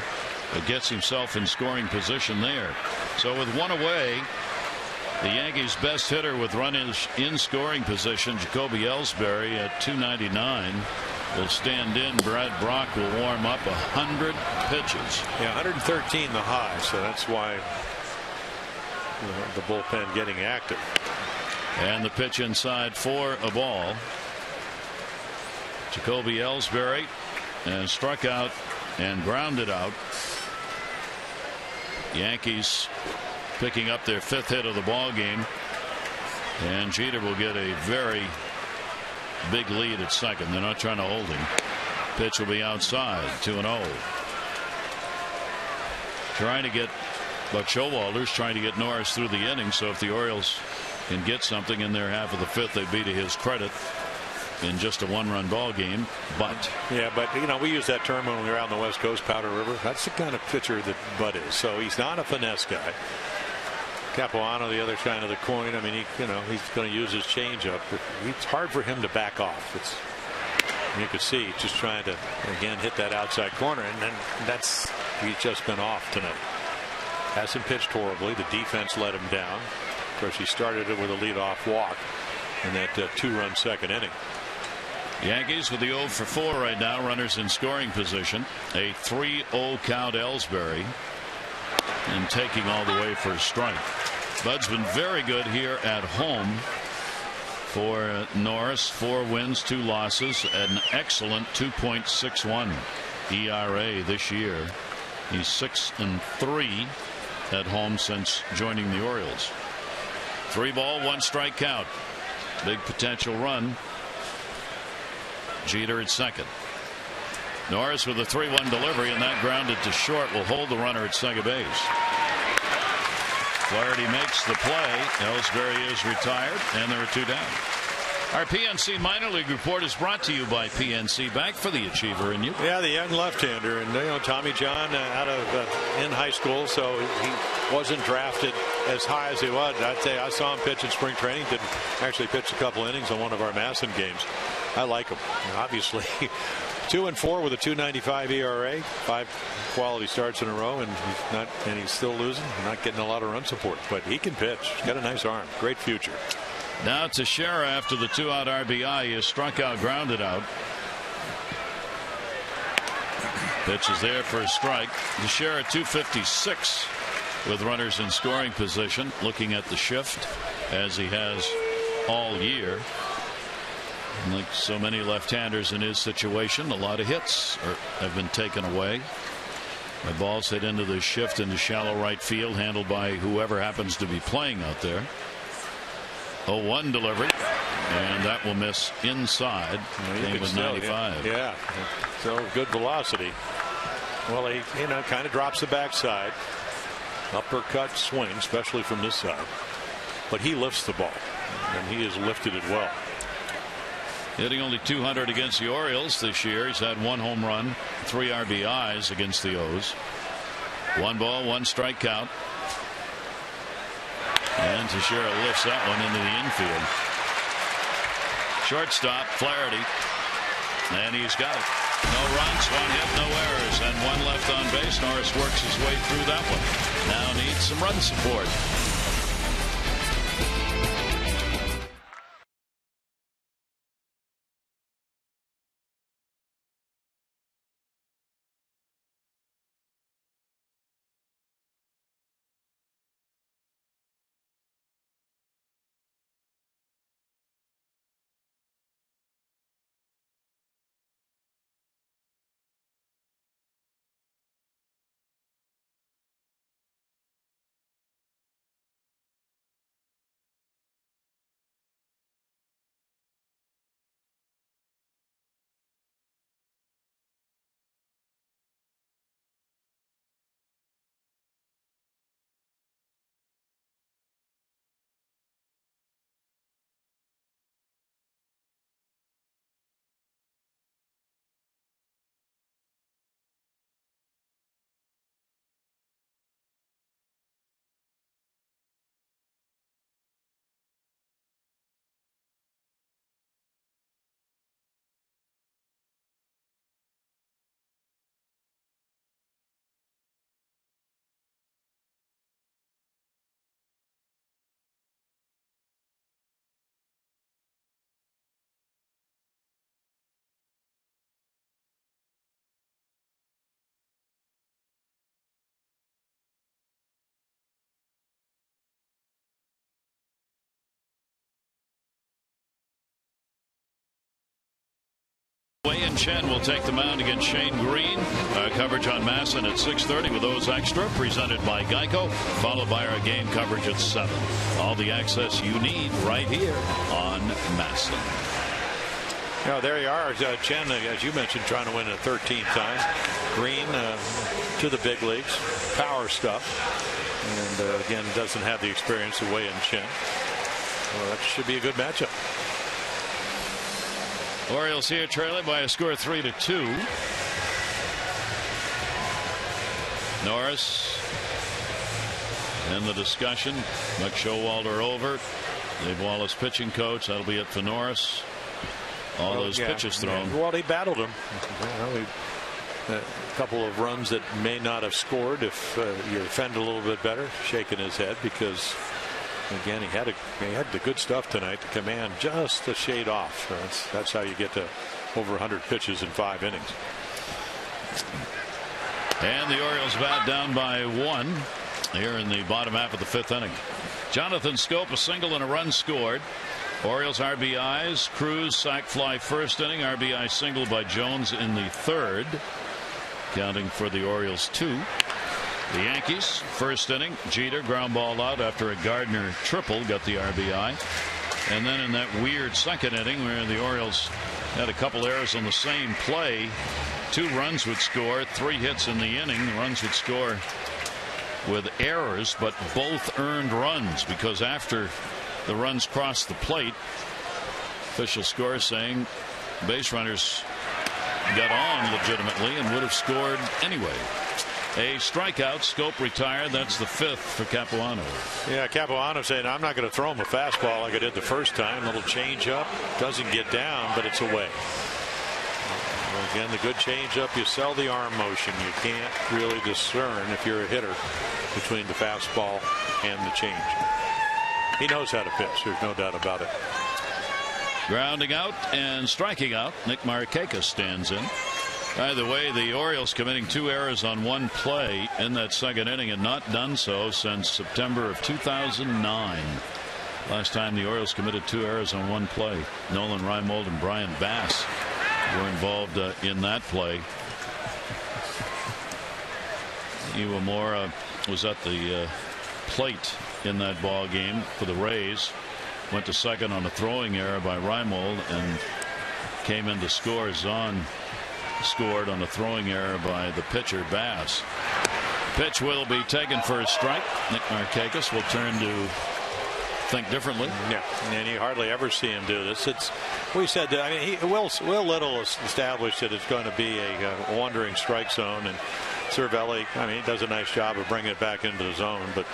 but gets himself in scoring position there. So with 1 away, the Yankees' best hitter with runners in scoring position, Jacoby Ellsbury at .299, will stand in. Brad Brock will warm up. 100 pitches. Yeah, 113 the high, so that's why the bullpen getting active. And the pitch inside for a ball. Jacoby Ellsbury and struck out and grounded out. Yankees picking up their 5th hit of the ball game, and Jeter will get a very big lead at second. They're not trying to hold him. Pitch will be outside. 2-0. Trying to get, but Showalter's trying to get Norris through the inning, so if the Orioles can get something in their half of the 5th, they'd be to his credit in just a 1-run ball game. But we use that term when we were out on the West Coast, Powder River. That's the kind of pitcher that Bud is. So he's not a finesse guy. Capuano, the other side of the coin. I mean, he's going to use his changeup. It's hard for him to back off. You can see just trying to again hit that outside corner, and then he's just been off tonight. Hasn't pitched horribly. The defense let him down. Of course, he started it with a leadoff walk in that 2-run 2nd inning. Yankees with the 0 for 4 right now. Runners in scoring position. A 3-0 count Ellsbury. And taking all the way for a strike. Bud's been very good here at home for Norris. 4 wins, 2 losses, an excellent 2.61 ERA this year. He's 6-3 at home since joining the Orioles. 3 ball, 1 strike count. Big potential run. Jeter at second. Norris with a 3-1 delivery, and that grounded to short will hold the runner at second base. Flaherty makes the play. Ellsbury is retired, and there are 2 down. Our PNC minor league report is brought to you by PNC Bank. For the achiever in you. Yeah, the young left-hander, and Tommy John out of in high school, so he wasn't drafted as high as he was. I'd say I saw him pitch in spring training. Did actually pitch a couple innings on one of our Masson games. I like him, obviously. 2-4 with a 2.95 ERA, 5 quality starts in a row, and he's still losing, not getting a lot of run support, but he can pitch. He's got a nice arm, great future. Now Teixeira, after the 2-out RBI, is struck out, grounded out. Pitch is there for a strike. Teixeira 256 with runners in scoring position, looking at the shift as he has all year. Like so many left-handers in his situation, a lot of hits have been taken away. The balls hit into the shift into shallow right field, handled by whoever happens to be playing out there. 0-1 delivery, and that will miss inside. Game with 95. Yeah, so good velocity. Well, he kind of drops the backside. Uppercut swing, especially from this side. But he lifts the ball, and he has lifted it well. Hitting only 200 against the Orioles this year. He's had 1 home run, 3 RBIs against the O's. 1 ball, 1 strike count. And Teixeira lifts that one into the infield. Shortstop Flaherty, and he's got it. No runs, 1 hit, no errors, and 1 left on base. Norris works his way through that one. Now needs some run support. Wei-Yin Chen will take the mound against Shane Green. Coverage on Masson at 6:30 with those extra, presented by Geico, followed by our game coverage at 7. All the access you need right here on Masson. There you are. Chen, as you mentioned, trying to win a 13th time. Green to the big leagues. Power stuff. And again, doesn't have the experience of Wei-Yin Chen. Well, that should be a good matchup. Orioles here trailing by a score 3-2. Norris in the discussion. Buck Showalter over. Dave Wallace pitching coach. That'll be it for Norris. All those pitches thrown. Well, he battled him. A couple of runs that may not have scored if you defend a little bit better. Shaking his head because again, he had the good stuff tonight. The command just a shade off. That's how you get to over 100 pitches in 5 innings. And the Orioles bat down by 1 here in the bottom half of the 5th inning. Jonathan Schoop, a single and a run scored. Orioles RBIs. Cruz sac fly 1st inning. RBI single by Jones in the 3rd. Counting for the Orioles 2. The Yankees 1st inning. Jeter ground ball out after a Gardner triple got the RBI. And then in that weird 2nd inning where the Orioles had a couple errors on the same play, 2 runs would score, 3 hits in the inning. The runs would score with errors, but both earned runs, because after the runs crossed the plate, official score saying base runners got on legitimately and would have scored anyway. A strikeout. Schoop retired. That's the 5th for Capuano. Yeah, Capuano saying, I'm not going to throw him a fastball like I did the first time. A little change up. Doesn't get down, but it's away. Again, the good change up. You sell the arm motion. You can't really discern, if you're a hitter, between the fastball and the change. He knows how to pitch. There's no doubt about it. Grounding out and striking out. Nick Markakis stands in. By the way, the Orioles committing 2 errors on 1 play in that 2nd inning and not done so since September of 2009. Last time the Orioles committed 2 errors on 1 play. Nolan Reimold and Brian Bass were involved in that play. Iwamura was at the plate in that ball game for the Rays. Went to 2nd on a throwing error by Reimold and came in to score. Zahn scored on a throwing error by the pitcher Bass. Pitch will be taken for a strike. Nick Markakis will turn to think differently. Yeah, and you hardly ever see him do this. We said that, I mean, Will Little established that it's going to be a wandering strike zone, and Cervelli, I mean, he does a nice job of bringing it back into the zone. But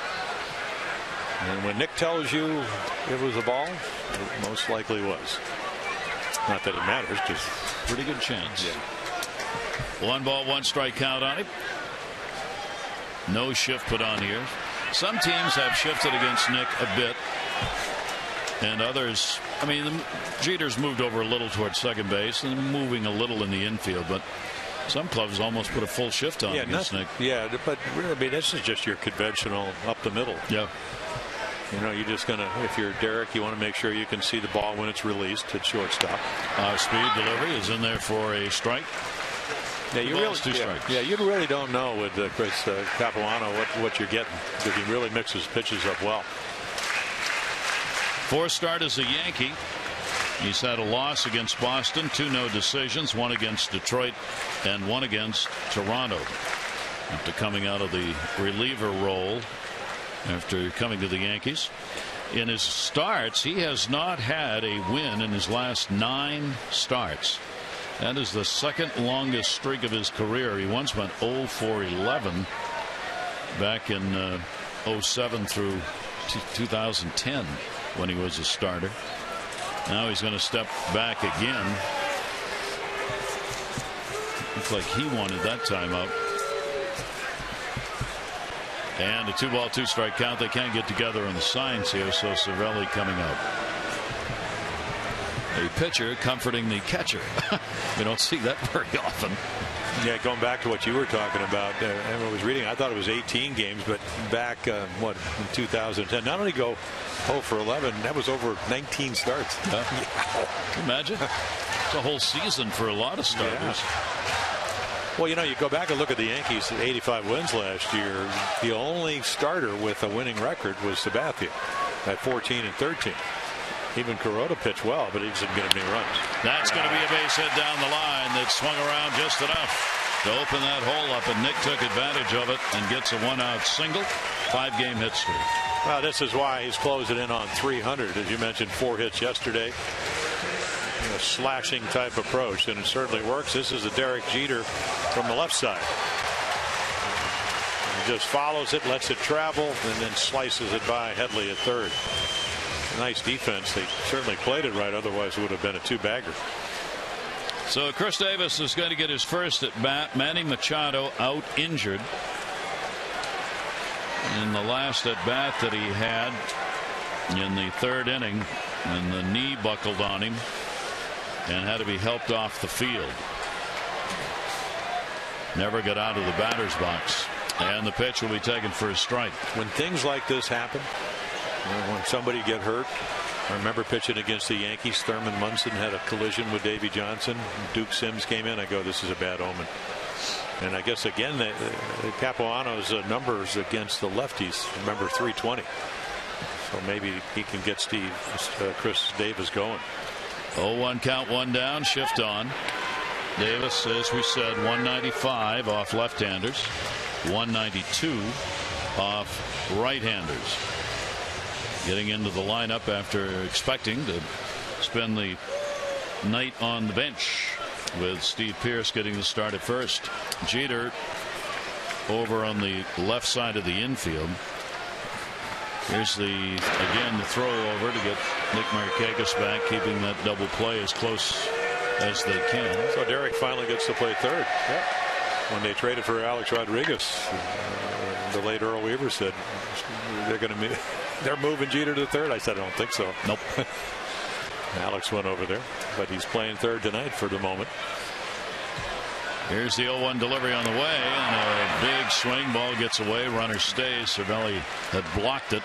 when Nick tells you it was a ball, it most likely was. Not that it matters, just pretty good chance. Yeah. 1 ball, 1 strike count on it. No shift put on here. Some teams have shifted against Nick a bit, and others, I mean, Jeter's moved over a little towards 2nd base and moving a little in the infield, but some clubs almost put a full shift on against Nick. Yeah, but really, I mean, this is just your conventional up the middle. Yeah. You know, you're just gonna, if you're Derek, you want to make sure you can see the ball when it's released at shortstop. Speed delivery is in there for a strike. Yeah, you really don't know with Chris Capuano what you're getting, because he really mixes pitches up well. 4th start as a Yankee. He's had a loss against Boston, 2 no decisions, 1 against Detroit and 1 against Toronto. After coming out of the reliever role after coming to the Yankees. In his starts, he has not had a win in his last 9 starts. That is the 2nd longest streak of his career. He once went 0 for 11 back in 07 through 2010 when he was a starter. Now he's going to step back again. Looks like he wanted that time up. And a 2 ball 2 strike count. They can't get together on the signs here, so Cervelli coming up. A pitcher comforting the catcher. We don't see that very often. Yeah, going back to what you were talking about, I was reading, I thought it was 18 games, but back, in 2010, not only go 0 for 11, that was over 19 starts. Yeah. Can you imagine? It's a whole season for a lot of starters. Yeah. Well, you know, you go back and look at the Yankees at 85 wins last year. The only starter with a winning record was Sabathia at 14 and 13. Even Kuroda pitched well, but he didn't get him any runs. That's going to be a base hit down the line that swung around just enough to open that hole up, and Nick took advantage of it and gets a 1-out single. 5-game hit streak. Well, this is why he's closing in on 300. As you mentioned, 4 hits yesterday. A slashing type approach, and it certainly works. This is a Derek Jeter from the left side. He just follows it, lets it travel, and then slices it by Headley at 3rd. Nice defense. They certainly played it right, otherwise it would have been a 2-bagger. So Chris Davis is going to get his first at bat. Manny Machado out injured in the last at bat that he had. in the third inning, and the knee buckled on him and had to be helped off the field. Never got out of the batter's box, and the pitch will be taken for a strike. When things like this happen, when somebody get hurt, I remember pitching against the Yankees. Thurman Munson had a collision with Davey Johnson. Duke Sims came in. I go, this is a bad omen. And I guess again, Capuano's numbers against the lefties, remember 320. So maybe he can get Chris Davis going. 0-1 count, one down, shift on. Davis, as we said, 195 off left-handers, 192 off right-handers. Getting into the lineup after expecting to spend the night on the bench, with Steve Pearce getting the start at first. Jeter over on the left side of the infield. Here's the throw over to get Nick Markakis back, keeping that double play as close as they can. So Derek finally gets to play third. Yeah. When they traded for Alex Rodriguez, the late Earl Weaver said they're moving Jeter to third. I said I don't think so. Nope. Alex went over there, but he's playing third tonight for the moment. Here's the 0-1 delivery on the way, and a big swing. Ball gets away. Runner stays. Cervelli had blocked it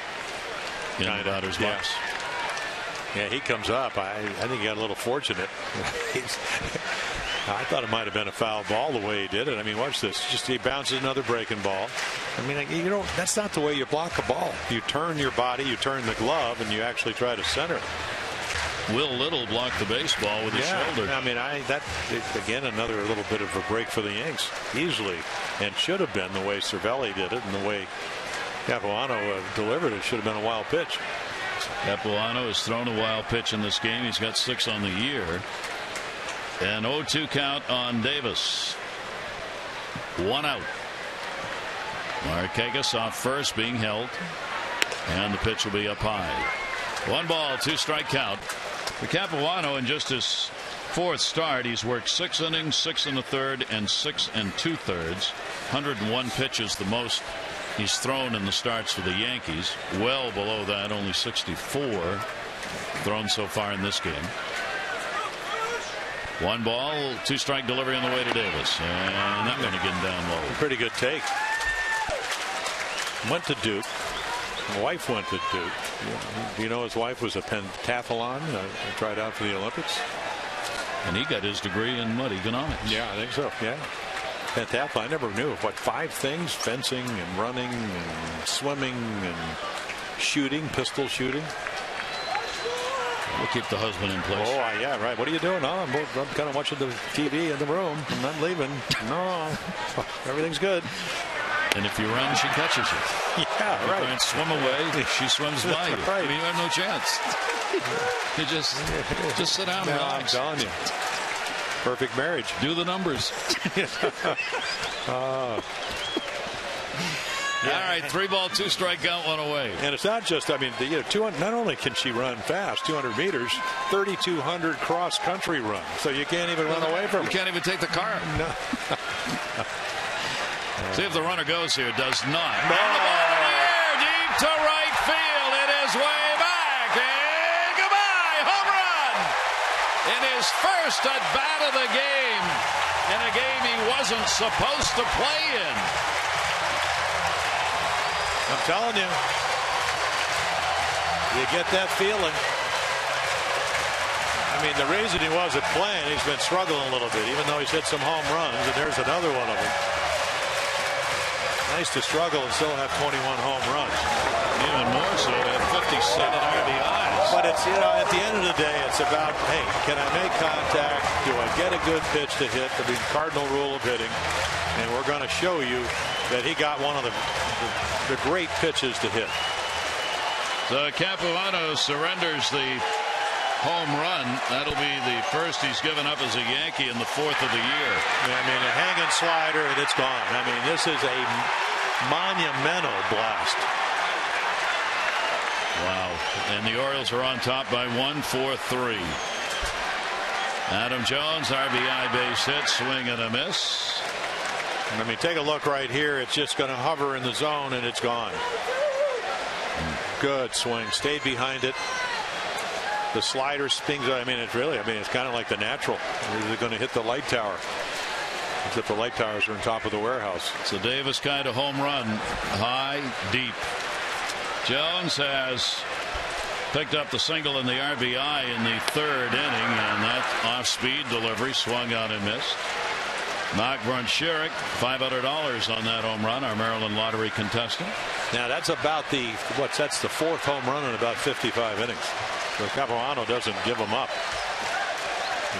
in the batter's box. Yeah, he comes up. I think he got a little fortunate. I thought it might have been a foul ball the way he did it. I mean, watch this. Just he bounces another breaking ball. I mean, that's not the way you block a ball. You turn your body, you turn the glove, and you actually try to center it. Will Little blocked the baseball with his shoulder. I mean, again, another little bit of a break for the Yanks. Easily, and should have been the way Cervelli did it, and the way Capuano delivered it should have been a wild pitch. Capuano has thrown a wild pitch in this game. He's got 6 on the year. An 0-2 count on Davis. 1 out. Markakis off first, being held, and the pitch will be up high. 1 ball, 2 strike count. For Capuano, in just his 4th start, he's worked 6 innings, 6 1/3, and 6 2/3. 101 pitches, the most he's thrown in the starts for the Yankees. Well below that, only 64 thrown so far in this game. 1 ball, 2 strike delivery on the way to Davis, and that one again down low. Pretty good take. Went to Duke. Wife went to Duke. You know, his wife was a pentathlon. Tried out for the Olympics. And he got his degree in what, economics? Yeah, I think so. Yeah. Pentathlon. I never knew. What, 5 things? Fencing and running and swimming and shooting, pistol shooting. We'll keep the husband in place. Oh, yeah, right. What are you doing? Oh, I'm kind of watching the TV in the room. I'm not leaving. No. Everything's good. And if you run, she catches you. Yeah, if you right. try and swim away, she swims by you. Right. I mean, you have no chance. You just sit down and relax. I'm telling you. Perfect marriage. Do the numbers. Yeah. All right, 3 ball, 2 strike count, 1 away. And it's not just, I mean, 200, not only can she run fast, 200 meters, 3,200 cross country run. So you can't even run away from her. You can't even take the car. No. See if the runner goes here. Does not. No. And the ball in the air, deep to right field. It is way back. And goodbye. Home run. In his first at bat of the game. In a game he wasn't supposed to play in. I'm telling you. You get that feeling. I mean, the reason he wasn't playing, he's been struggling a little bit, even though he's hit some home runs, and there's another one of them. Nice to struggle and still have 21 home runs. Even more so to have 57 RBIs. But it's, at the end of the day, it's about, hey, can I make contact? Do I get a good pitch to hit? The cardinal rule of hitting. And we're going to show you that he got one of the great pitches to hit. So Capuano surrenders the home run. That'll be the first he's given up as a Yankee in the 4th of the year. I mean, a hanging slider and it's gone. I mean, this is a monumental blast. Wow. And the Orioles are on top by 1, 4-3. Adam Jones, RBI base hit, swing and a miss. I mean, take a look right here. It's just going to hover in the zone and it's gone. Good swing. Stayed behind it. The slider stings. I mean, it's kind of like the natural. They're going to hit the light tower. Except the light towers are on top of the warehouse. It's a Davis kind of home run. High, deep. Jones has picked up the single and the RBI in the 3rd inning, and that off-speed delivery swung out and missed. Mark Brunscherick, $500 on that home run, our Maryland lottery contestant. Now that's about that's the 4th home run in about 55 innings. So Capuano doesn't give them up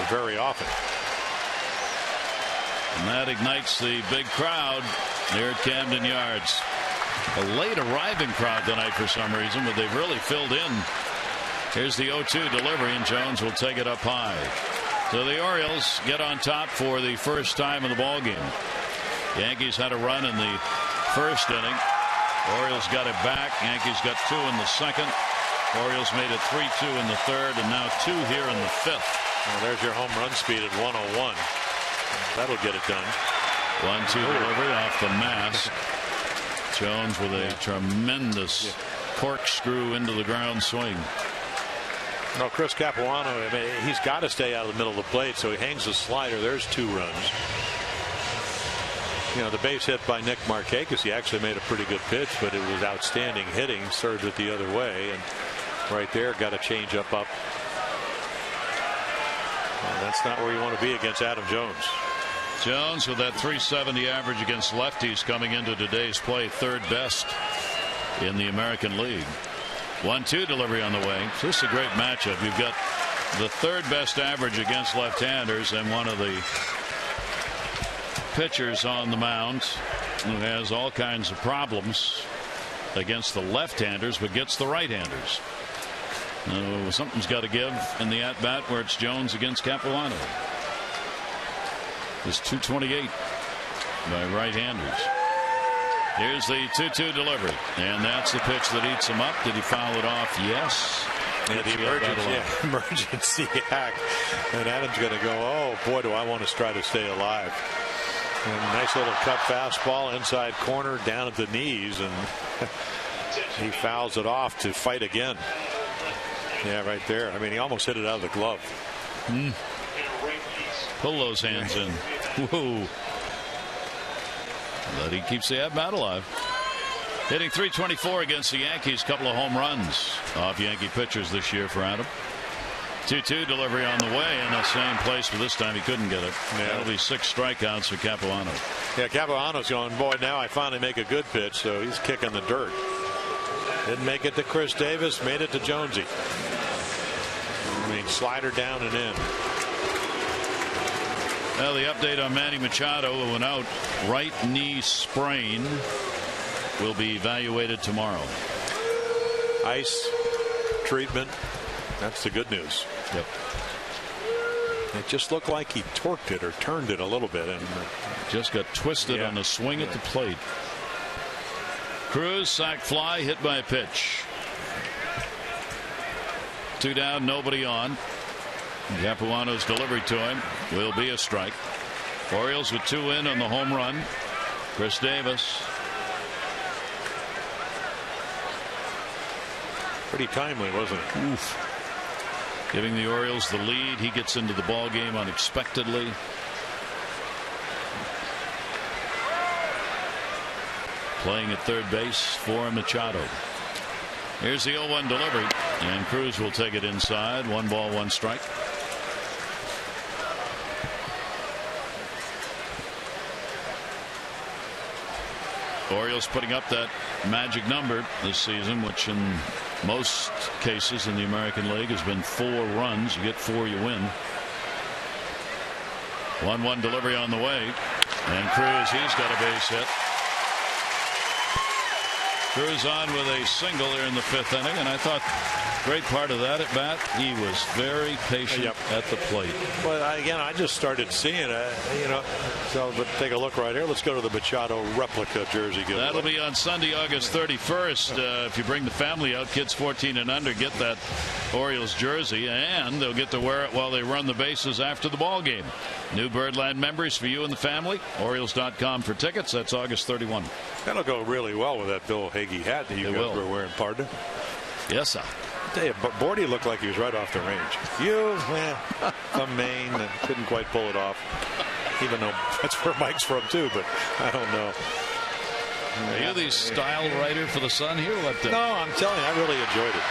very often. And that ignites the big crowd here at Camden Yards. A late arriving crowd tonight for some reason, but they've really filled in. Here's the 0-2 delivery, and Jones will take it up high. So the Orioles get on top for the first time in the ball game. Yankees had a run in the 1st inning. Orioles got it back. Yankees got 2 in the 2nd. Orioles made it 3-2 in the 3rd, and now 2 here in the 5th. Well, there's your home run speed at 101. That'll get it done. 1-2 delivery off the mask. Jones with a tremendous corkscrew into the ground swing. No, Chris Capuano, he's got to stay out of the middle of the plate, so he hangs the slider. There's 2 runs. The base hit by Nick Markakis, he actually made a pretty good pitch, but it was outstanding hitting. Served it the other way, and right there got a change up. Well, that's not where you want to be against Adam Jones. Jones with that .370 average against lefties coming into today's play, 3rd best in the American League. 1-2 delivery on the way. So this is a great matchup. You've got the 3rd best average against left-handers and one of the pitchers on the mound who has all kinds of problems against the left-handers but gets the right-handers. Something's got to give in the at-bat where it's Jones against Capuano. It's 228 by right-handers. Here's the 2-2 delivery, and that's the pitch that eats him up. Did he foul it off? Yes. And the emergency hack, and Adam's going to go, oh boy, do I want to try to stay alive. And nice little cut fastball inside corner down at the knees, and he fouls it off to fight again. Yeah, right there. I mean, he almost hit it out of the glove. Pull those hands in. Whoa. But he keeps the at-bat alive. Hitting .324 against the Yankees. Couple of home runs off Yankee pitchers this year for Adam. 2-2 delivery on the way in the same place, but this time he couldn't get it. Yeah. That'll be 6 strikeouts for Capuano. Yeah, Capuano's going, boy, now I finally make a good pitch, so he's kicking the dirt. Didn't make it to Chris Davis, made it to Jonesy. I mean, slider down and in. Well, the update on Manny Machado, who went out, right knee sprain, will be evaluated tomorrow. Ice treatment. That's the good news. Yep. It just looked like he torqued it or turned it a little bit, and just got twisted on a swing at the plate. Cruz, sac fly, hit by a pitch. 2 down, nobody on. Capuano's delivery to him will be a strike. Orioles with 2 in on the home run. Chris Davis. Pretty timely, wasn't it? Oof. Giving the Orioles the lead. He gets into the ball game unexpectedly. Playing at third base for Machado. Here's the 0-1 delivery, and Cruz will take it inside. 1 ball, 1 strike. Orioles putting up that magic number this season, which in most cases in the American League has been 4 runs. You get 4, you win. 1-1 delivery on the way, and Cruz, he's got a base hit. Cruz on with a single there in the 5th inning, and I thought great part of that at bat, he was very patient at the plate. Well, again, I just started seeing it, so but take a look right here. Let's go to the Machado replica jersey giveaway. That'll be on Sunday, August 31st. If you bring the family out, kids 14 and under get that Orioles jersey, and they'll get to wear it while they run the bases after the ball game. New Birdland members for you and the family. Orioles.com for tickets. That's August 31. That'll go really well with that Bill Hagee hat that you guys were wearing, partner. Yes, sir. I tell you, Bordy looked like he was right off the range. From Maine, and couldn't quite pull it off. Even though that's where Mike's from too, but I don't know. Are you the style writer for the Sun here? No, I'm telling you, I really enjoyed it.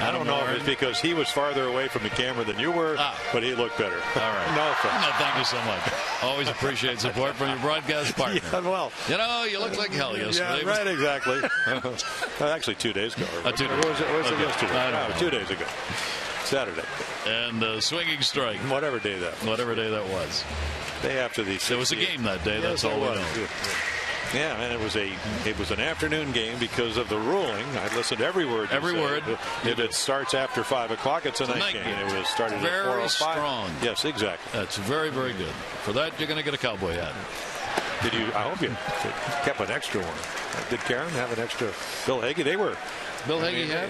I don't know if it's because he was farther away from the camera than you were, but he looked better. All right. No offense. No, thank you so much. Always appreciate support from your broadcast partner. Yeah, well, you look like hell yesterday. Yeah, right, exactly. Actually, 2 days ago. What was it yesterday? 2 days ago. Saturday. And swinging strike. Whatever day that was. Day after the. There was a game that day. That's all we know. Yeah, and it was an afternoon game because of the ruling. I listened to every word. Every word. If it starts after 5 o'clock, it's a night game. It was started very at 4:05. strong. Yes, exactly. That's very, very good. For that, you're going to get a cowboy hat. Did you? I hope you kept an extra one. Did Karen have an extra? Bill Hagee. They were. Bill Hagee hat?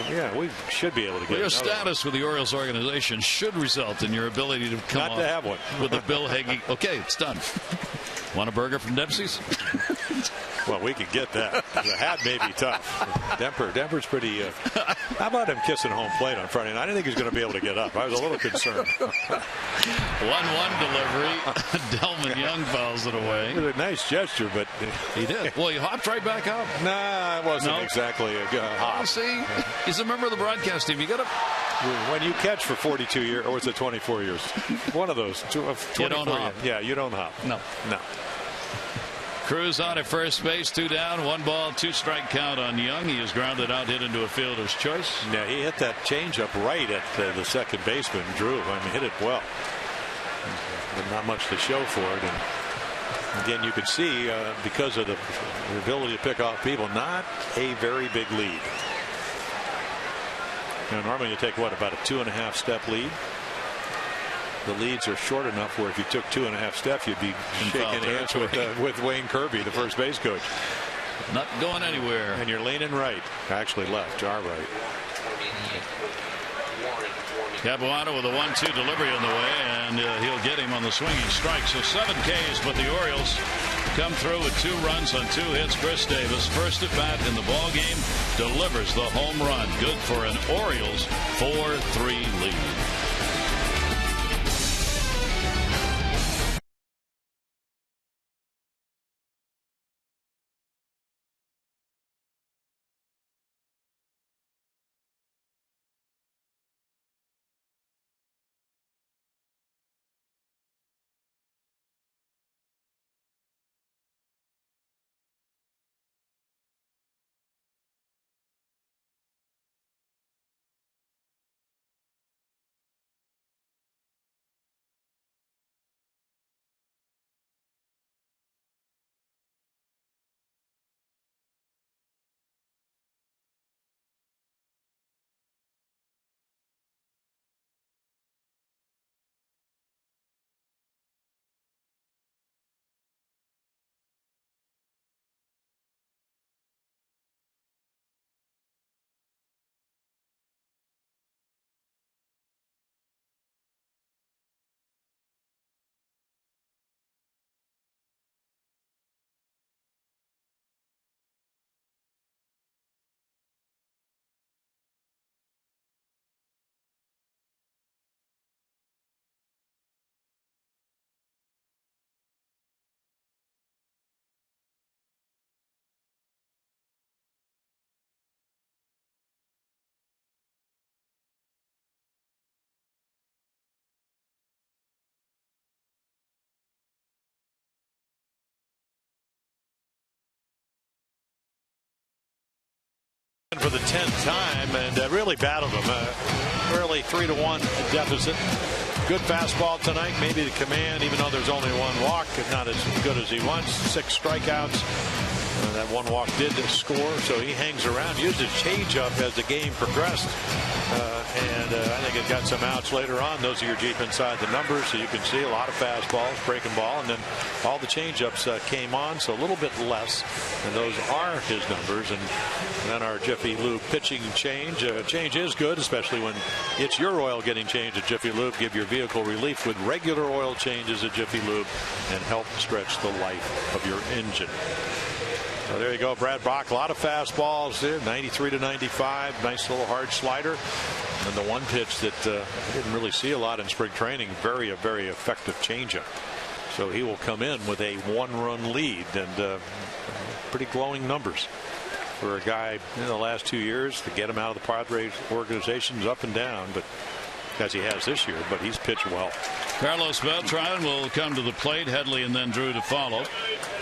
Yeah. We should be able to get your status with the Orioles organization should result in your ability to come not to have one with the Bill Hagee. Okay, it's done. Want a burger from Dempsey's? Well, we could get that. The hat may be tough. Denver's pretty. How about him kissing home plate on Friday night? I didn't think he was going to be able to get up. I was a little concerned. 1-1 delivery. Delman Young fouls it away. It was a nice gesture, but he did. Well, he hopped right back up. Nah, it wasn't exactly a hop. See, he's a member of the broadcast team. You got to. When you catch for 42 years, or was it 24 years? One of those. 24 you don't hop. Yeah, you don't hop. No. Cruz on at first base, 2 down, 1 ball, 2 strike count on Young. He is grounded out, hit into a fielder's choice. Yeah, he hit that changeup right at the second baseman, Drew. Hit it well. But not much to show for it. And again, you could see because of the ability to pick off people, not a very big lead. Normally you take about a 2.5 step lead. The leads are short enough where if you took 2.5 steps, you'd be shaking hands with Wayne Kirby, the first base coach. Not going anywhere. And you're leaning right, actually left, our right. Capuano with a 1-2 delivery on the way, and he'll get him on the swinging strike. So 7 Ks, but the Orioles come through with 2 runs on 2 hits. Chris Davis, first at bat in the ball game, delivers the home run. Good for an Orioles 4-3 lead. For the 10th time and really battled them. Early 3-1 deficit. Good fastball tonight. Maybe the command, even though there's only 1 walk, not as good as he wants. 6 strikeouts. That 1 walk did score, so he hangs around. Used his changeup as the game progressed. And I think it got some outs later on. Those are deep inside the numbers, so you can see a lot of fastballs, breaking ball, and then all the changeups came on, so a little bit less. And those are his numbers. And then our Jiffy Lube pitching change. Change is good, especially when it's your oil getting changed at Jiffy Lube. Give your vehicle relief with regular oil changes at Jiffy Lube and help stretch the life of your engine. So there you go, Brad Brock. A lot of fastballs there, 93 to 95. Nice little hard slider. And the one pitch that I didn't really see a lot in spring training, very effective changeup. So he will come in with a 1-run lead, and pretty glowing numbers for a guy in the last 2 years to get him out of the Padres organization's up and down, but as he has this year, but he's pitched well. Carlos Beltran will come to the plate. Headley and then Drew to follow.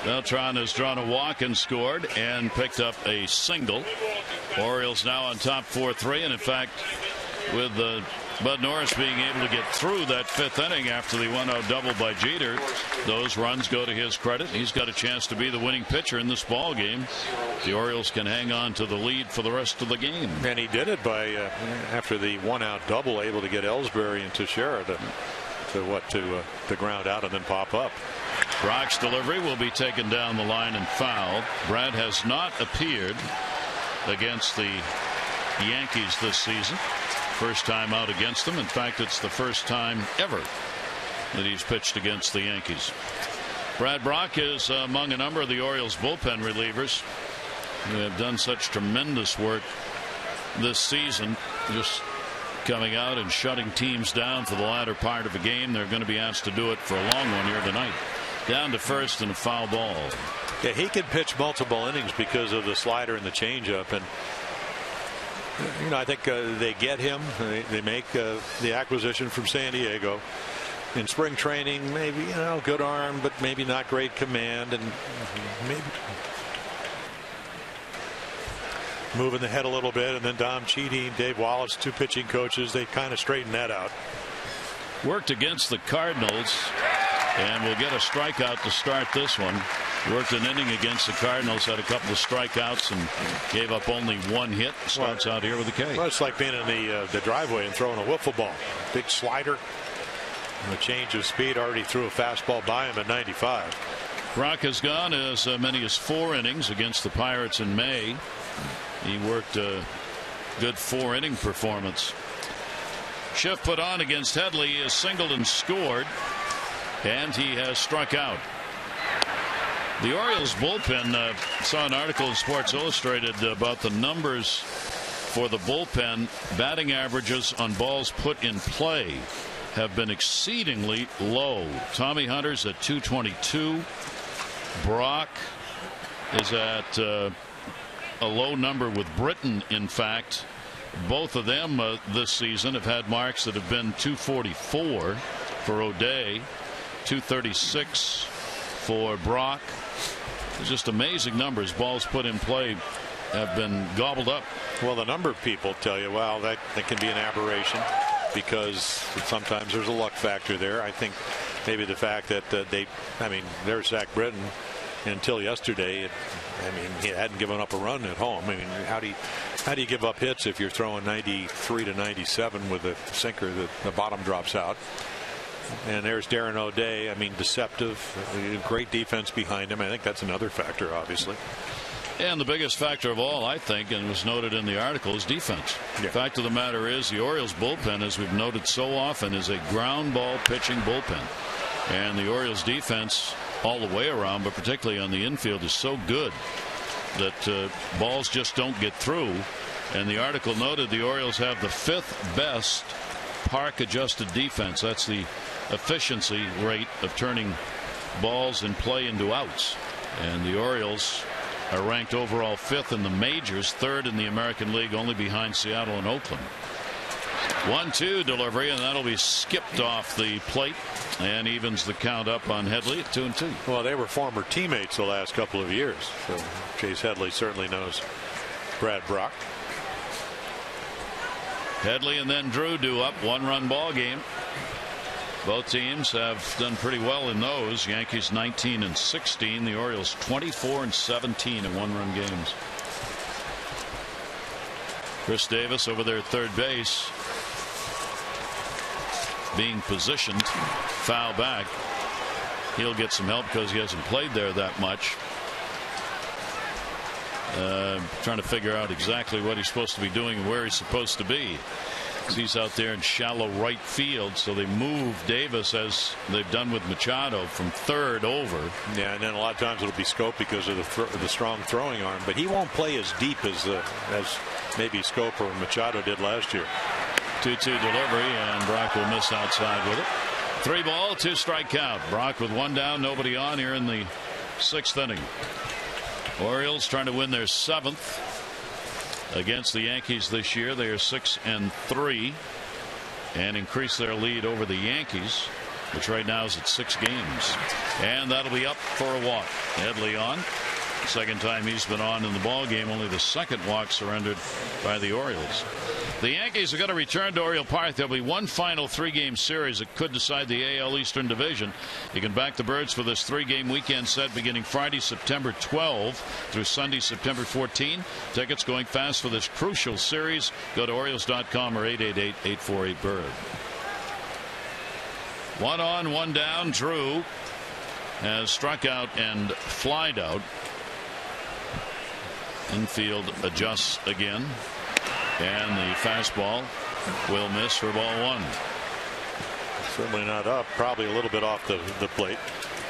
Beltran has drawn a walk and scored and picked up a single. Orioles now on top 4-3, and in fact, with Bud Norris being able to get through that 5th inning after the 1-out double by Jeter, those runs go to his credit. He's got a chance to be the winning pitcher in this ball game. The Orioles can hang on to the lead for the rest of the game. And he did it by after the 1-out double, able to get Ellsbury and Teixeira to ground out and then pop up. Brock's delivery will be taken down the line and fouled. Brad has not appeared against the Yankees this season. First time out against them. In fact, it's the first time ever that he's pitched against the Yankees. Brad Brock is among a number of the Orioles bullpen relievers who have done such tremendous work this season, just coming out and shutting teams down for the latter part of a game. They're going to be asked to do it for a long one here tonight. Down to first and a foul ball. Yeah, he can pitch multiple innings because of the slider and the changeup, and I think they get him. They make the acquisition from San Diego in spring training. Maybe good arm, but maybe not great command, and maybe moving the head a little bit. And then Dom Chidi and Dave Wallace, 2 pitching coaches, they kind of straighten that out. Worked against the Cardinals and will get a strikeout to start this one. Worked an inning against the Cardinals, had a couple of strikeouts and gave up only 1 hit. Starts out here with a K. Well, it's like being in the driveway and throwing a wiffle ball. Big slider, and a change of speed. Already threw a fastball by him at 95. Brock has gone as many as 4 innings against the Pirates in May. He worked a good 4-inning performance. Shift put on against Headley, is singled and scored, and he has struck out. The Orioles bullpen, saw an article in Sports Illustrated about the numbers for the bullpen. Batting averages on balls put in play have been exceedingly low. Tommy Hunter's at 222. Brock is at a low number with Britton. In fact, both of them this season have had marks that have been 244 for O'Day, 236 for Brock. Just amazing numbers. Balls put in play have been gobbled up. Well, the number of people tell you, well, that can be an aberration because sometimes there's a luck factor there. I think maybe the fact that there's Zach Britton. Until yesterday, he hadn't given up a run at home. How do you give up hits if you're throwing 93 to 97 with a sinker that the bottom drops out? And there's Darren O'Day. Deceptive, great defense behind him. I think that's another factor, obviously. And the biggest factor of all, I think, and was noted in the article, is defense. Yeah. The fact of the matter is the Orioles bullpen, as we've noted so often, is a ground ball pitching bullpen. And the Orioles defense all the way around, but particularly on the infield, is so good that balls just don't get through. And the article noted the Orioles have the 5th best park adjusted defense. That's the efficiency rate of turning balls in play into outs. And the Orioles are ranked overall 5th in the majors, 3rd in the American League, only behind Seattle and Oakland. 1-2 delivery, and that'll be skipped off the plate and evens the count up on Headley at 2-2. Well, they were former teammates the last couple of years, so Chase Headley certainly knows Brad Brock. Headley and then Drew do up, 1-run ball game. Both teams have done pretty well in those. Yankees 19-16, the Orioles 24-17 in 1-run games. Chris Davis over there at third base, being positioned, foul back. He'll get some help because he hasn't played there that much. Trying to figure out exactly what he's supposed to be doing and where he's supposed to be. He's out there in shallow right field, so they move Davis, as they've done with Machado, from third over. Yeah, and then a lot of times it'll be Scope because of the strong throwing arm, but he won't play as deep as maybe Scope or Machado did last year. 2-2 delivery, and Brock will miss outside with it. 3 ball, 2 strike count. Brock with 1 down, nobody on here in the 6th inning. Orioles trying to win their 7th against the Yankees this year. They are 6-3 and increase their lead over the Yankees, which right now is at 6 games. And that'll be up for a walk. Headley on. Second time he's been on in the ball game. Only the second walk surrendered by the Orioles. The Yankees are going to return to Oriole Park. There'll be one final 3-game series that could decide the AL Eastern Division. You can back the Birds for this 3-game weekend set beginning Friday, September 12 through Sunday, September 14. Tickets going fast for this crucial series. Go to Orioles.com or 888-848-BIRD. 1 on, 1 down. Drew has struck out and flied out. Infield adjusts again. And the fastball will miss for ball 1. Certainly not up. Probably a little bit off the plate.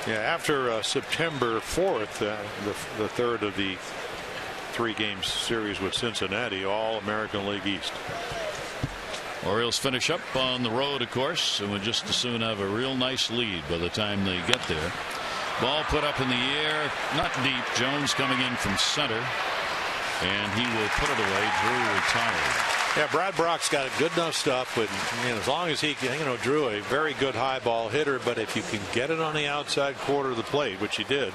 Yeah, after September 4th, the third of the 3-game series with Cincinnati, all American League East. Orioles finish up on the road, of course, and would just as soon have a real nice lead by the time they get there. Ball put up in the air, not deep. Jones coming in from center. And he will put it away. Drew retired. Yeah, Brad Brock's got good enough stuff, but as long as he can, Drew, a very good high ball hitter, but if you can get it on the outside quarter of the plate, which he did,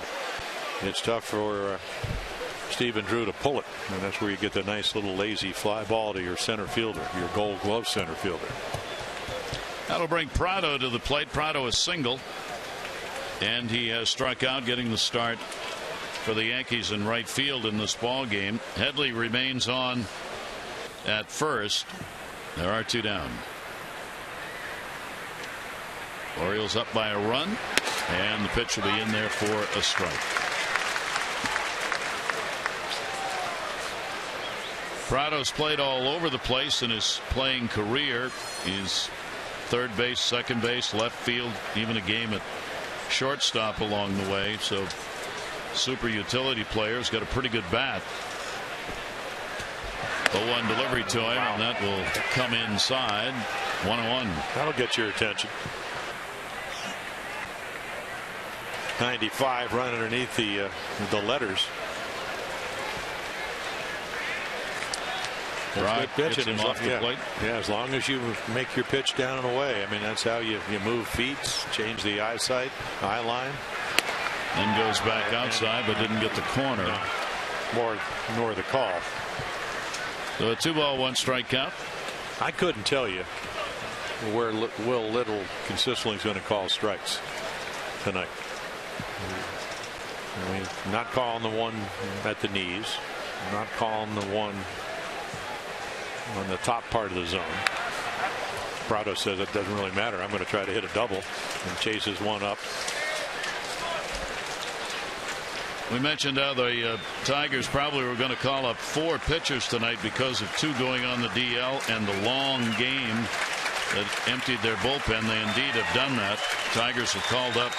it's tough for Stephen Drew to pull it, and that's where you get the nice little lazy fly ball to your center fielder, your Gold Glove center fielder. That'll bring Prado to the plate. Prado is single, and he has struck out, getting the start for the Yankees in right field in this ball game. Headley remains on at first. There are 2 down. Orioles up by a run, and the pitch will be in there for a strike. Prado's played all over the place in his playing career. He's third base, second base, left field, even a game at shortstop along the way. So super utility player. Has got a pretty good bat. 0-1 delivery to him, and that will come inside. 1-1. That'll get your attention. 95 right underneath the letters. Right, pitch him off the plate. Yeah, as long as you make your pitch down and away. I mean, that's how you move feet, change the eyesight, eye line. Then goes back outside, but didn't get the corner. Nor the call. So a 2-ball, 1 strike count. I couldn't tell you where Will Little consistently is going to call strikes tonight. I mean, not calling the one at the knees, not calling the one on the top part of the zone. Prado says it doesn't really matter. I'm going to try to hit a double, and chases one up. We mentioned how the Tigers probably were going to call up 4 pitchers tonight because of 2 going on the DL and the long game that emptied their bullpen. They indeed have done that. Tigers have called up,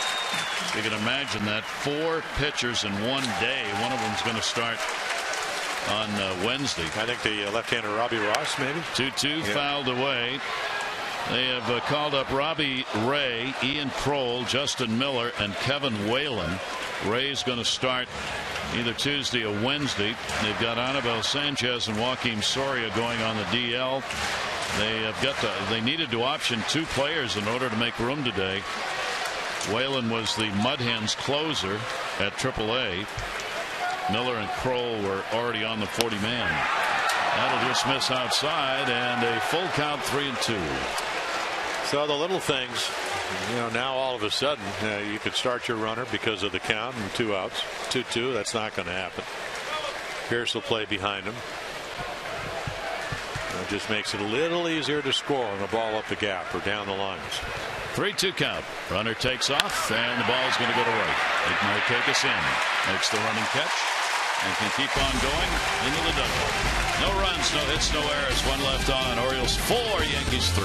you can imagine that, 4 pitchers in one day. One of them's going to start on Wednesday. I think the left-hander Robbie Ross, maybe. 2-2 fouled away. They have called up Robbie Ray, Ian Kroll, Justin Miller, and Kevin Whalen. Ray's going to start either Tuesday or Wednesday. They've got Anibal Sanchez and Joaquim Soria going on the DL. They needed to option 2 players in order to make room today. Whalen was the Mud Hens closer at AAA. Miller and Kroll were already on the 40-man. That'll just miss outside, and a full count, 3-2. So the little things, now all of a sudden you could start your runner because of the count and 2 outs. 2-2. That's not going to happen. Pierce will play behind him. It just makes it a little easier to score on a ball up the gap or down the lines. 3-2 count. Runner takes off, and the ball is going to go to right. It might take us in. Makes the running catch and can keep on going into the dugout. No runs, no hits, no errors. One left on. Orioles 4, Yankees 3.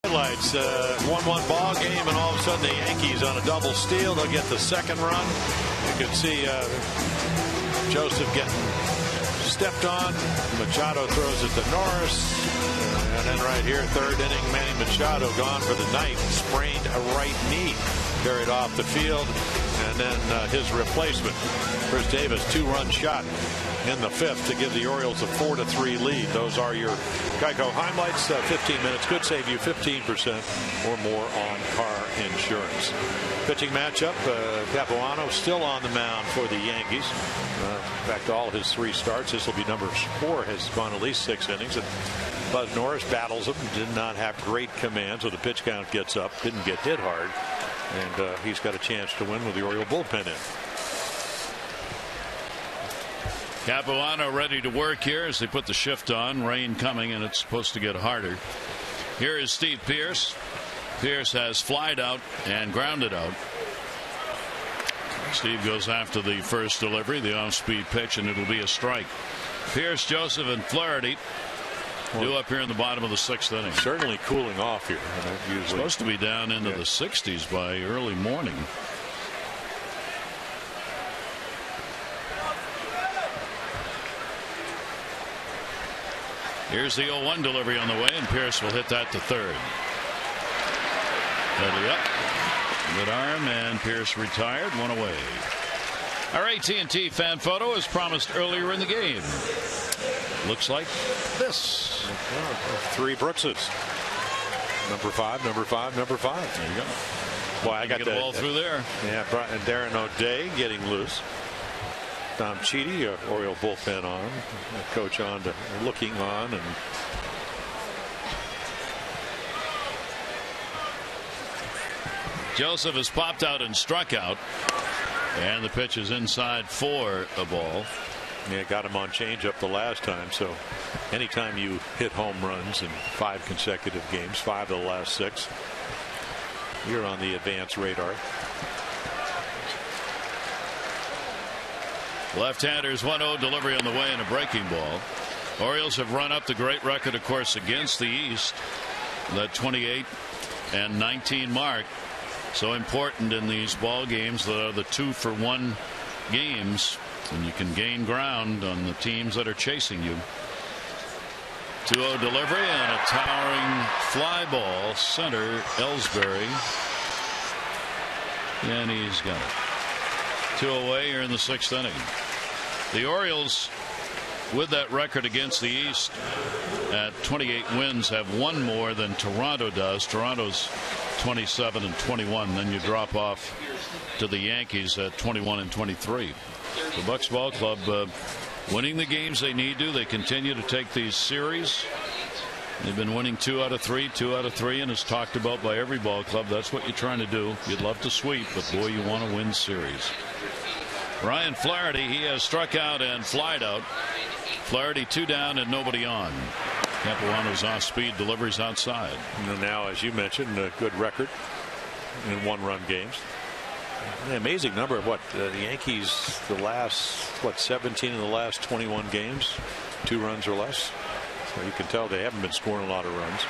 Highlights, 1-1 ball game, and all of a sudden the Yankees on a double steal. They'll get the second run. You can see Joseph getting stepped on. Machado throws it to Norris. And then right here, third inning, Manny Machado gone for the night. Sprained a right knee. Carried off the field. And then his replacement, Chris Davis, 2-run shot in the fifth to give the Orioles a 4-3 lead. Those are your Geico highlights. 15 minutes could save you 15% or more on car insurance. Pitching matchup, Capuano still on the mound for the Yankees. In fact, all his 3 starts. This will be number 4. Has gone at least 6 innings. And Buzz Norris battles him. Did not have great command, so the pitch count gets up. Didn't get hit hard. And he's got a chance to win with the Oriole bullpen in. Capuano ready to work here as they put the shift on. Rain coming, and it's supposed to get harder. Here is Steve Pearce. Pearce has flied out and grounded out. Steve goes after the first delivery, the off-speed pitch, and it'll be a strike. Pearce, Joseph, and Flaherty due up here in the bottom of the 6th inning. Certainly cooling off here. Usually supposed to be down into the 60s by early morning. Here's the 0-1 delivery on the way, and Pearce will hit that to third. Heavy up. Good arm, and Pearce retired. 1 away. Our AT&T fan photo as promised earlier in the game. Looks like this. 3 Brookses. Number 5, number 5, number 5. There you go. Well, I got the ball through there. Yeah, Darren O'Day getting loose. Tom Cheedy, Oriole bullpen on. Coach on to looking on, and Joseph has popped out and struck out, and the pitch is inside for a ball. Yeah, got him on changeup the last time. So anytime you hit home runs in 5 consecutive games, 5 of the last 6, you're on the advanced radar. Left-handers 1-0 delivery on the way and a breaking ball. Orioles have run up the great record, of course, against the East. That 28-19 mark. So important in these ball games that are the 2-for-1 games, and you can gain ground on the teams that are chasing you. 2-0 delivery and a towering fly ball center Ellsbury, and he's got it. 2 away here in the 6th inning. The Orioles, with that record against the East at 28 wins, have 1 more than Toronto does. Toronto's 27-21. Then you drop off to the Yankees at 21-23. The Bucks Ball Club winning the games they need to. They continue to take these series They've been winning 2 out of 3, and it's talked about by every ball club. That's what you're trying to do. You'd love to sweep, but boy, you want to win series. Ryan Flaherty, he has struck out and flied out. Flaherty 2 down and nobody on. Capuano's off speed, deliveries outside. And now, as you mentioned, a good record in 1-run games. An amazing number of the Yankees, the last 17 in the last 21 games, 2 runs or less. So you can tell they haven't been scoring a lot of runs.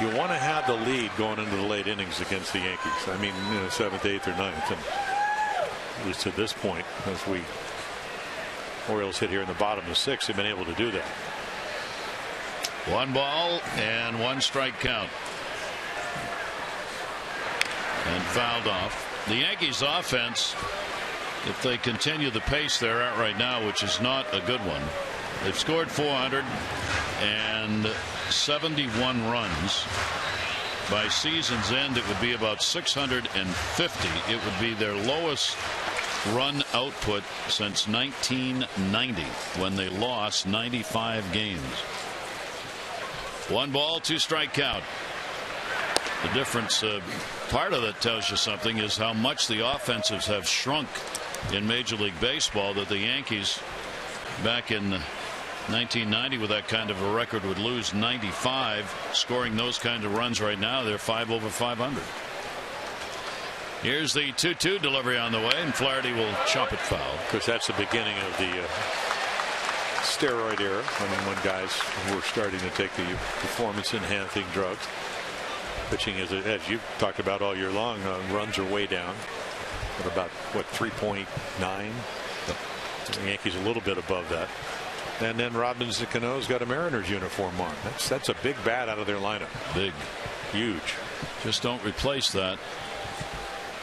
You want to have the lead going into the late innings against the Yankees. I mean, 7th, 8th, or 9th, and at least to this point, as Orioles hit here in the bottom of the 6th, they've been able to do that. 1 ball and 1 strike count. And fouled off. The Yankees offense, if they continue the pace they're at right now, which is not a good one, they've scored 471 runs. By season's end, it would be about 650. It would be their lowest run output since 1990, when they lost 95 games. 1 ball, 2 strike count. The difference, part of that tells you something, is how much the offensives have shrunk in Major League Baseball, that the Yankees back in 1990 with that kind of a record would lose 95. Scoring those kind of runs right now, they're 5 over 500. Here's the 2-2 delivery on the way, and Flaherty will chop it foul. Because that's the beginning of the steroid era. I mean, when guys were starting to take the performance enhancing drugs. Pitching, as you've talked about all year long, runs are way down at about 3.9. The Yankees a little bit above that. And then Robbins and Cano's got a Mariners uniform on. That's a big bat out of their lineup. Big, huge. Just don't replace that.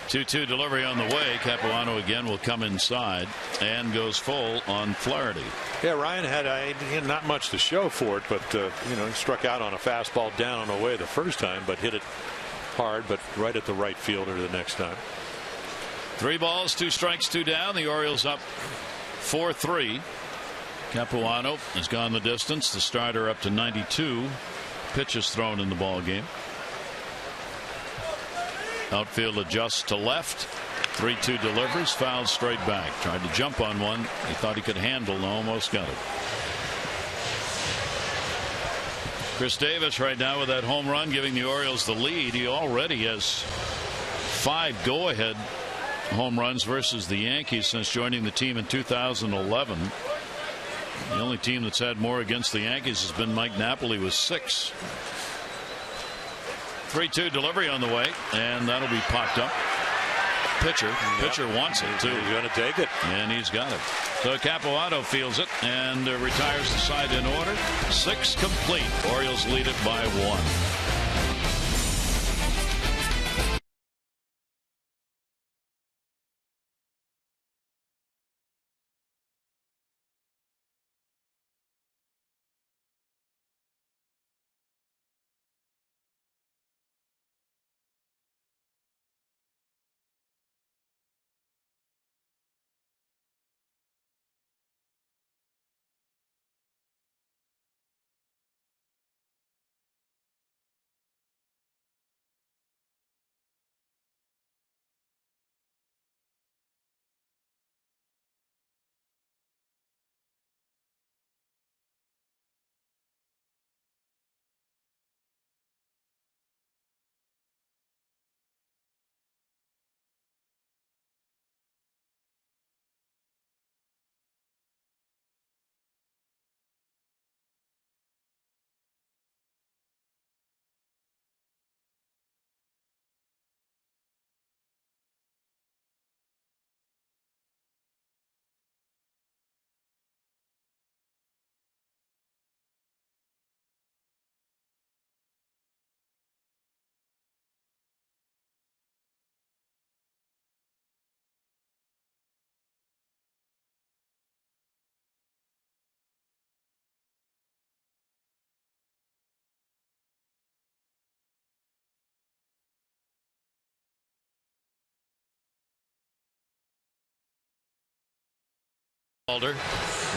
2-2 delivery on the way. Capuano again will come inside and goes full on Flaherty. Yeah, Ryan had not much to show for it, but he struck out on a fastball down and away the first time, but hit it hard, but right at the right fielder the next time. 3 balls, 2 strikes, 2 down. The Orioles up 4-3. Capuano has gone the distance. The starter up to 92 pitches thrown in the ball game. Outfield adjusts to left. 3-2 deliveries, fouled straight back. Tried to jump on one he thought he could handle and almost got it. Chris Davis right now with that home run, giving the Orioles the lead. He already has 5 go-ahead home runs versus the Yankees since joining the team in 2011. The only team that's had more against the Yankees has been Mike Napoli with 6. 3-2 delivery on the way, and that'll be popped up. Pitcher wants it too. He's going to take it, and he's got it. So Capuano fields it and retires the side in order. 6 complete. Orioles lead it by 1.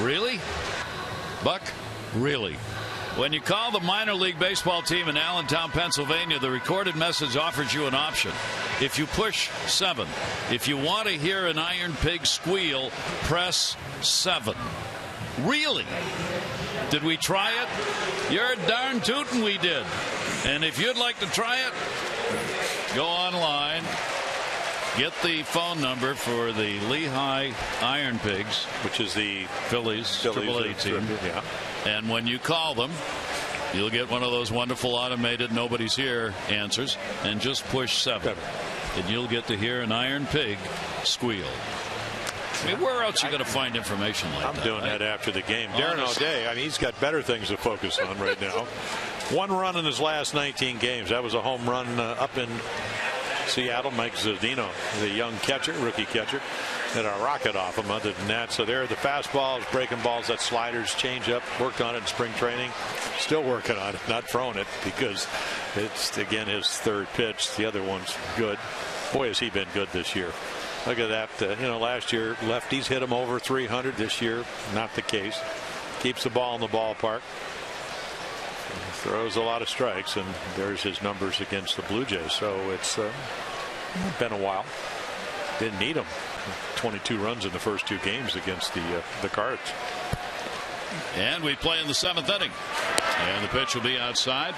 Really? Buck? Really? When you call the minor league baseball team in Allentown, Pennsylvania, the recorded message offers you an option. If you push 7, if you want to hear an Iron Pig squeal, press 7. Really? Did we try it? You're darn tootin' we did. And if you'd like to try it, go online. Get the phone number for the Lehigh Iron Pigs, which is the Phillies AAA team. Yeah. And when you call them, you'll get one of those wonderful automated nobody's here answers, and just push 7. And you'll get to hear an Iron Pig squeal. I mean, where else are you going to find information like that? I'm doing that after the game. Darren O'Day, I mean, he's got better things to focus on right now. 1 run in his last 19 games. That was a home run up in Seattle. Mike Zunino, the young catcher, rookie catcher, had a rocket off him. Other than that, so there, the fastballs, breaking balls, that sliders, change up. Worked on it in spring training. Still working on it, not throwing it because it's again his 3rd pitch. The other one's good. Boy, has he been good this year. Look at that. Last year lefties hit him over 300. This year, not the case. Keeps the ball in the ballpark. Throws a lot of strikes, and there's his numbers against the Blue Jays. So it's been a while. Didn't need him. 22 runs in the first 2 games against the Cards. And we play in the 7th inning. And the pitch will be outside.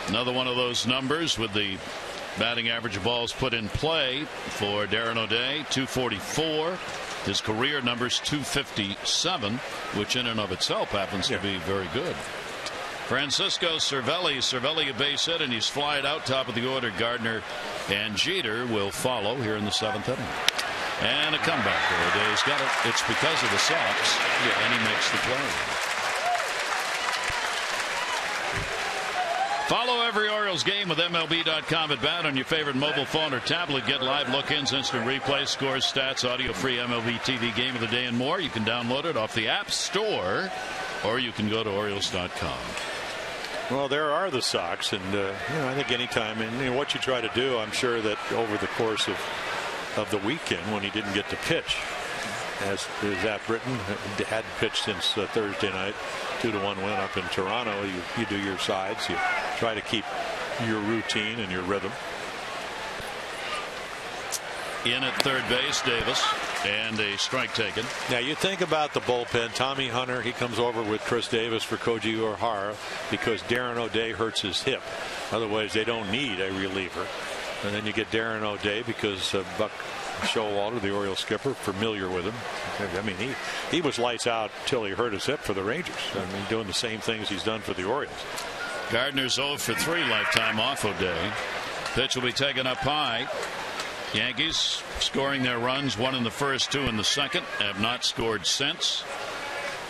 Another one of those numbers with the batting average of balls put in play for Darren O'Day, 244. His career number's 257, which in and of itself happens to be very good. Francisco Cervelli a base hit, and he's flied out top of the order. Gardner and Jeter will follow here in the 7th inning. And a comeback. O'Day's got it. It's because of the Sox, and he makes the play. Follow every Orioles game with MLB.com at bat on your favorite mobile phone or tablet. Get live look-ins, instant replays, scores, stats, audio-free MLB TV game of the day, and more. You can download it off the App Store, or you can go to Orioles.com. Well, there are the Sox, and I think anytime, and what you try to do, I'm sure that over the course of the weekend when he didn't get to pitch, as Zach Britton had pitched since Thursday night, 2-1 win up in Toronto. You do your sides, you try to keep your routine and your rhythm. In at third base, Davis, and a strike taken. Now you think about the bullpen. Tommy Hunter, he comes over with Chris Davis for Koji Uehara because Darren O'Day hurts his hip. Otherwise, they don't need a reliever. And then you get Darren O'Day because Buck Showalter, the Orioles skipper, familiar with him. I mean, he was lights out till he hurt his hip for the Rangers. I mean, doing the same things he's done for the Orioles. Gardner's 0 for 3 lifetime off O'Day. Pitch will be taken up high. Yankees scoring their runs, 1 in the first, 2 in the second, have not scored since.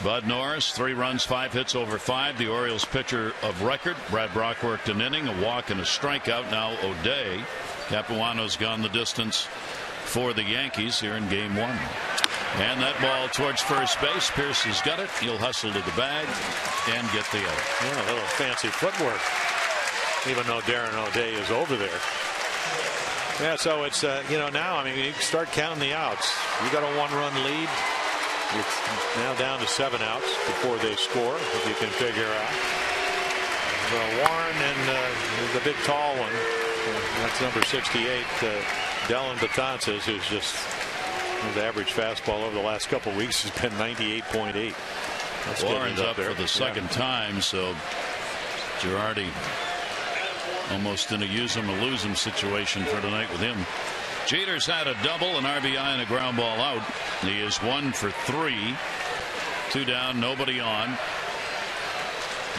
Bud Norris, 3 runs, 5 hits over 5. The Orioles pitcher of record. Brad Brock worked an inning, a walk and a strikeout. Now O'Day. Capuano's gone the distance for the Yankees here in game 1. And that ball towards first base. Pierce has got it. He'll hustle to the bag and get the out. Yeah, a little fancy footwork, even though Darren O'Day is over there. Yeah, so it's now, I mean, you start counting the outs. You got a 1-run lead. It's now down to 7 outs before they score, if you can figure out. Warren and the big tall one, that's number 68, Dellin Betances, who's just his average fastball over the last couple of weeks has been 98.8. Warren's up for the second time, so Girardi almost in a use him or lose him situation for tonight with him. Jeter's had a double, an RBI, and a ground ball out. He is 1 for 3. 2 down, nobody on.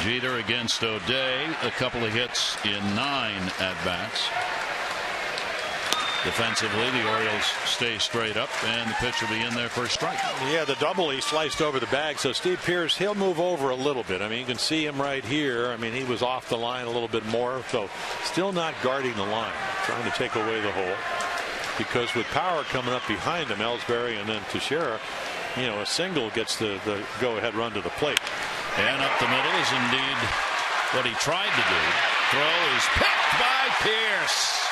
Jeter against O'Day, a couple of hits in 9 at-bats. Defensively, the Orioles stay straight up, and the pitch will be in there for a strike. Yeah, the double, he sliced over the bag. So Steve Pearce, he'll move over a little bit. I mean, you can see him right here. I mean, he was off the line a little bit more. So still not guarding the line, trying to take away the hole. Because with power coming up behind him, Ellsbury and then Teixeira, a single gets the go-ahead run to the plate. And up the middle is indeed what he tried to do. Throw is picked by Pierce.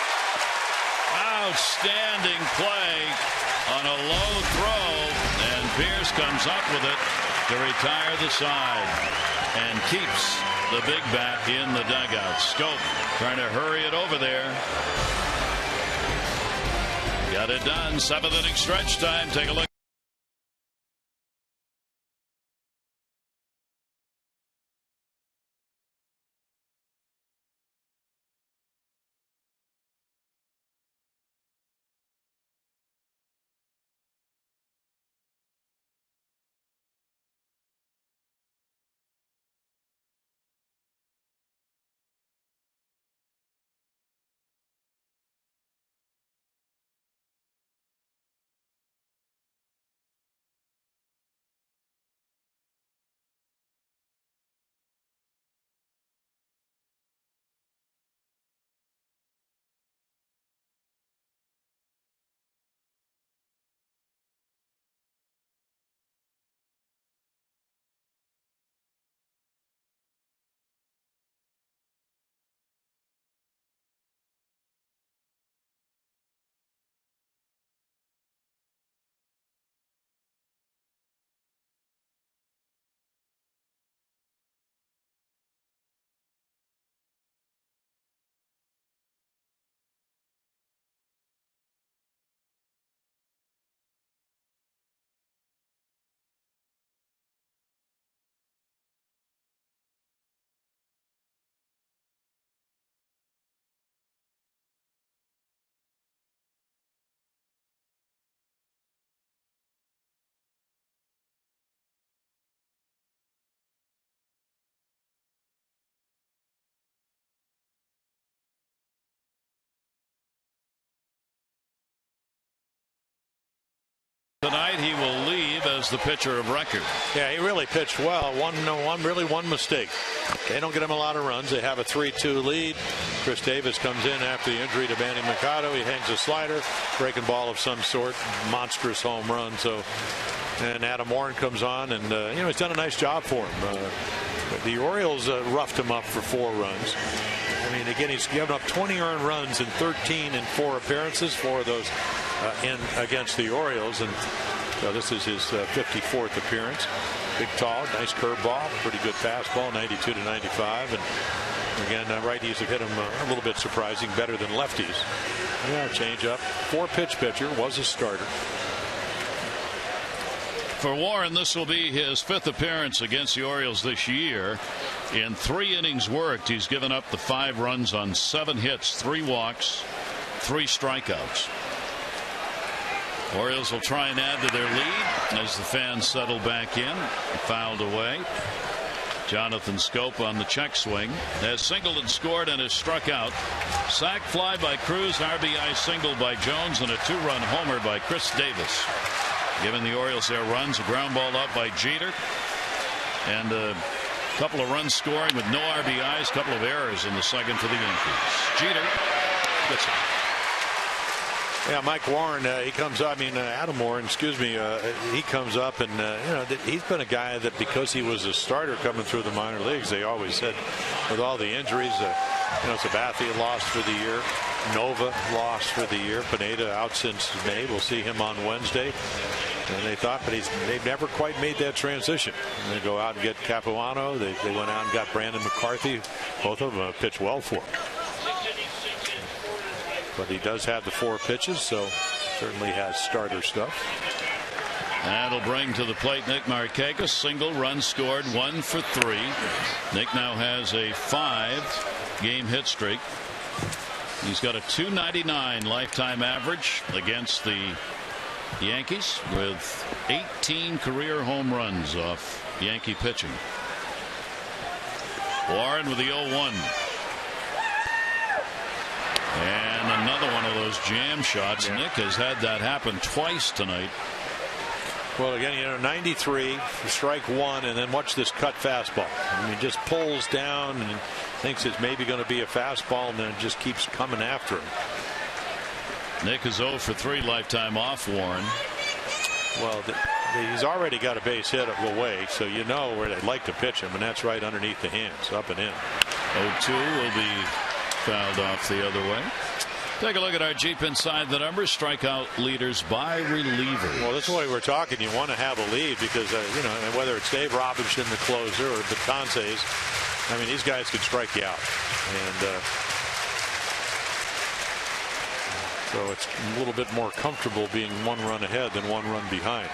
Outstanding play on a low throw, and Pierce comes up with it to retire the side. and keeps the big bat in the dugout. Scope trying to hurry it over there. Got it done. 7th inning stretch time. Take a look. Tonight he will leave as the pitcher of record. Yeah, he really pitched well. One mistake. They don't get him a lot of runs. They have a 3-2 lead. Chris Davis comes in after the injury to Manny Machado. He hangs a slider, breaking ball of some sort, monstrous home run. And Adam Warren comes on, and he's done a nice job for him. The Orioles roughed him up for 4 runs. I mean, again, he's given up 20 earned runs in 13 in 4 appearances, 4 of those against the Orioles, and so this is his 54th appearance. Big, tall, nice curveball, pretty good fastball, 92 to 95, and again, righties have hit him a little bit surprising, better than lefties. Yeah, change up. 4-pitch pitcher, was a starter. For Warren, this will be his 5th appearance against the Orioles this year. In 3 innings worked, he's given up the 5 runs on 7 hits, 3 walks, 3 strikeouts. Orioles will try and add to their lead as the fans settle back in. Fouled away. Jonathan Scope on the check swing has singled and scored and has struck out. Sac fly by Cruz, RBI single by Jones, and a 2-run homer by Chris Davis. Giving the Orioles their runs, a ground ball up by Jeter, and a couple of runs scoring with no RBIs, a couple of errors in the second for the Yankees. Jeter gets it. Yeah, Mike Warren, he comes up. I mean, Adam Warren, excuse me. He comes up, and he's been a guy that because he was a starter coming through the minor leagues, they always said, with all the injuries, Sabathia lost for the year, Nova lost for the year, Pineda out since May. We'll see him on Wednesday. And they thought, but they've never quite made that transition. And they go out and get Capuano. They went out and got Brandon McCarthy. Both of them pitched well for him. But he does have the 4 pitches, so certainly has starter stuff. That'll bring to the plate Nick Markakis. Single, run scored, 1 for 3. Nick now has a 5-game hit streak. He's got a .299 lifetime average against the Yankees, with 18 career home runs off Yankee pitching. Warren with the 0-1. And another one of those jam shots. Yeah. Nick has had that happen twice tonight. Well, again, 93, strike 1, and then watch this cut fastball. I mean, just pulls down and thinks it's maybe going to be a fastball, and then it just keeps coming after him. Nick is 0 for 3 lifetime off Warren. Well, he's already got a base hit away, so you know where they'd like to pitch him, and that's right underneath the hands, up and in. 0-2 will be fouled off the other way. Take a look at our Jeep Inside the Numbers. Strikeout leaders by reliever. Well, that's the way we're talking. You want to have a lead because, you know, and whether it's Dave Robinson, the closer, or Betances, I mean, these guys could strike you out. And so it's a little bit more comfortable being 1 run ahead than 1 run behind.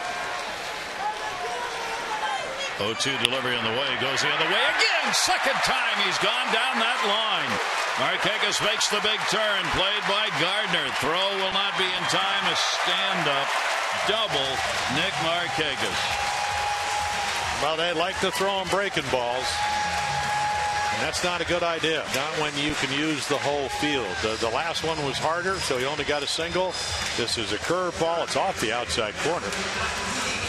0-2 delivery on the way. Goes the other way again. Second time he's gone down that line. Markakis makes the big turn. Played by Gardner. Throw will not be in time. A stand-up double. Nick Markakis. Well, they like to throw him breaking balls. And that's not a good idea. Not when you can use the whole field. The last one was harder, so he only got a single. This is a curveball. It's off the outside corner.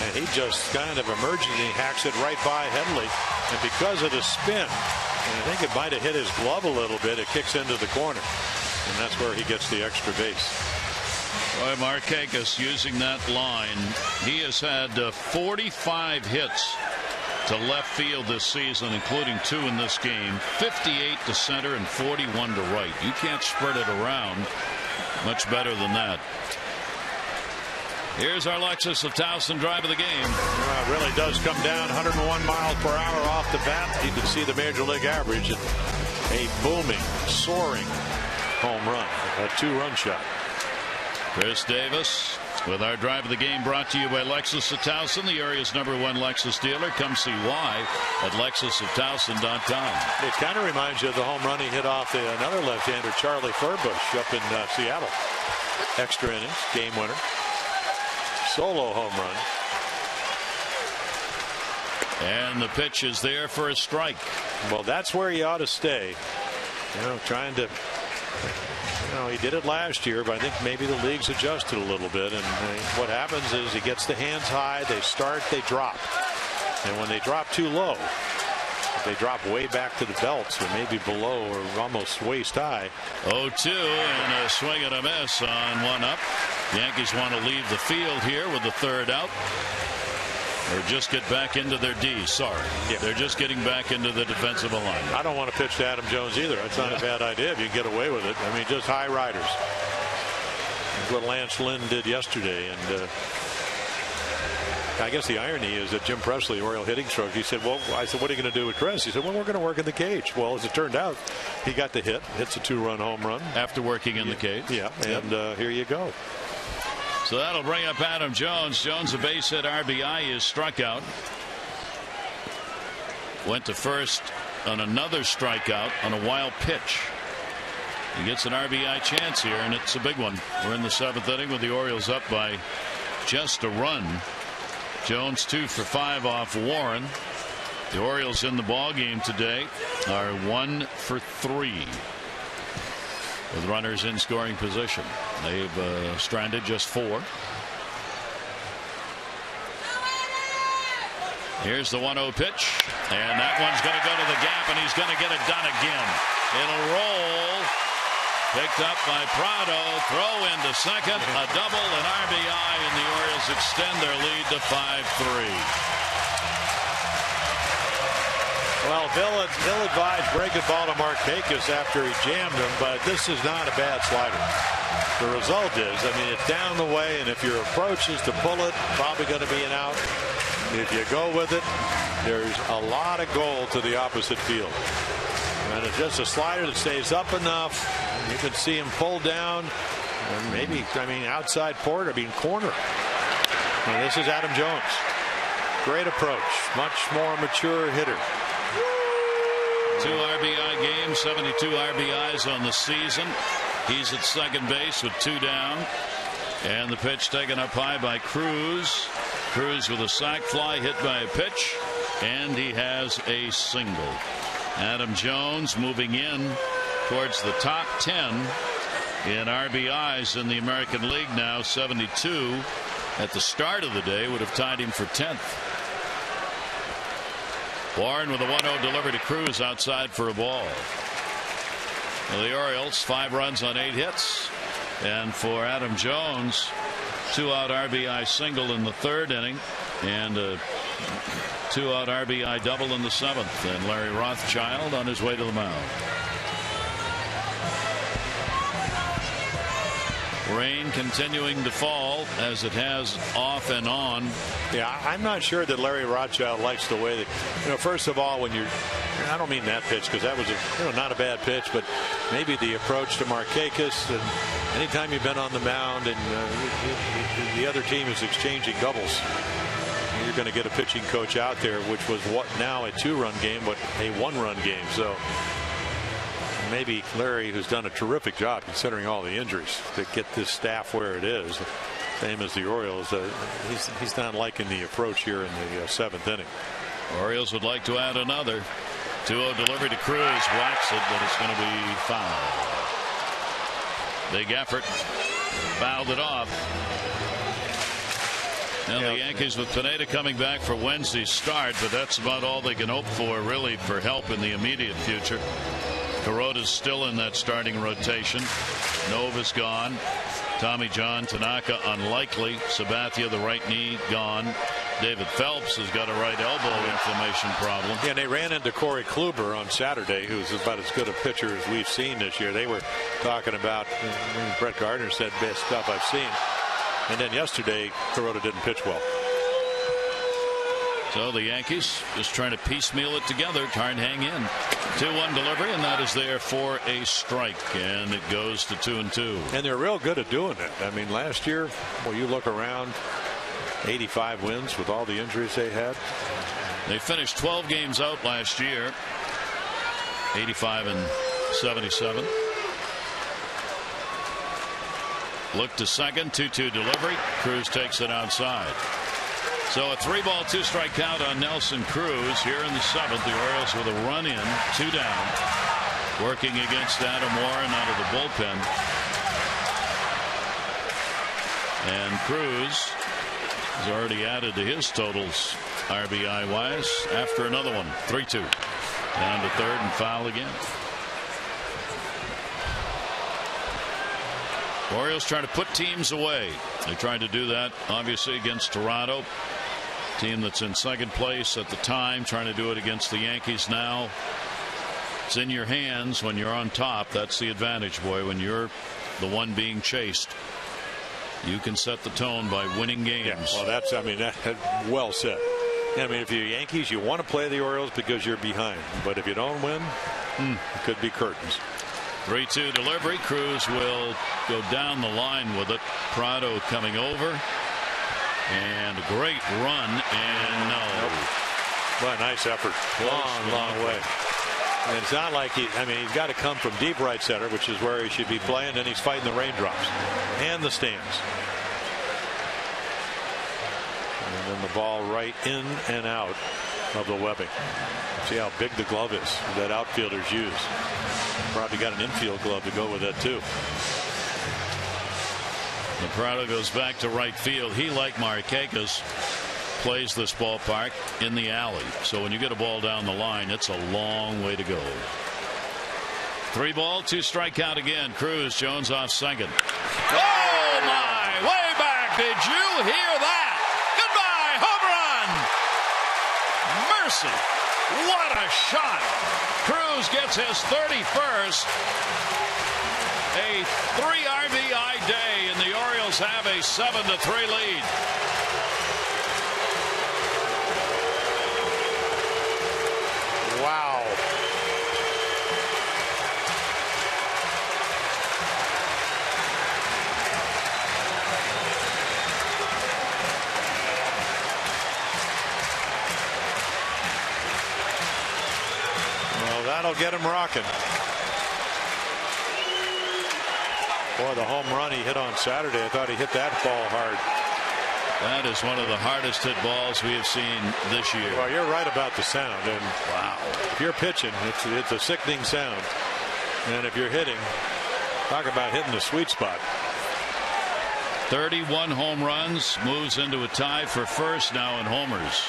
And he just kind of emergently hacks it right by Headley. And because of the spin, and I think it might have hit his glove a little bit, it kicks into the corner. And that's where he gets the extra base. Boy, Markakis using that line. He has had 45 hits to left field this season, including 2 in this game. 58 to center and 41 to right. You can't spread it around much better than that. Here's our Lexus of Towson drive of the game. It really does come down 101 miles per hour off the bat. You can see the major league average and a booming, soaring home run, a 2-run shot. Chris Davis with our drive of the game, brought to you by Lexus of Towson, the area's #1 Lexus dealer. Come see why at LexusofTowson.com. It kind of reminds you of the home run he hit off another left-hander, Charlie Furbush, up in Seattle. Extra innings, game winner. Solo home run. And the pitch is there for a strike. Well, that's where he ought to stay. You know, trying to, you know, he did it last year, but I think maybe the league's adjusted a little bit. And what happens is he gets the hands high, they start, they drop. And when they drop too low, they drop way back to the belts or maybe below or almost waist high. 0-2 and a swing and a miss on 1 up. Yankees want to leave the field here with the 3rd out. Or just get back into their D. Sorry. Yeah. They're just getting back into the defensive alignment. I don't want to pitch to Adam Jones either. That's not a bad idea if you can get away with it. I mean, just high riders. That's what Lance Lynn did yesterday. And I guess the irony is that Jim Presley, Oriole hitting stroke, he said, well, I said, what are you going to do with Chris? He said, well, we're going to work in the cage. Well, as it turned out, he got the hit. Hits a 2-run home run. After working in the cage. Yeah, and here you go. So that'll bring up Adam Jones. Jones, a base hit RBI, is struck out. Went to first on another strikeout on a wild pitch. He gets an RBI chance here, and it's a big one. We're in the 7th inning with the Orioles up by just a run. Jones 2 for 5 off Warren. The Orioles in the ball game today are 1 for 3 with runners in scoring position. They've stranded just 4. Here's the 1-0 pitch, and that one's going to go to the gap, and he's going to get it done again. It'll roll. Picked up by Prado. Throw into second. A double, an RBI, and the Orioles extend their lead to 5-3. Well, Bill advised breaking ball to Markakis after he jammed him, but this is not a bad slider. The result is, I mean, it's down the way, and if your approach is to pull it, probably going to be an out. If you go with it, there's a lot of goal to the opposite field. And it's just a slider that stays up enough. You can see him pull down, and maybe, I mean, outside port, I mean, corner. And this is Adam Jones. Great approach. Much more mature hitter. 2 RBI games, 72 RBIs on the season. He's at second base with 2 down. And the pitch taken up high by Cruz. Cruz with a sac fly hit by a pitch. And he has a single. Adam Jones moving in towards the top 10 in RBIs in the American League now. 72 at the start of the day would have tied him for 10th. Warren with a 1-0 delivery to Cruz outside for a ball. Well, the Orioles 5 runs on 8 hits, and for Adam Jones, 2-out RBI single in the 3rd inning and a 2-out RBI double in the 7th, and Larry Rothschild on his way to the mound. Rain continuing to fall as it has off and on. Yeah, I'm not sure that Larry Rothschild likes the way that, first of all, when I don't mean that pitch because that was not a bad pitch, but maybe the approach to Markakis, and anytime you've been on the mound and the other team is exchanging doubles, you're going to get a pitching coach out there, which was what now a 2-run game, but a 1-run game. So maybe Larry, who's done a terrific job considering all the injuries, to get this staff where it is, same as the Orioles, he's not liking the approach here in the 7th inning. Orioles would like to add another. 2-0 delivery to Cruz, whacks it, but it's going to be foul. Big effort, fouled it off. Now the Yankees with Pineda coming back for Wednesday's start, but that's about all they can hope for really for help in the immediate future. Kuroda's still in that starting rotation. Nova's gone. Tommy John, Tanaka unlikely. Sabathia, the right knee, gone. David Phelps has got a right elbow inflammation problem. Yeah, and they ran into Corey Kluber on Saturday, who's about as good a pitcher as we've seen this year. They were talking about, Brett Gardner said, best stuff I've seen. And then yesterday, Kuroda didn't pitch well. So the Yankees just trying to piecemeal it together, trying to hang in. 2-1 delivery, and that is there for a strike, and it goes to 2-2. And they're real good at doing it. I mean, last year, well, you look around, 85 wins with all the injuries they had. They finished 12 games out last year, 85 and 77. Look to second, 2-2 delivery. Cruz takes it outside. So a 3-ball, 2-strike count on Nelson Cruz here in the 7th. The Orioles with a run in, 2 down, working against Adam Warren out of the bullpen. And Cruz has already added to his totals RBI wise after another one. 3-2 down to third and foul again. Orioles trying to put teams away. They tried to do that obviously against Toronto, team that's in second place at the time, trying to do it against the Yankees now. It's in your hands when you're on top. That's the advantage, boy. When you're the one being chased, you can set the tone by winning games. Yeah, well, that's, I mean, that well said. I mean, if you're Yankees, you want to play the Orioles because you're behind. But if you don't win, it could be curtains. 3-2 delivery. Cruz will go down the line with it. Prado coming over. And a great run. And no. Nope. Well, nice effort. Long way. And it's not like he's got to come from deep right center, which is where he should be playing. And he's fighting the raindrops and the stands. And then the ball right in and out of the webbing. See how big the glove is that outfielders use. Probably got an infield glove to go with that too. Prado goes back to right field. He, like Markakis, plays this ballpark in the alley. So when you get a ball down the line, it's a long way to go. 3-ball, 2-strike count again. Cruz, Jones off second. Oh my! Way back! Did you hear that? Goodbye, home run! Mercy! What a shot! Cruz gets his 31st. A 3 RBI day, and the Orioles have a 7-3 lead. Wow. Well, that'll get him rocking. Boy, the home run he hit on Saturday, I thought he hit that ball hard. That is one of the hardest hit balls we have seen this year. Well, you're right about the sound. And wow, if you're pitching, it's a sickening sound. And if you're hitting, talk about hitting the sweet spot. 31 home runs, moves into a tie for first now in homers.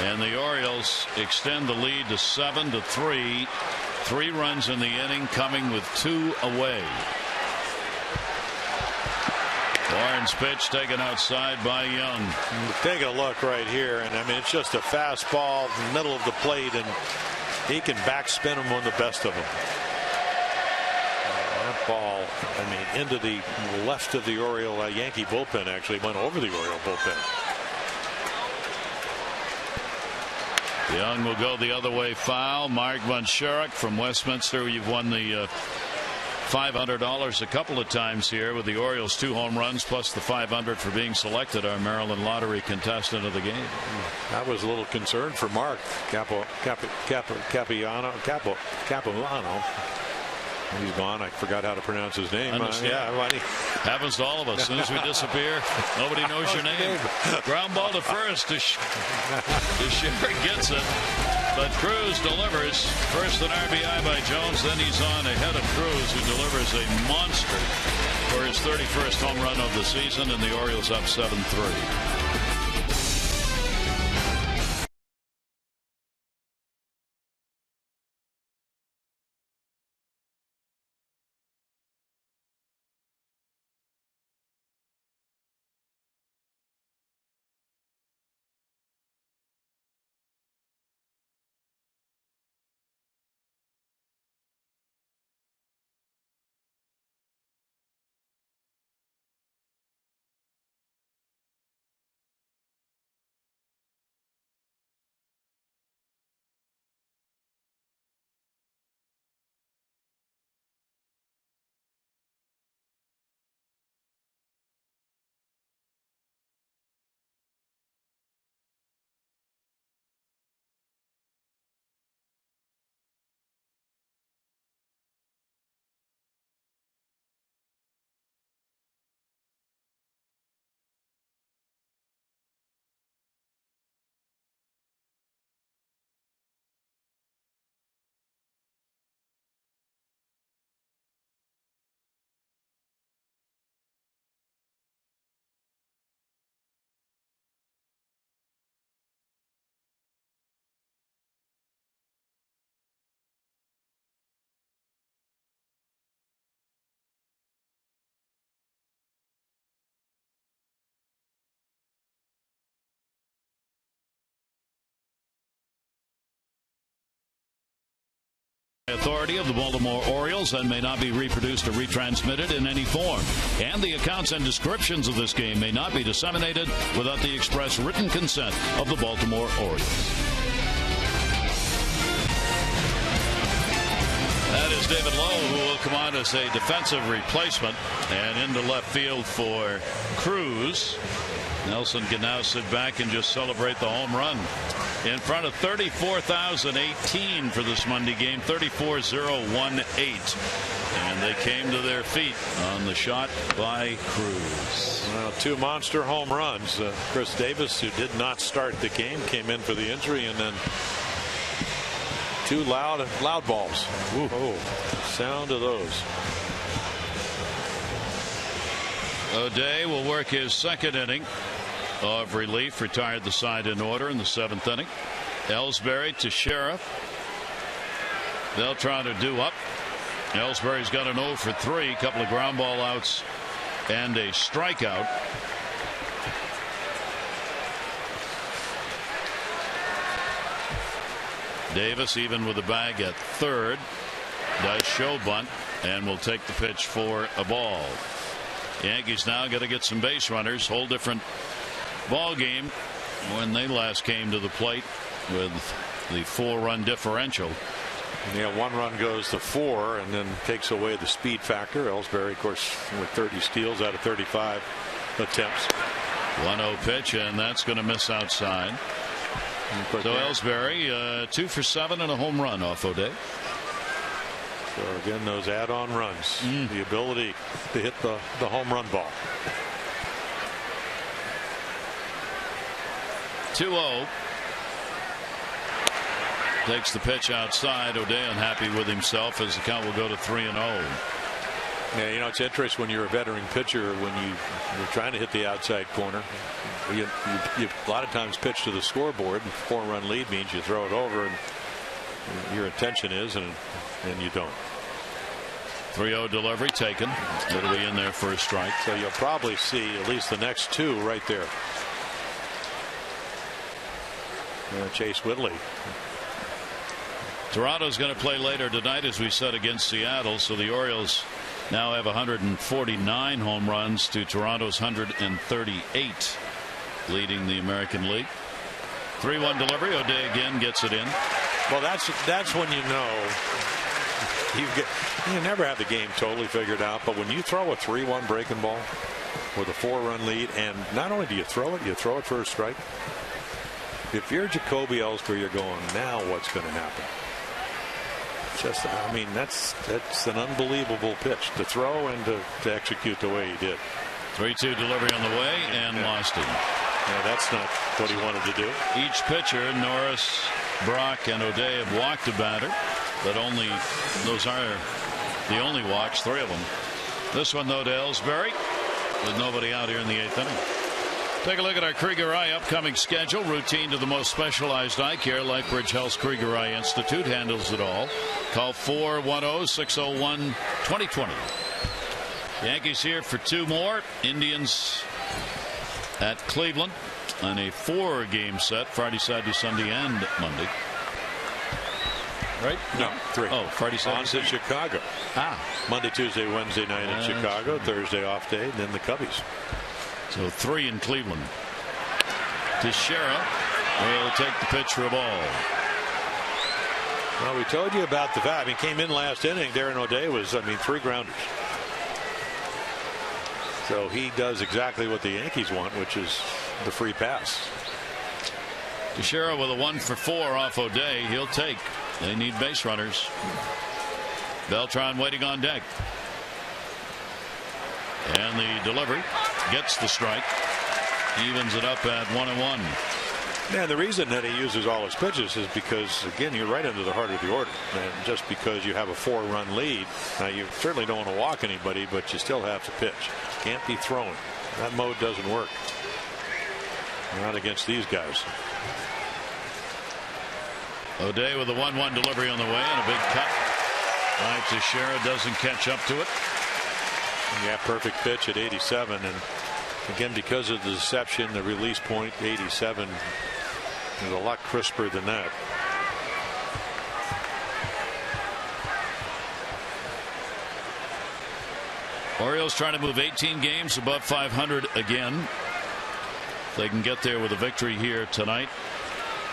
And the Orioles extend the lead to 7-3. 3 runs in the inning, coming with 2 away. Warren's pitch taken outside by Young. Take a look right here, and I mean, it's just a fastball in the middle of the plate, and he can backspin him on the best of them. ball, I mean, into the left of the Yankee bullpen. Actually went over the Oriole bullpen. Young will go the other way, foul. Mark Von Scherich from Westminster. You've won the $500 a couple of times here with the Orioles, 2 home runs plus the $500 for being selected our Maryland lottery contestant of the game. I was a little concerned for Mark Capuano. He's gone. I forgot how to pronounce his name. Happens to all of us. As soon as we disappear, nobody knows your name. Ground ball to first. Scherich gets it. But Cruz delivers. First an RBI by Jones. Then he's on ahead of Cruz, who delivers a monster for his 31st home run of the season. And the Orioles up 7-3. Authority of the Baltimore Orioles and may not be reproduced or retransmitted in any form. And the accounts and descriptions of this game may not be disseminated without the express written consent of the Baltimore Orioles. That is David Lowe, who will come on as a defensive replacement and into left field for Cruz. Nelson can now sit back and just celebrate the home run in front of 34,018 for this Monday game. 34,018, and they came to their feet on the shot by Cruz. Well, 2 monster home runs. Chris Davis, who did not start the game, came in for the injury, and then 2 loud balls. Ooh. Oh, sound of those. O'Day will work his second inning of relief. Retired the side in order in the 7th inning. Ellsbury to Sheriff. Beltran to do up. Ellsbury's got an 0 for 3. Couple of ground ball outs and a strikeout. Davis even with the bag at third. Does show bunt and will take the pitch for a ball. Yankees now got to get some base runners. Whole different ball game when they last came to the plate with the 4-run differential. Yeah, 1 run goes to 4 and then takes away the speed factor. Ellsbury, of course, with 30 steals out of 35 attempts. 1-0 pitch, and that's going to miss outside. So Ellsbury 2 for 7 and a home run off O'Day. So again, those add-on runs, the ability to hit the home run ball. 2-0. Takes the pitch outside. O'Day unhappy with himself as the count will go to 3-0. Yeah, you know, it's interesting when you're a veteran pitcher, when you're trying to hit the outside corner, you a lot of times pitch to the scoreboard, and 4-run lead means you throw it over, and your intention is, and you don't. 3-0 delivery taken. It'll be in there for a strike. So you'll probably see at least the next 2 right there. Chase Whitley. Toronto's going to play later tonight, as we said, against Seattle. So the Orioles now have 149 home runs to Toronto's 138, leading the American League. 3-1 delivery. O'Day again gets it in. Well, that's when you know you never have the game totally figured out, but when you throw a 3-1 breaking ball with a 4-run lead, and not only do you throw it for a strike. If you're Jacoby Ellsbury, you're going, now what's going to happen? I mean, that's an unbelievable pitch to throw and to execute the way he did. 3-2 delivery on the way and lost it. Yeah, that's not what he wanted to do. Each pitcher, Norris, Brock, and O'Day have walked a batter, but those are the only walks, 3 of them. This one, though, to Ellsbury, with nobody out here in the 8th inning. Take a look at our Krieger Eye upcoming schedule. Routine to the most specialized eye care. Lifebridge Health's Krieger Eye Institute handles it all. Call 410-601-2020. Yankees here for 2 more. Indians at Cleveland on a 4-game set. Friday, Saturday, Sunday, and Monday. Right? No, 3. Oh, Friday, Saturday. On to Chicago. Monday, Tuesday, Wednesday night in Chicago. Thursday off day, and then the Cubbies. So 3 in Cleveland. Teixeira will take the pitch for a ball. Well, we told you about the fact. Came in last inning. Darren O'Day was, 3 grounders. So he does exactly what the Yankees want, which is the free pass. Teixeira with a 1-for-4 off O'Day. He'll take. They need base runners. Beltran waiting on deck. And the delivery gets the strike. Evens it up at 1-1. Yeah, the reason that he uses all his pitches is because, again, you're right into the heart of the order. And just because you have a 4-run lead, now you certainly don't want to walk anybody, but you still have to pitch. Can't be throwing. That mode doesn't work. Not against these guys. O'Day with a 1-1 delivery on the way and a big cut. Teixeira doesn't catch up to it. Yeah, perfect pitch at 87, and again, because of the deception, the release point 87 is a lot crisper than that. Orioles trying to move 18 games above 500 again. They can get there with a victory here tonight,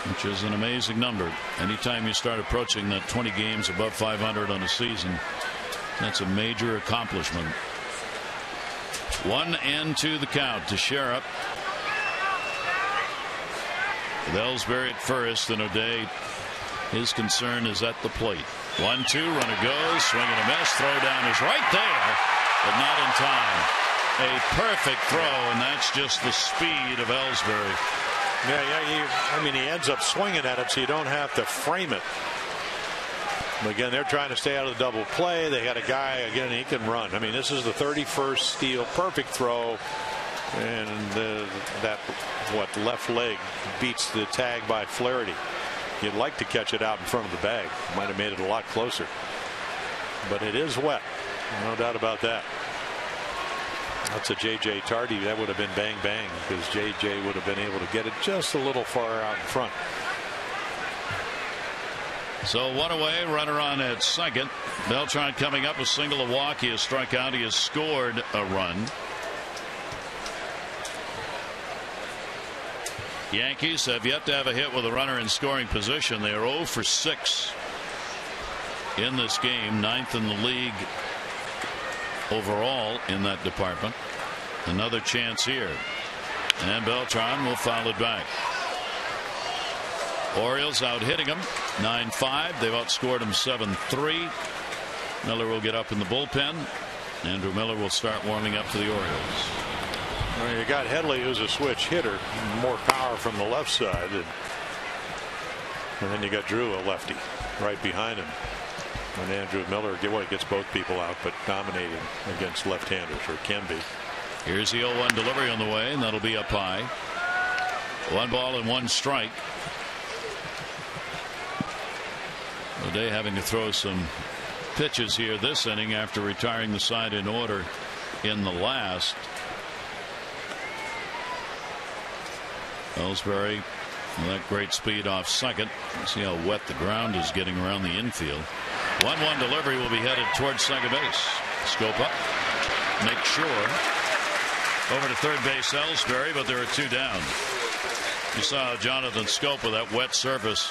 which is an amazing number. Anytime you start approaching that 20 games above 500 on a season, that's a major accomplishment. 1-2 the count. Teixeira with Ellsbury at first, and O'Day, his concern is at the plate. 1-2, runner goes, swing and a miss. Throw down is right there, but not in time. A perfect throw, and that's just the speed of Ellsbury. Yeah, he ends up swinging at it, so you don't have to frame it. But again, they're trying to stay out of the double play. They got a guy, again, he can run. This is the 31st steal, perfect throw, and that left leg beats the tag by Flaherty. You'd like to catch it out in front of the bag. Might have made it a lot closer, but it is wet, no doubt about that. That's a J.J. Tardy. That would have been bang bang, because J.J. would have been able to get it just a little far out in front. So 1 away, runner on at second. Beltran coming up, a single, a walk. He has struck out. He has scored a run. Yankees have yet to have a hit with a runner in scoring position. They are 0 for 6 in this game, 9th in the league overall in that department. Another chance here, and Beltran will foul it back. Orioles out hitting them 9-5. They've outscored them 7-3. Miller will get up in the bullpen. Andrew Miller will start warming up for the Orioles. Well, you got Headley, who's a switch hitter, more power from the left side, and then you got Drew, a lefty, right behind him. And Andrew Miller gets both people out, but dominating against left-handers, or can be. Here's the 0-1 delivery on the way, and that'll be up high. 1 ball and 1 strike. O'Day having to throw some pitches here this inning after retiring the side in order in the last. Ellsbury, that great speed off second. See how wet the ground is getting around the infield. 1-1 delivery will be headed towards second base. Scopa make sure. Over to third base Ellsbury, but there are 2 down. You saw Jonathan Scopa, that wet surface,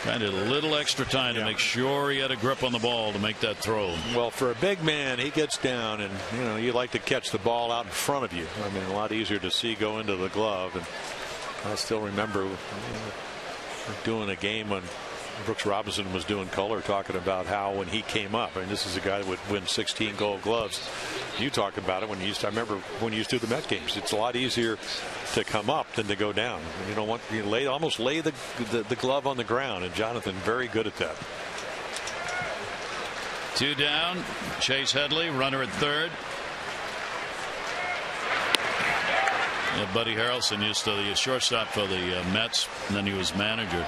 kind of a little extra time to make sure he had a grip on the ball to make that throw. Well, for a big man, he gets down, and you like to catch the ball out in front of you. I mean, a lot easier to see go into the glove. And I still remember doing a game when Brooks Robinson was doing color, talking about how when he came up, I mean, this is a guy that would win 16 Gold Gloves. You talk about it when you used to. I remember when you used to do the Met games. It's a lot easier to come up than to go down. You don't want almost lay the glove on the ground, and Jonathan very good at that. 2 down. Chase Headley, runner at third. Buddy Harrelson used to the shortstop for the Mets, and then he was manager.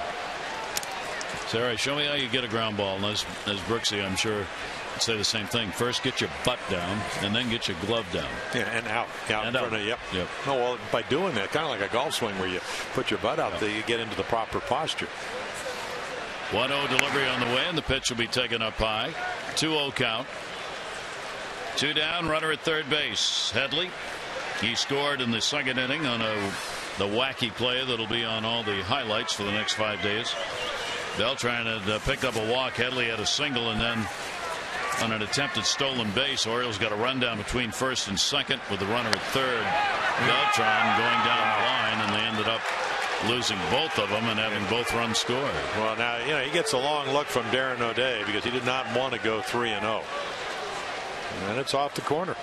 Sarah, show me how you get a ground ball. And as Brooksy, I'm sure, would say the same thing. First, get your butt down, and then get your glove down. Yeah, and out in front of you. Yep. No, well, by doing that, kind of like a golf swing where you put your butt out, you get into the proper posture. 1-0 delivery on the way, and the pitch will be taken up high. 2-0 count. 2 down, runner at third base. Headley. He scored in the second inning on the wacky play that'll be on all the highlights for the next 5 days. Beltran had picked up a walk. Headley had a single, and then on an attempted stolen base, Orioles got a rundown between first and second with the runner at third. Beltran going down the line, and they ended up losing both of them and having both runs scored. Well, now he gets a long look from Darren O'Day because he did not want to go 3-0, and it's off the corner.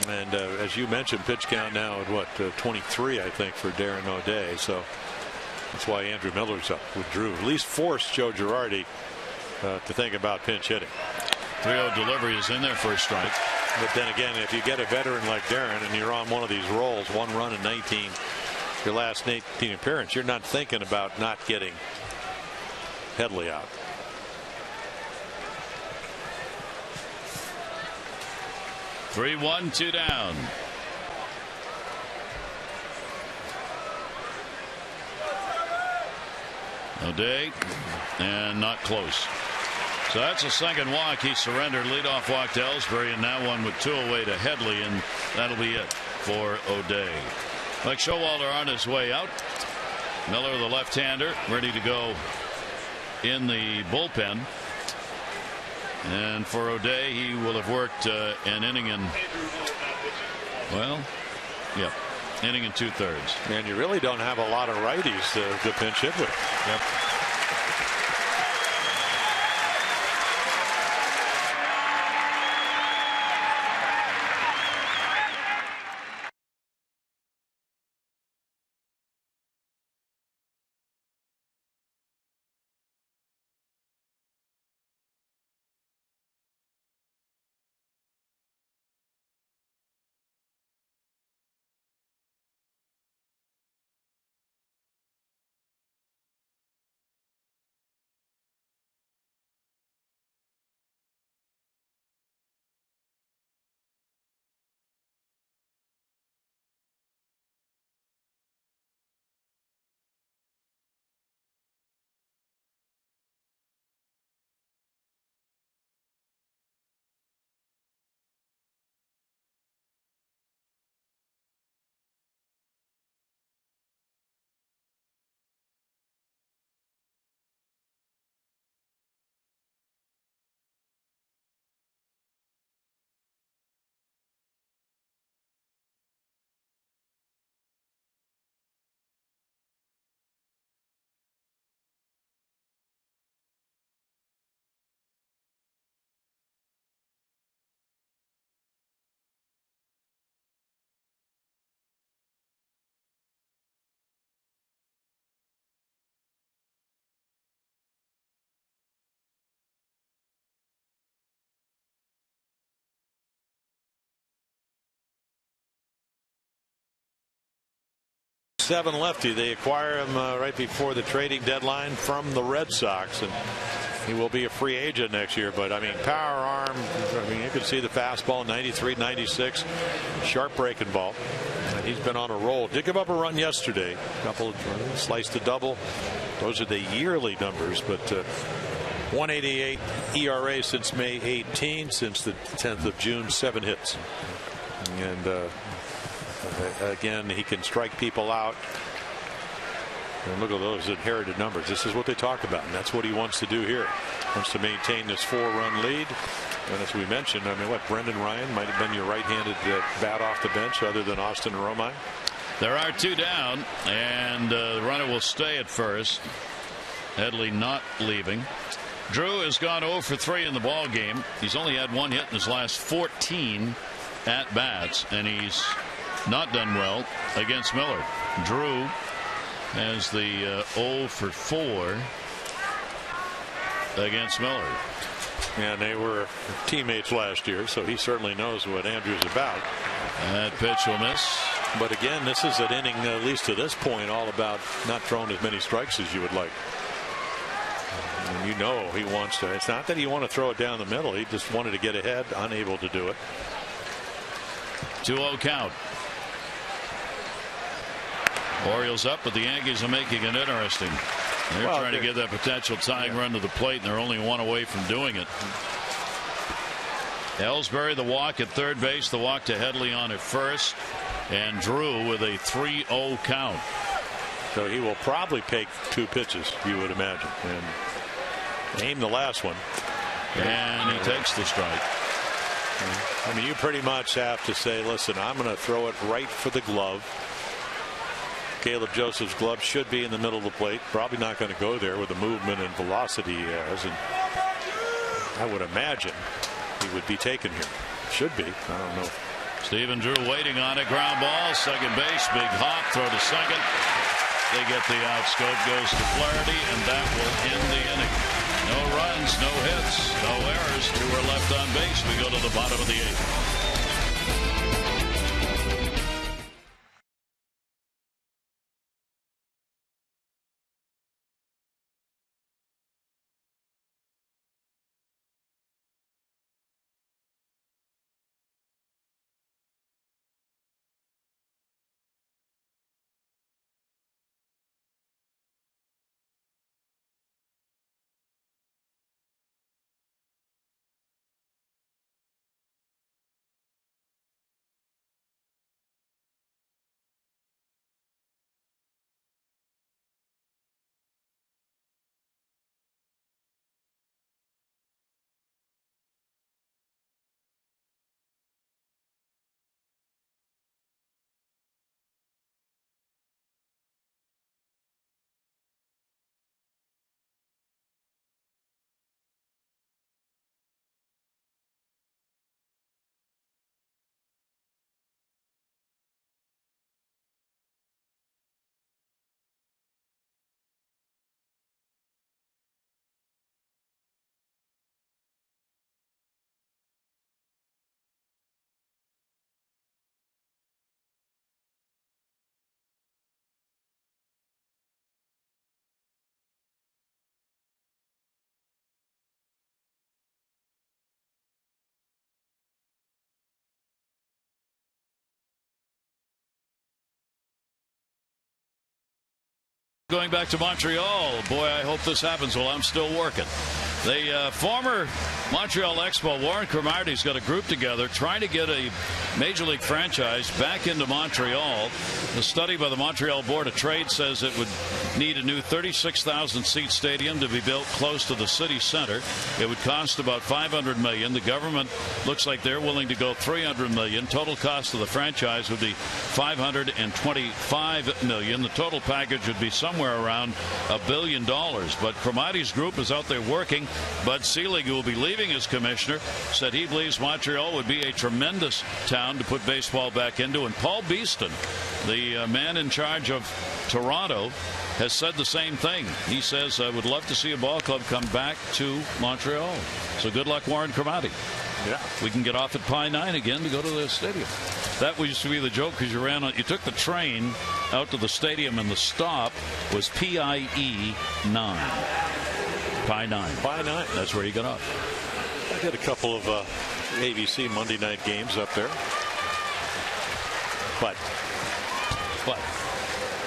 And as you mentioned, pitch count now at what 23, I think, for Darren O'Day. So that's why Andrew Miller's up with Drew. At least forced Joe Girardi to think about pinch hitting. 3-0 delivery is in there for a strike. But then again, if you get a veteran like Darren and you're on one of these rolls, 1 run in 19, your last 18 appearance, you're not thinking about not getting Headley out. 3-1, 2 down. O'Day, and not close. So that's a second walk. He surrendered. Leadoff walk to Ellsbury, and now one with 2 away to Headley, and that'll be it for O'Day. Like Showalter on his way out. Miller, the left-hander, ready to go in the bullpen. And for O'Day, he will have worked an inning and, inning and 2/3. And you really don't have a lot of righties to pinch hit with. Yep. .7 lefty. They acquire him right before the trading deadline from the Red Sox, and he will be a free agent next year. But I mean, power arm. I mean, you can see the fastball, 93, 96, sharp breaking ball. And he's been on a roll. Did give up a run yesterday. Couple of sliced a double. Those are the yearly numbers, but 1.88 ERA since May 18. Since the 10th of June, 7 hits. And again, he can strike people out. And look at those inherited numbers. This is what they talk about, and that's what he wants to do here. Wants to maintain this 4-run lead. And as we mentioned, I mean, what, Brendan Ryan might have been your right-handed bat off the bench other than Austin Romine. There are 2 down, and the runner will stay at first. Headley not leaving. Drew has gone 0 for 3 in the ball game. He's only had 1 hit in his last 14 at bats, and he's not done well against Miller. Drew has the 0 for 4 against Miller. And they were teammates last year, so he certainly knows what Andrew's about. That pitch will miss. But again, this is an inning, at least to this point, all about not throwing as many strikes as you would like. And you know he wants to. It's not that he want to throw it down the middle. He just wanted to get ahead, unable to do it. 2-0 count. Orioles up, but the Yankees are making it interesting. They're trying to get that potential tying run to the plate, and they're only 1 away from doing it. Ellsbury the walk at third base, the walk to Headley on at first, and Drew with a 3-0 count. So he will probably take 2 pitches, you would imagine, and aim the last one. And he takes the strike. I mean, you pretty much have to say, listen, I'm going to throw it right for the glove. Caleb Joseph's glove should be in the middle of the plate. Probably not going to go there with the movement and velocity he has. And I would imagine he would be taken here. Should be. I don't know. Stephen Drew waiting on it. Ground ball. Second base. Big hop. Throw to second. They get the out. Scope goes to Flaherty, and that will end the inning. No runs, no hits, no errors. 2 are left on base. We go to the bottom of the 8th. Going back to Montreal. Boy, I hope this happens while I'm still working. The former Montreal Expo, Warren Cromartie's got a group together trying to get a Major League franchise back into Montreal. The study by the Montreal Board of Trade says it would need a new 36,000-seat stadium to be built close to the city center. It would cost about $500 million. The government looks like they're willing to go $300 million. Total cost of the franchise would be $525 million. The total package would be somewhere around $1 billion. But Cromartie's group is out there working. Bud Selig, who will be leaving as commissioner, said he believes Montreal would be a tremendous town to put baseball back into. And Paul Beeston, the man in charge of Toronto, has said the same thing. He says, I would love to see a ball club come back to Montreal. So good luck, Warren Cromartie. Yeah, we can get off at Pi 9 again to go to the stadium. That used to be the joke because you took the train out to the stadium and the stop was PIE 9. Pi 9. Pi 9. That's where you got off. I did a couple of ABC Monday night games up there. But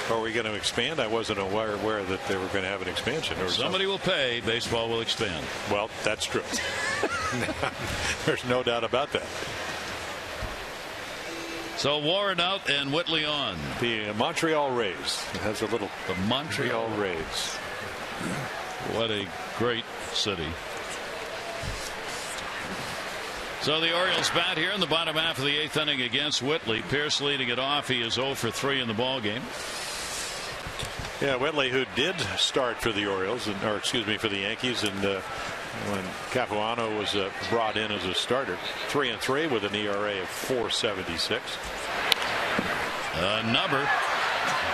Are we going to expand? I wasn't aware that they were going to have an expansion. Or somebody will pay. Baseball will expand. Well, that's true. There's no doubt about that. So Warren out and Whitley on. The Montreal Rays has a little. The Montreal Rays. What a great city. So the Orioles bat here in the bottom half of the 8th inning against Whitley. Pierce leading it off. He is 0 for 3 in the ball game. Yeah, Whitley, who did start for the Orioles, or excuse me, for the Yankees, and when Capuano was brought in as a starter, 3-3 with an ERA of 4.76. Number.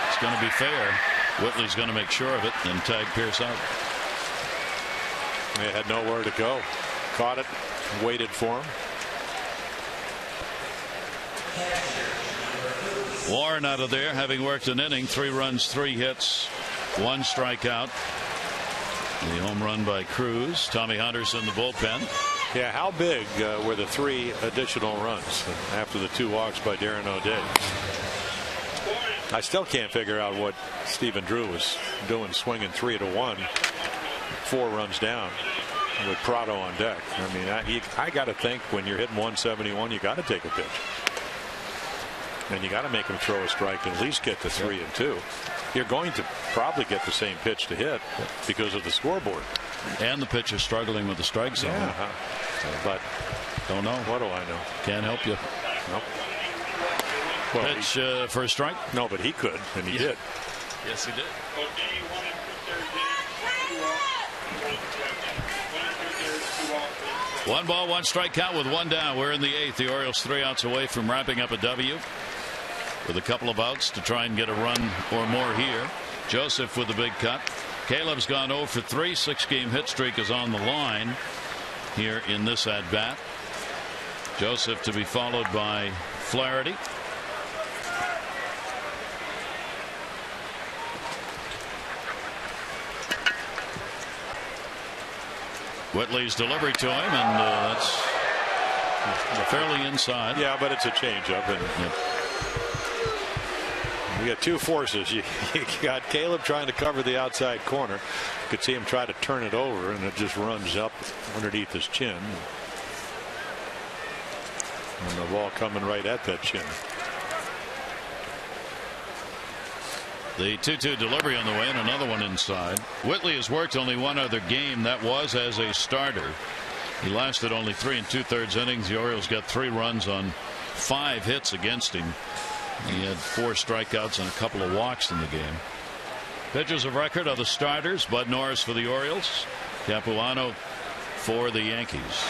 It's going to be fair. Whitley's going to make sure of it and tag Pierce out. They had nowhere to go. Caught it, waited for him. Warren out of there, having worked an inning, 3 runs, 3 hits, 1 strikeout. The home run by Cruz. Tommy Hunter's in the bullpen. Yeah, how big were the 3 additional runs after the 2 walks by Darren O'Day? I still can't figure out what Stephen Drew was doing, swinging 3-1, 4 runs down with Prado on deck. I mean, I got to think when you're hitting 171, you got to take a pitch. And you got to make him throw a strike and at least get to 3-2. You're going to probably get the same pitch to hit because of the scoreboard. And the pitcher struggling with the strike zone. Yeah. But don't know. What do I know? Can't help you. Nope. Well, pitch for a strike? No, but he could, and he did. Yes, he did. 1 ball, 1 strike count with 1 down. We're in the 8th. The Orioles 3 outs away from wrapping up a W with a couple of outs to try and get a run or more here. Joseph with the big cut. Caleb's gone 0 for 3. 6-game hit streak is on the line here in this at bat. Joseph to be followed by Flaherty. Whitley's delivery to him, and that's fairly inside. Yeah, but it's a changeup, and you got 2 forces. You got Caleb trying to cover the outside corner. You could see him try to turn it over, and it just runs up underneath his chin. And the ball coming right at that chin. The 2-2 delivery on the way and another one inside. Whitley has worked only 1 other game. That was as a starter. He lasted only 3 2/3 innings. The Orioles got 3 runs on 5 hits against him. He had 4 strikeouts and a couple of walks in the game. Pitchers of record are the starters. Bud Norris for the Orioles. Capuano for the Yankees.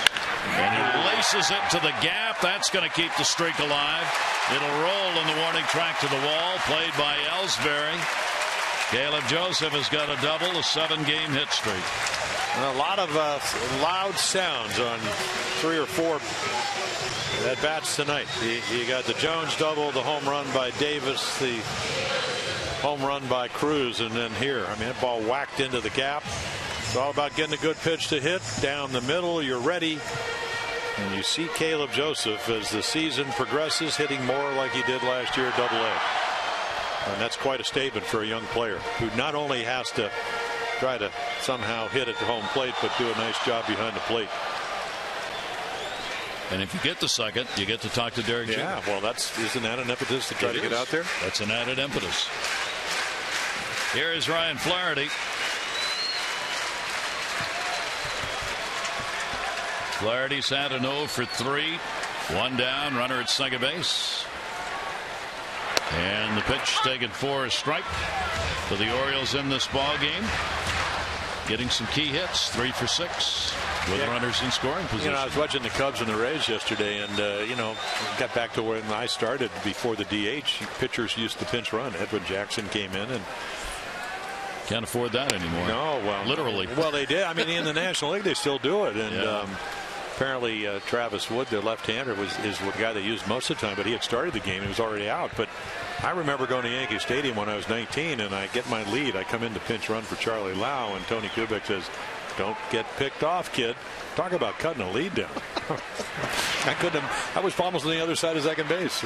And he laces it to the gap. That's going to keep the streak alive. It'll roll in the warning track to the wall. Played by Ellsbury. Caleb Joseph has got a double, a 7-game hit streak. A lot of loud sounds on 3 or 4 at bats tonight. You got the Jones double, the home run by Davis, the home run by Cruz, and then here, I mean, that ball whacked into the gap. It's all about getting a good pitch to hit down the middle. You're ready. And you see Caleb Joseph as the season progresses hitting more like he did last year at AA. And that's quite a statement for a young player who not only has to try to somehow hit at the home plate, but do a nice job behind the plate. And if you get the second, you get to talk to Derek Jeter. Yeah, well, isn't that an impetus to try to get out there? That's an added impetus. Here is Ryan Flaherty. Flaherty's had an 0 for 3. 1 down, runner at second base. And the pitch taken for a strike for the Orioles in this ball game. Getting some key hits, 3 for 6 with runners in scoring position. You know, I was watching the Cubs and the Rays yesterday, and you know, got back to when I started before the DH. Pitchers used to pinch run. Edwin Jackson came in and can't afford that anymore. No, well, literally. Well, they did. I mean, in the National League, they still do it, and apparently Travis Wood, the left-hander, is the guy they used most of the time, but he had started the game. He was already out. But I remember going to Yankee Stadium when I was 19, and I get my lead. I come in to pinch run for Charlie Lau, and Tony Kubek says, "Don't get picked off, kid." Talk about cutting a lead down. I couldn't have. I was almost on the other side of second base.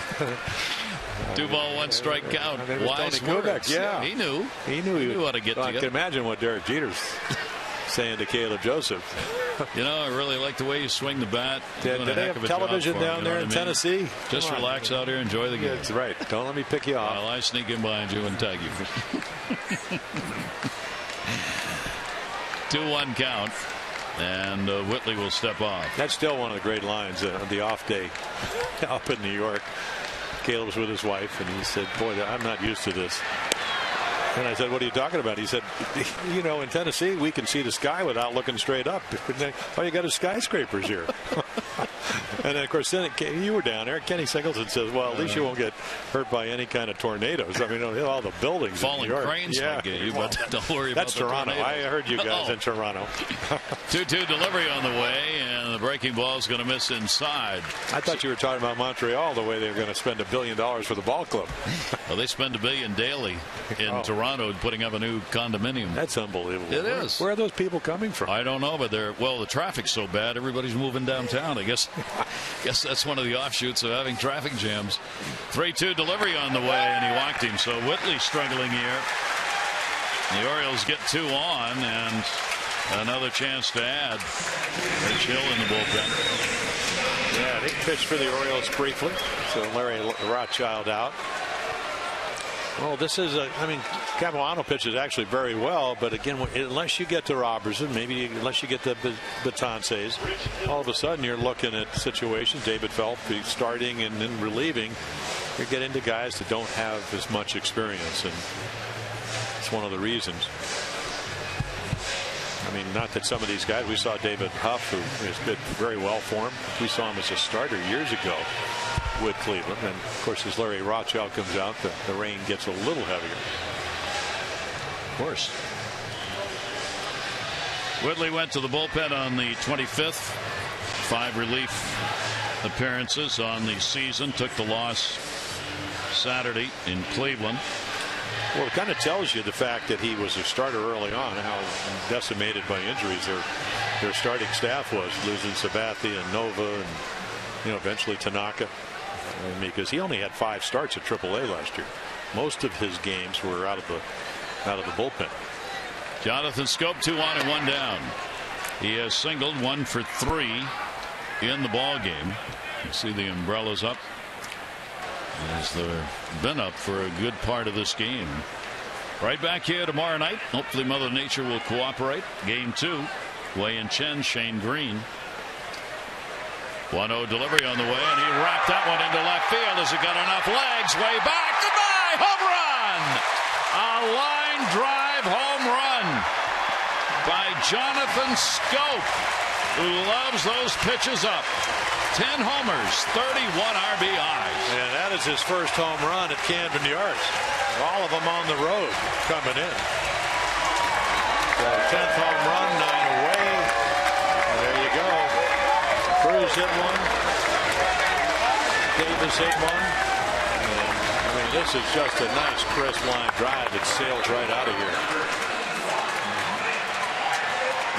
2 ball, 1 strike count. Wise words. Yeah, he knew. He knew how to get to I can imagine what Derek Jeter's saying to Caleb Joseph. You know, I really like the way you swing the bat. Did they have television down there in Tennessee? Just relax out here, enjoy the game. That's right. Don't let me pick you off. While I sneak in behind you and tag you. 2-1 count. And Whitley will step off. That's still one of the great lines on the off day up in New York. Caleb was with his wife, and he said, boy, I'm not used to this. And I said, what are you talking about? He said, you know, in Tennessee, we can see the sky without looking straight up. All you got is skyscrapers here. And then, of course, then you were down there. Kenny Singleton says, well, at least you won't get hurt by any kind of tornadoes. I mean, all the buildings. Falling cranes might get you, but don't worry about that's Toronto. I heard you guys in Toronto. 2-2 delivery on the way, and the breaking ball is going to miss inside. I thought you were talking about Montreal, the way they were going to spend $1 billion for the ball club. Well, they spend $1 billion daily in Toronto putting up a new condominium. That's unbelievable. It is. Where are those people coming from? I don't know, but the traffic's so bad, everybody's moving downtown. I guess that's one of the offshoots of having traffic jams. 3-2 delivery on the way, and he walked him. So Whitley struggling here. The Orioles get 2 on, and another chance to add. Rich Hill in the bullpen. Yeah, they pitched for the Orioles briefly. So Larry Rothschild out. Well, this is I mean, Capuano pitches actually very well, but again, unless you get to Robertson, maybe unless you get the Betances, all of a sudden you're looking at situations. David Felt starting and then relieving. You're getting to guys that don't have as much experience, and it's one of the reasons. I mean, not that some of these guys, we saw David Huff, who has been very well for him. We saw him as a starter years ago with Cleveland, and of course as Larry Rothschild comes out, the rain gets a little heavier. Of course. Whitley went to the bullpen on the 25th. 5 relief appearances on the season. Took the loss Saturday in Cleveland. Well, it kind of tells you the fact that he was a starter early on, how decimated by injuries their starting staff was, losing Sabathia and Nova and eventually Tanaka. Because he only had 5 starts at AAA last year. Most of his games were out of the bullpen. Jonathan Scope 2 on and 1 down. He has singled 1 for 3 in the ball game. You see the umbrellas up as they've been up for a good part of this game. Right back here tomorrow night. Hopefully Mother Nature will cooperate. Game 2. Wei-Yin Chen, Shane Green. 1-0 delivery on the way, and he wrapped that one into left field. Has it got enough legs? Way back. Goodbye. Home run. A line drive home run by Jonathan Scope, who loves those pitches up. 10 homers, 31 RBIs. And that is his first home run at Camden Yards. All of them on the road coming in. So 10th home run, 9 away. And there you go. Cruz hit one. Davis hit one. And, I mean, this is just a nice crisp line drive that sails right out of here.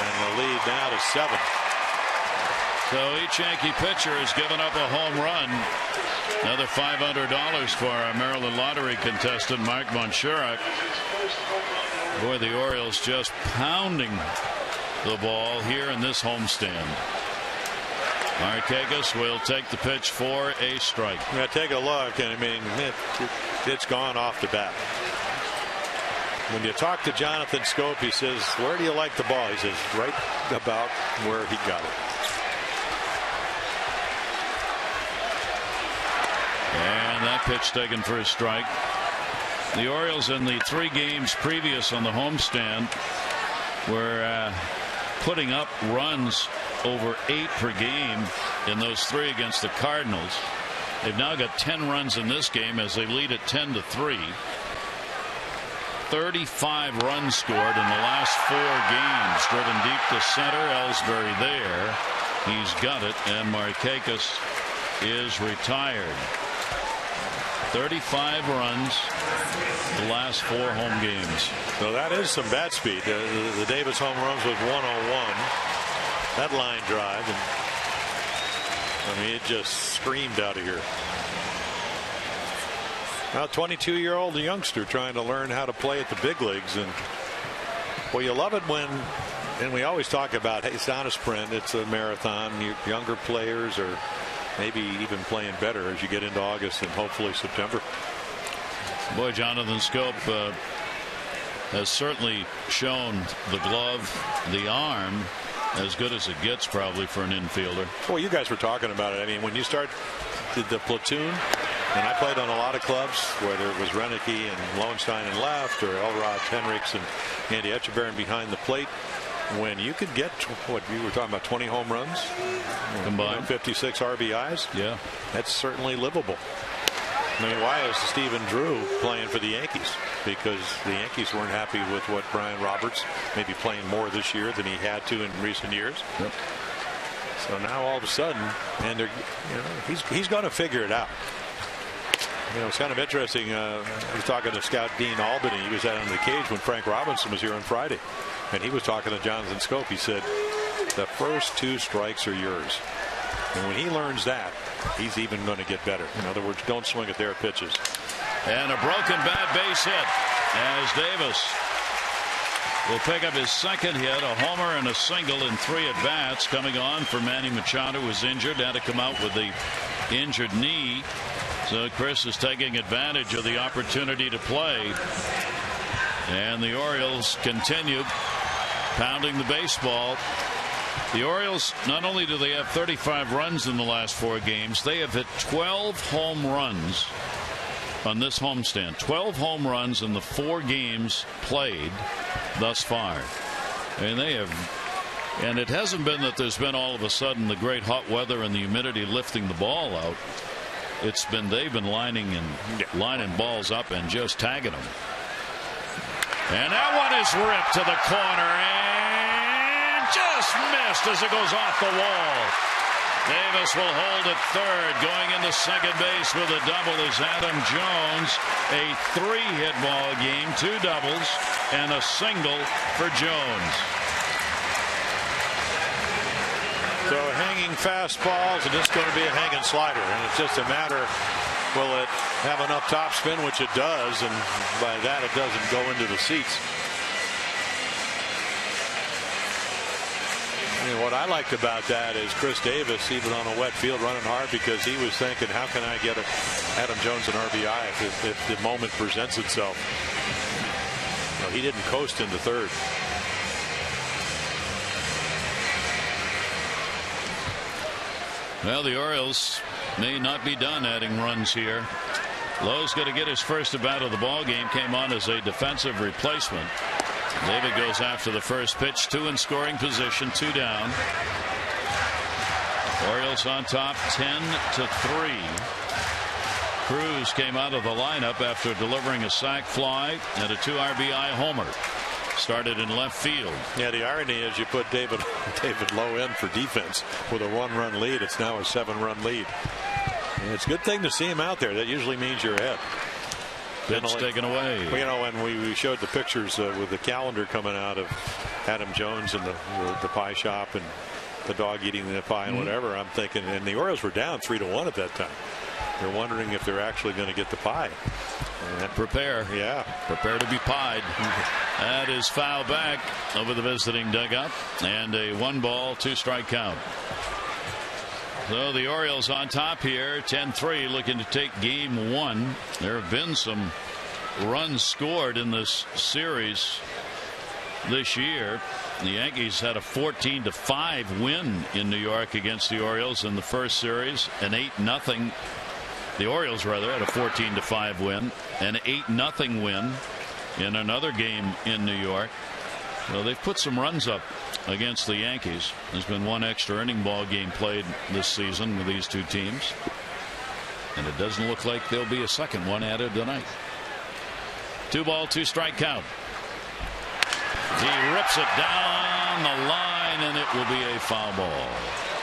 And the lead now to 7. So each Yankee pitcher has given up a home run. Another $500 for our Maryland lottery contestant, Mark Monchurak. Boy, the Orioles just pounding the ball here in this homestand. Markakis will take the pitch for a strike. Yeah, take a look, and I mean, it's gone off the bat. When you talk to Jonathan Scope, he says, where do you like the ball? He says, right about where he got it. And that pitch taken for a strike. The Orioles in the 3 games previous on the homestand were putting up runs over 8 per game in those 3 against the Cardinals. They've now got 10 runs in this game as they lead at 10-3. 35 runs scored in the last 4 games. Driven deep to center. Ellsbury there. He's got it, and Markakis is retired. 35 runs the last 4 home games. So that is some bat speed. The Davis home runs was 101. That line drive, I mean, it just screamed out of here. Now, 22-year-old youngster trying to learn how to play at the big leagues. And well, you love it when, and we always talk about, hey, it's not a sprint, it's a marathon. Younger players are maybe even playing better as you get into August and hopefully September. Boy, Jonathan Scope has certainly shown the glove, the arm, as good as it gets probably for an infielder. Well, you guys were talking about it. I mean, when you start the platoon, and I played on a lot of clubs, whether it was Renicky and Lowenstein in left, or Elrod Henricks and Andy Etchebarren behind the plate, when you could get what you were talking about, 20 home runs combined, 56 RBIs, yeah, that's certainly livable. I mean, why is Stephen Drew playing for the Yankees? Because the Yankees weren't happy with what Brian Roberts, maybe playing more this year than he had to in recent years. Yep. So now all of a sudden, and they're, he's going to figure it out. It's kind of interesting. I was talking to scout Dean Albany. He was out in the cage when Frank Robinson was here on Friday, and he was talking to Jonathan Scope. He said, the first 2 strikes are yours. And when he learns that, he's even going to get better. In other words, don't swing at their pitches. And a broken bad base hit as Davis will pick up his second hit, a homer and a single in 3 at-bats, coming on for Manny Machado, who was injured, had to come out with the injured knee. So Chris is taking advantage of the opportunity to play. And the Orioles continue pounding the baseball. The Orioles, not only do they have 35 runs in the last 4 games, they have hit 12 home runs on this homestand. 12 home runs in the 4 games played thus far. And they have, and it hasn't been that there's been all of a sudden the great hot weather and the humidity lifting the ball out. It's been they've been lining balls up and just tagging them. And that one is ripped to the corner and just missed as it goes off the wall. Davis will hold at third. Going into second base with a double is Adam Jones. A 3-hit ball game, 2 doubles and a single for Jones. So hanging fastballs, and it's going to be a hanging slider, and it's just a matter, will it have enough top spin, which it does, and by that it doesn't go into the seats. I mean, what I liked about that is Chris Davis, even on a wet field, running hard because he was thinking, how can I get Adam Jones an RBI if the moment presents itself? No, he didn't coast into third. Well, the Orioles may not be done adding runs here. Lowe's going to get his first at bat of the ball game. Came on as a defensive replacement. David goes after the first pitch. 2 in scoring position, 2 down. Orioles on top 10-3. Cruz came out of the lineup after delivering a sac fly and a 2 RBI homer. Started in left field. Yeah, the irony is you put David Lowe in for defense with a 1-run lead. It's now a 7-run lead. And it's a good thing to see him out there. That usually means you're ahead. Pitch taken away. Well, when we showed the pictures with the calendar coming out of Adam Jones and the pie shop and the dog eating the pie and whatever, I'm thinking, and the Orioles were down 3-1 at that time. They're wondering if they're actually going to get the pie. Prepare. Yeah. Prepare to be pied. That is foul back over the visiting dugout. And a 1-ball, 2-strike count. So the Orioles on top here, 10-3, looking to take game 1. There have been some runs scored in this series this year. The Yankees had a 14-5 win in New York against the Orioles in the first series. An 8-0. The Orioles rather had a 14-5 win, an 8-0 win in another game in New York. So they've put some runs up against the Yankees. There's been 1 extra inning ball game played this season with these 2 teams, and it doesn't look like there'll be a second one added tonight. 2-ball, 2-strike count. He rips it down the line, and it will be a foul ball.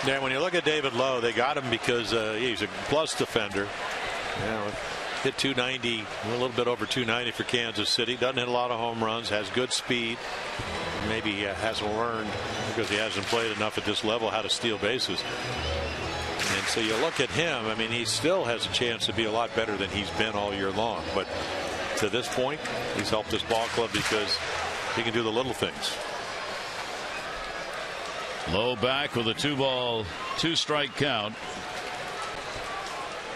Yeah, when you look at David Lowe, they got him because he's a plus defender. Hit 290, a little bit over 290 for Kansas City. Doesn't hit a lot of home runs, has good speed. Maybe he hasn't learned, because he hasn't played enough at this level, how to steal bases. And so you look at him. I mean, he still has a chance to be a lot better than he's been all year long. But to this point, he's helped this ball club because he can do the little things. Low back with a 2-ball, 2-strike count.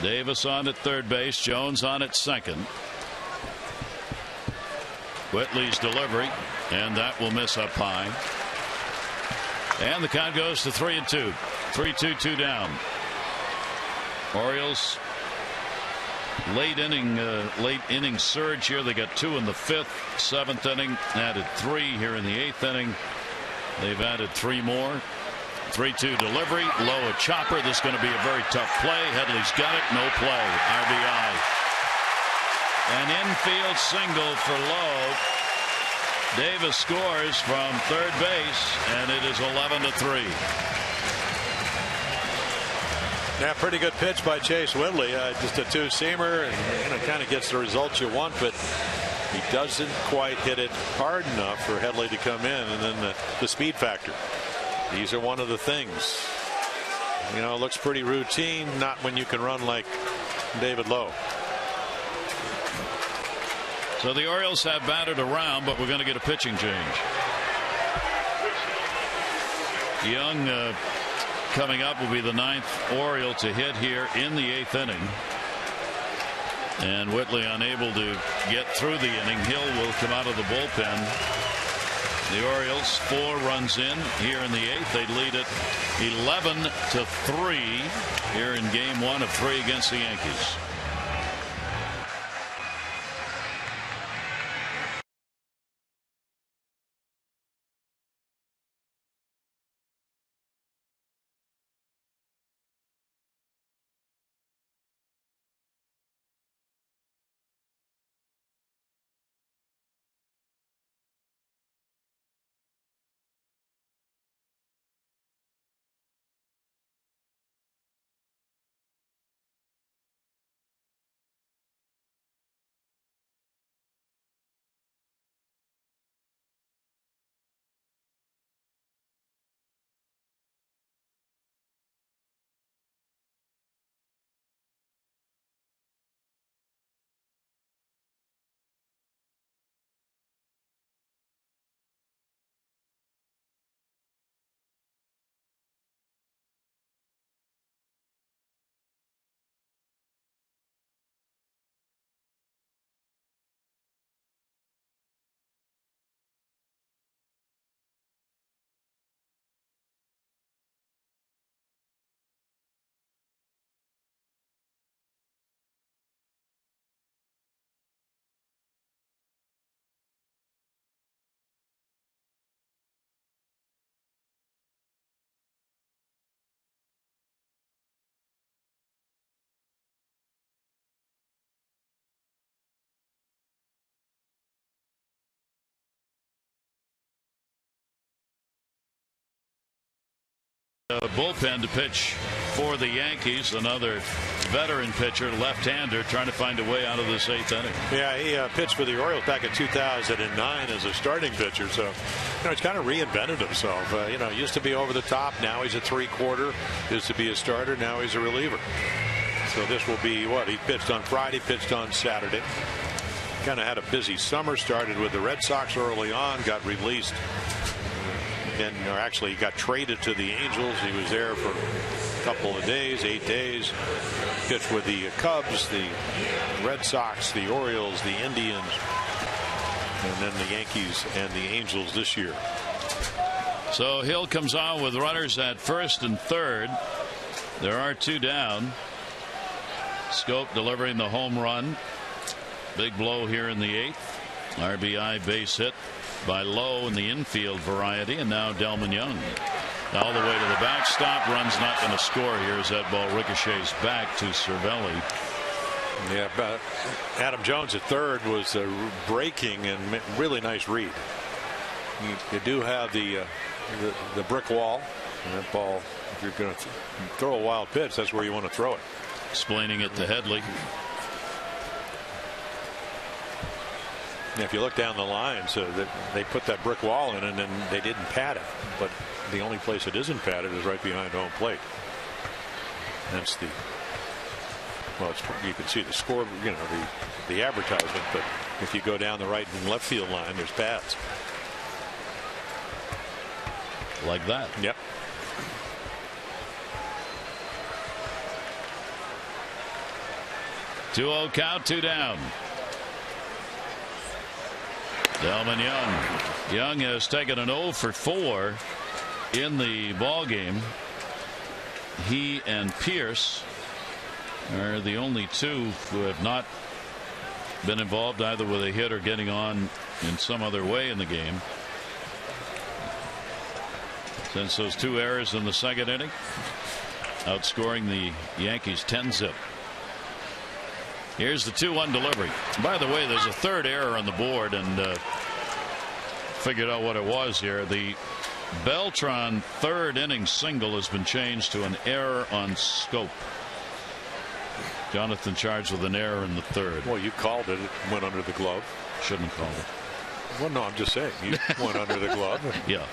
Davis on at third base. Jones on at second. Whitley's delivery, and that will miss up high. And the count goes to 3-2. 3-2, 2 down. Orioles late inning surge here. They got 2 in the 5th, 7th inning, added 3 here in the 8th inning. They've added 3 more. 3-2 delivery, low a chopper. This is going to be a very tough play. Headley's got it, no play. RBI. An infield single for Lowe. Davis scores from third base, and it is 11-3. Yeah, pretty good pitch by Chase Whitley. Just a 2-seamer, and kind of gets the results you want, but he doesn't quite hit it hard enough for Headley to come in, and then the speed factor. These are one of the things. You know, it looks pretty routine, not when you can run like David Lowe. So the Orioles have batted around, but we're going to get a pitching change. Young coming up will be the 9th Oriole to hit here in the 8th inning. And Whitley unable to get through the inning. Hill will come out of the bullpen. The Orioles 4 runs in here in the 8th. They lead it 11-3 here in game 1 of 3 against the Yankees. Bullpen to pitch for the Yankees. Another veteran pitcher, left-hander, trying to find a way out of this 8th inning. Yeah, he pitched for the Orioles back in 2009 as a starting pitcher. So, you know, he's kind of reinvented himself. You know, used to be over the top. Now he's a 3-quarter. Used to be a starter. Now he's a reliever. So this will be what he pitched on Friday, pitched on Saturday. Kind of had a busy summer. Started with the Red Sox early on. Got released. Or actually got traded to the Angels. He was there for a couple of days, 8 days. Pitched with the Cubs, the Red Sox, the Orioles, the Indians, and then the Yankees and the Angels this year. So Hill comes on with runners at first and third. There are 2 down. Scope delivering the home run. Big blow here in the 8th. RBI base hit by Lowe in the infield variety, and now Delman Young all the way to the backstop. Run's not going to score here as that ball ricochets back to Cervelli. Yeah, but Adam Jones at third was breaking and really nice read. You do have the brick wall, and that ball, if you're going to throw a wild pitch, that's where you want to throw it. Explaining it to Headley. If you look down the line, so that they put that brick wall in and then they didn't pad it, but the only place it isn't padded is right behind home plate. That's the, well, you can see the score, you know, the advertisement, but if you go down the right and left field line, there's pads. Like that. Yep. Two-0 count, 2 down. Delman Young. Young has taken an 0 for 4 in the ball game. He and Pierce are the only two who have not been involved either with a hit or getting on in some other way in the game since those 2 errors in the second inning, outscoring the Yankees 10-zip. Here's the 2-1 delivery. By the way, there's a third error on the board, and figured out what it was here. The Beltran third inning single has been changed to an error on scope. Jonathan charged with an error in the third. Well, you called it. It went under the glove. Shouldn't have called it. Well, no, I'm just saying. You went under the glove. Yeah.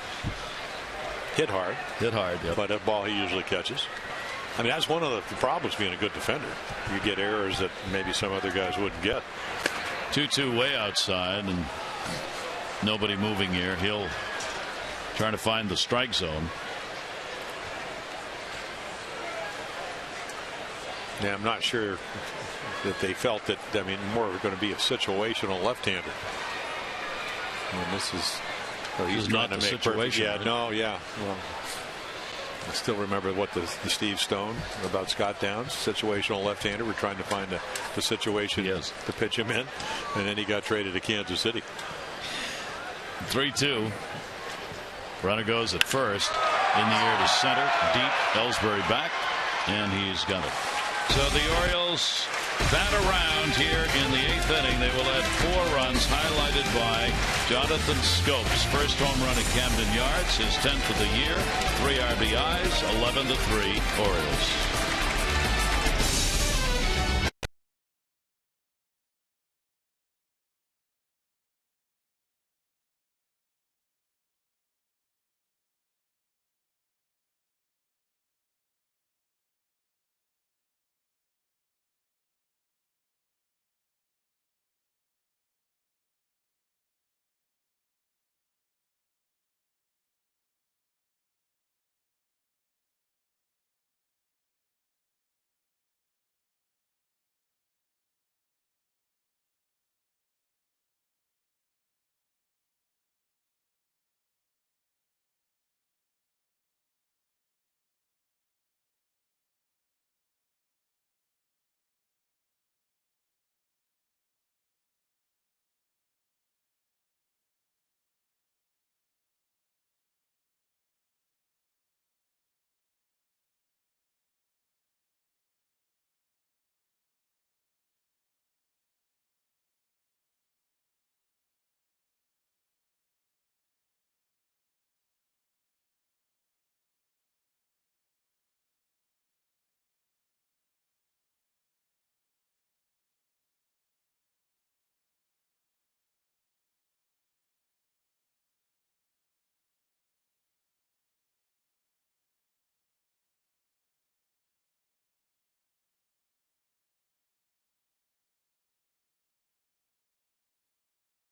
Hit hard. Hit hard, yeah. But a ball he usually catches. I mean, that's one of the problems being a good defender. You get errors that maybe some other guys wouldn't get. 2-2 way outside, and nobody moving here. He'll try to find the strike zone. Yeah, I'm not sure that they felt that, I mean, more going to be a situational left-hander. I mean, this is, well, he's not the situation. Yeah, no, yeah. Well, I still remember what the Steve Stone about Scott Downs, situational left-hander. We're trying to find the situation to pitch him in, and then he got traded to Kansas City. 3-2. Runner goes at first, in the air to center, deep. Ellsbury back, and he's got it. So the Orioles bat around here in the 8th inning. They will add 4 runs, highlighted by Jonathan Scope's first home run at Camden Yards, his 10th of the year, 3 RBIs, 11-3 Orioles.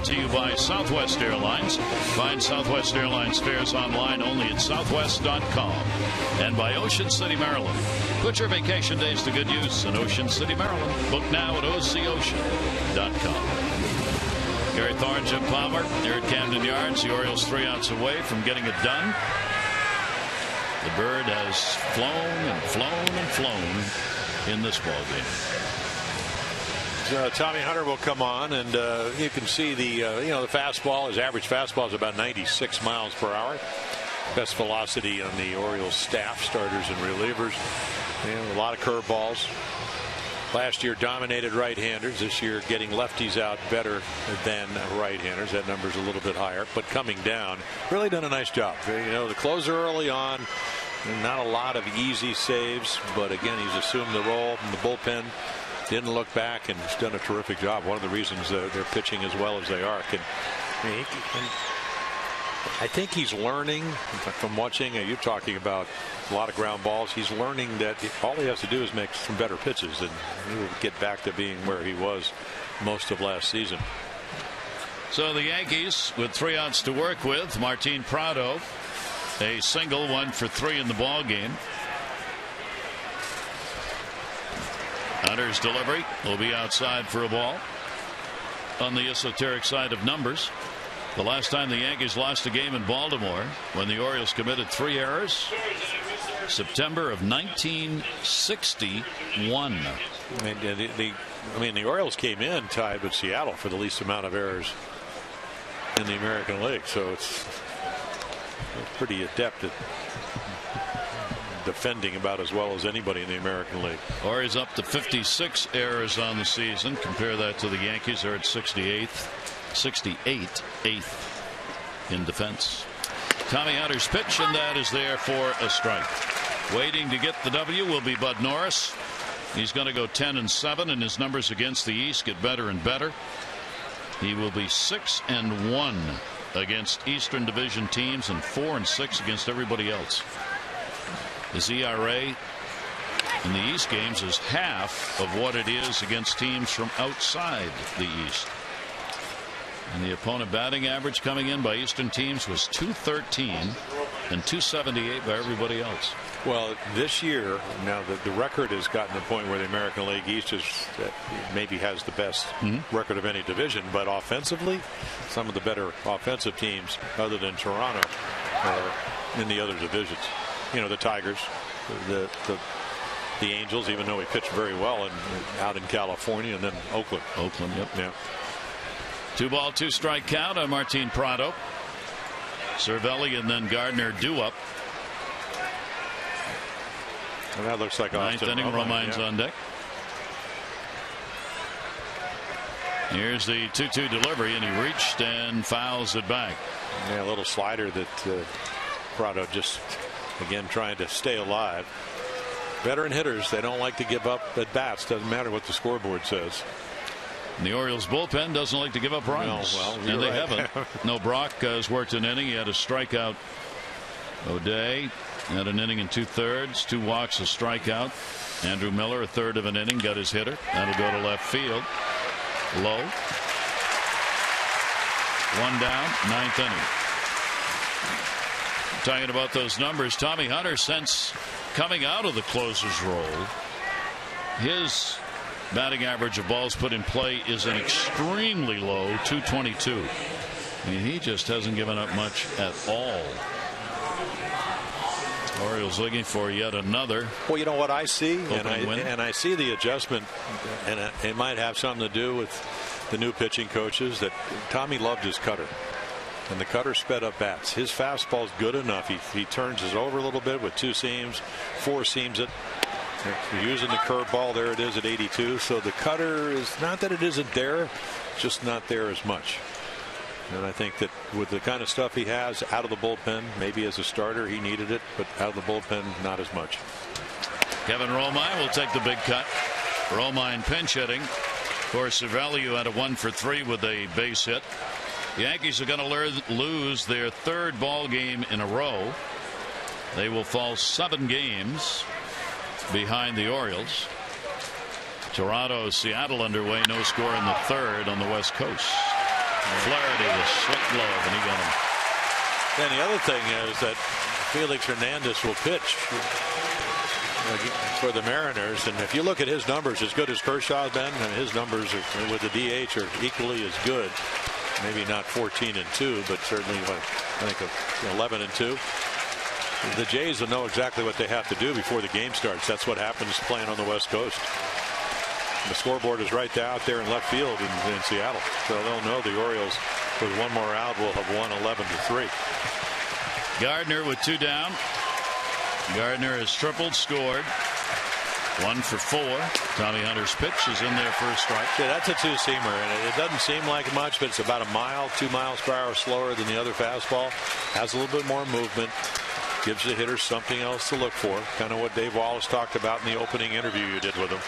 To you by Southwest Airlines. Find Southwest Airlines fares online only at southwest.com. And by Ocean City, Maryland. Put your vacation days to good use in Ocean City, Maryland. Book now at ococean.com. Gary Thorne, Jim Palmer here at Camden Yards. The Orioles 3 outs away from getting it done. The bird has flown and flown and flown in this ball game. Tommy Hunter will come on, and you can see the the fastball. His average fastball is about 96 miles per hour. Best velocity on the Orioles staff, starters and relievers. And a lot of curveballs. Last year dominated right-handers. This year getting lefties out better than right-handers. That number's a little bit higher, but coming down, really done a nice job. The closer early on, not a lot of easy saves, but again, he's assumed the role in the bullpen. Didn't look back, and he's done a terrific job. One of the reasons they're pitching as well as they are. I think he's learning from watching. You're talking about a lot of ground balls. He's learning that all he has to do is make some better pitches, and he will get back to being where he was most of last season. So the Yankees with 3 outs to work with. Martin Prado, a single, 1 for 3 in the ball game. Hunter's delivery will be outside for a ball. On the esoteric side of numbers, the last time the Yankees lost a game in Baltimore, when the Orioles committed 3 errors, September of 1961. I mean, the Orioles came in tied with Seattle for the least amount of errors in the American League, so it's pretty adept at defending about as well as anybody in the American League. Orioles up to 56 errors on the season. Compare that to the Yankees. They're at 68th in defense. Tommy Hunter's pitch, and that is there for a strike. Waiting to get the W will be Bud Norris. He's going to go 10-7, and his numbers against the East get better and better. He will be 6-1 against Eastern Division teams and 4-6 against everybody else. His ERA in the East games is half of what it is against teams from outside the East. And the opponent batting average coming in by Eastern teams was .213 and .278 by everybody else. Well, this year, now the record has gotten to the point where the American League East is maybe has the best record of any division, but offensively, some of the better offensive teams other than Toronto are in the other divisions. You know, the Tigers, the Angels, even though he pitched very well out in California, and then Oakland. Yep. Yeah. 2-ball, 2-strike count on Martin Prado. Cervelli and then Gardner due up. And that looks like ninth inning. Romine's on deck. Here's the 2-2 delivery, and he reached and fouls it back. Yeah, a little slider that Prado just again trying to stay alive. Veteran hitters, they don't like to give up at bats. Doesn't matter what the scoreboard says. And the Orioles bullpen doesn't like to give up runs. No, well, and they right. haven't. No, Brock has worked an inning. He had a strikeout. O'Day had an inning and 2/3, 2 walks, a strikeout. Andrew Miller, a third of an inning, got his hitter. That'll go to left field. Low. 1 down, 9th inning. Talking about those numbers, Tommy Hunter, since coming out of the closer's role, his batting average of balls put in play is an extremely low .222. I mean, he just hasn't given up much at all. Orioles looking for yet another. Well, you know what I see, win. and I see the adjustment, and it might have something to do with the new pitching coaches, that Tommy loved his cutter, and the cutter sped up bats. His fastball's good enough. He turns his over a little bit with 2 seams, 4 seams it. Using the curveball, there it is at 82. So the cutter is not that it isn't there, just not there as much. And I think that with the kind of stuff he has out of the bullpen, maybe as a starter he needed it, but out of the bullpen not as much. Kevin Romine will take the big cut. Romine pinch hitting for Cervelli, who had a 1 for 3 with a base hit. The Yankees are going to lose their 3rd ball game in a row. They will fall 7 games behind the Orioles. Toronto, Seattle underway, no score in the 3rd on the West Coast. Flaherty with slick glove, and he got him. And the other thing is that Felix Hernandez will pitch for the Mariners, and if you look at his numbers, as good as Kershaw's been, his numbers with the DH are equally as good. Maybe not 14-2, but certainly I think 11-2. The Jays will know exactly what they have to do before the game starts. That's what happens playing on the West Coast. The scoreboard is right out there in left field in Seattle, so they'll know the Orioles with 1 more out will have won 11-3. Gardner with 2 down. Gardner has tripled, scored. 1 for 4. Tommy Hunter's pitch is in there for a strike. Yeah, that's a 2-seamer, and it doesnn't seem like much, but it's about 2 miles per hour slower than the other fastball. Has a little bit more movement. Gives the hitter something else to look for. Kind of what Dave Wallace talked about in the opening interview you did with him.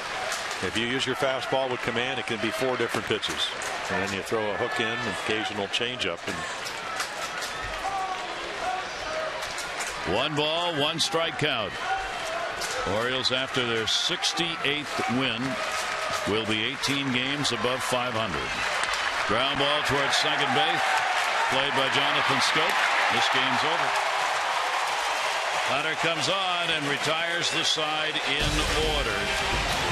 If you use your fastball with command, it can be 4 different pitches. And then you throw a hook in, an occasional changeup. And 1 ball, 1 strike count. Orioles, after their 68th win, will be 18 games above 500. Ground ball towards second base, played by Jonathan Scope. This game's over. Hunter comes on and retires the side in order,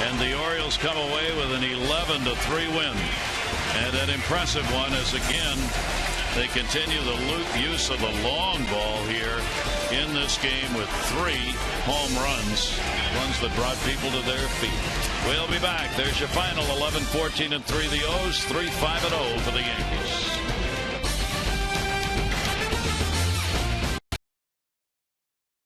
and the Orioles come away with an 11-3 win, and an impressive one as again they continue the use of the long ball here in this game with 3 home runs that brought people to their feet. We'll be back. There's your final 11-14-3 the O's, 3-5-0 for the Yankees.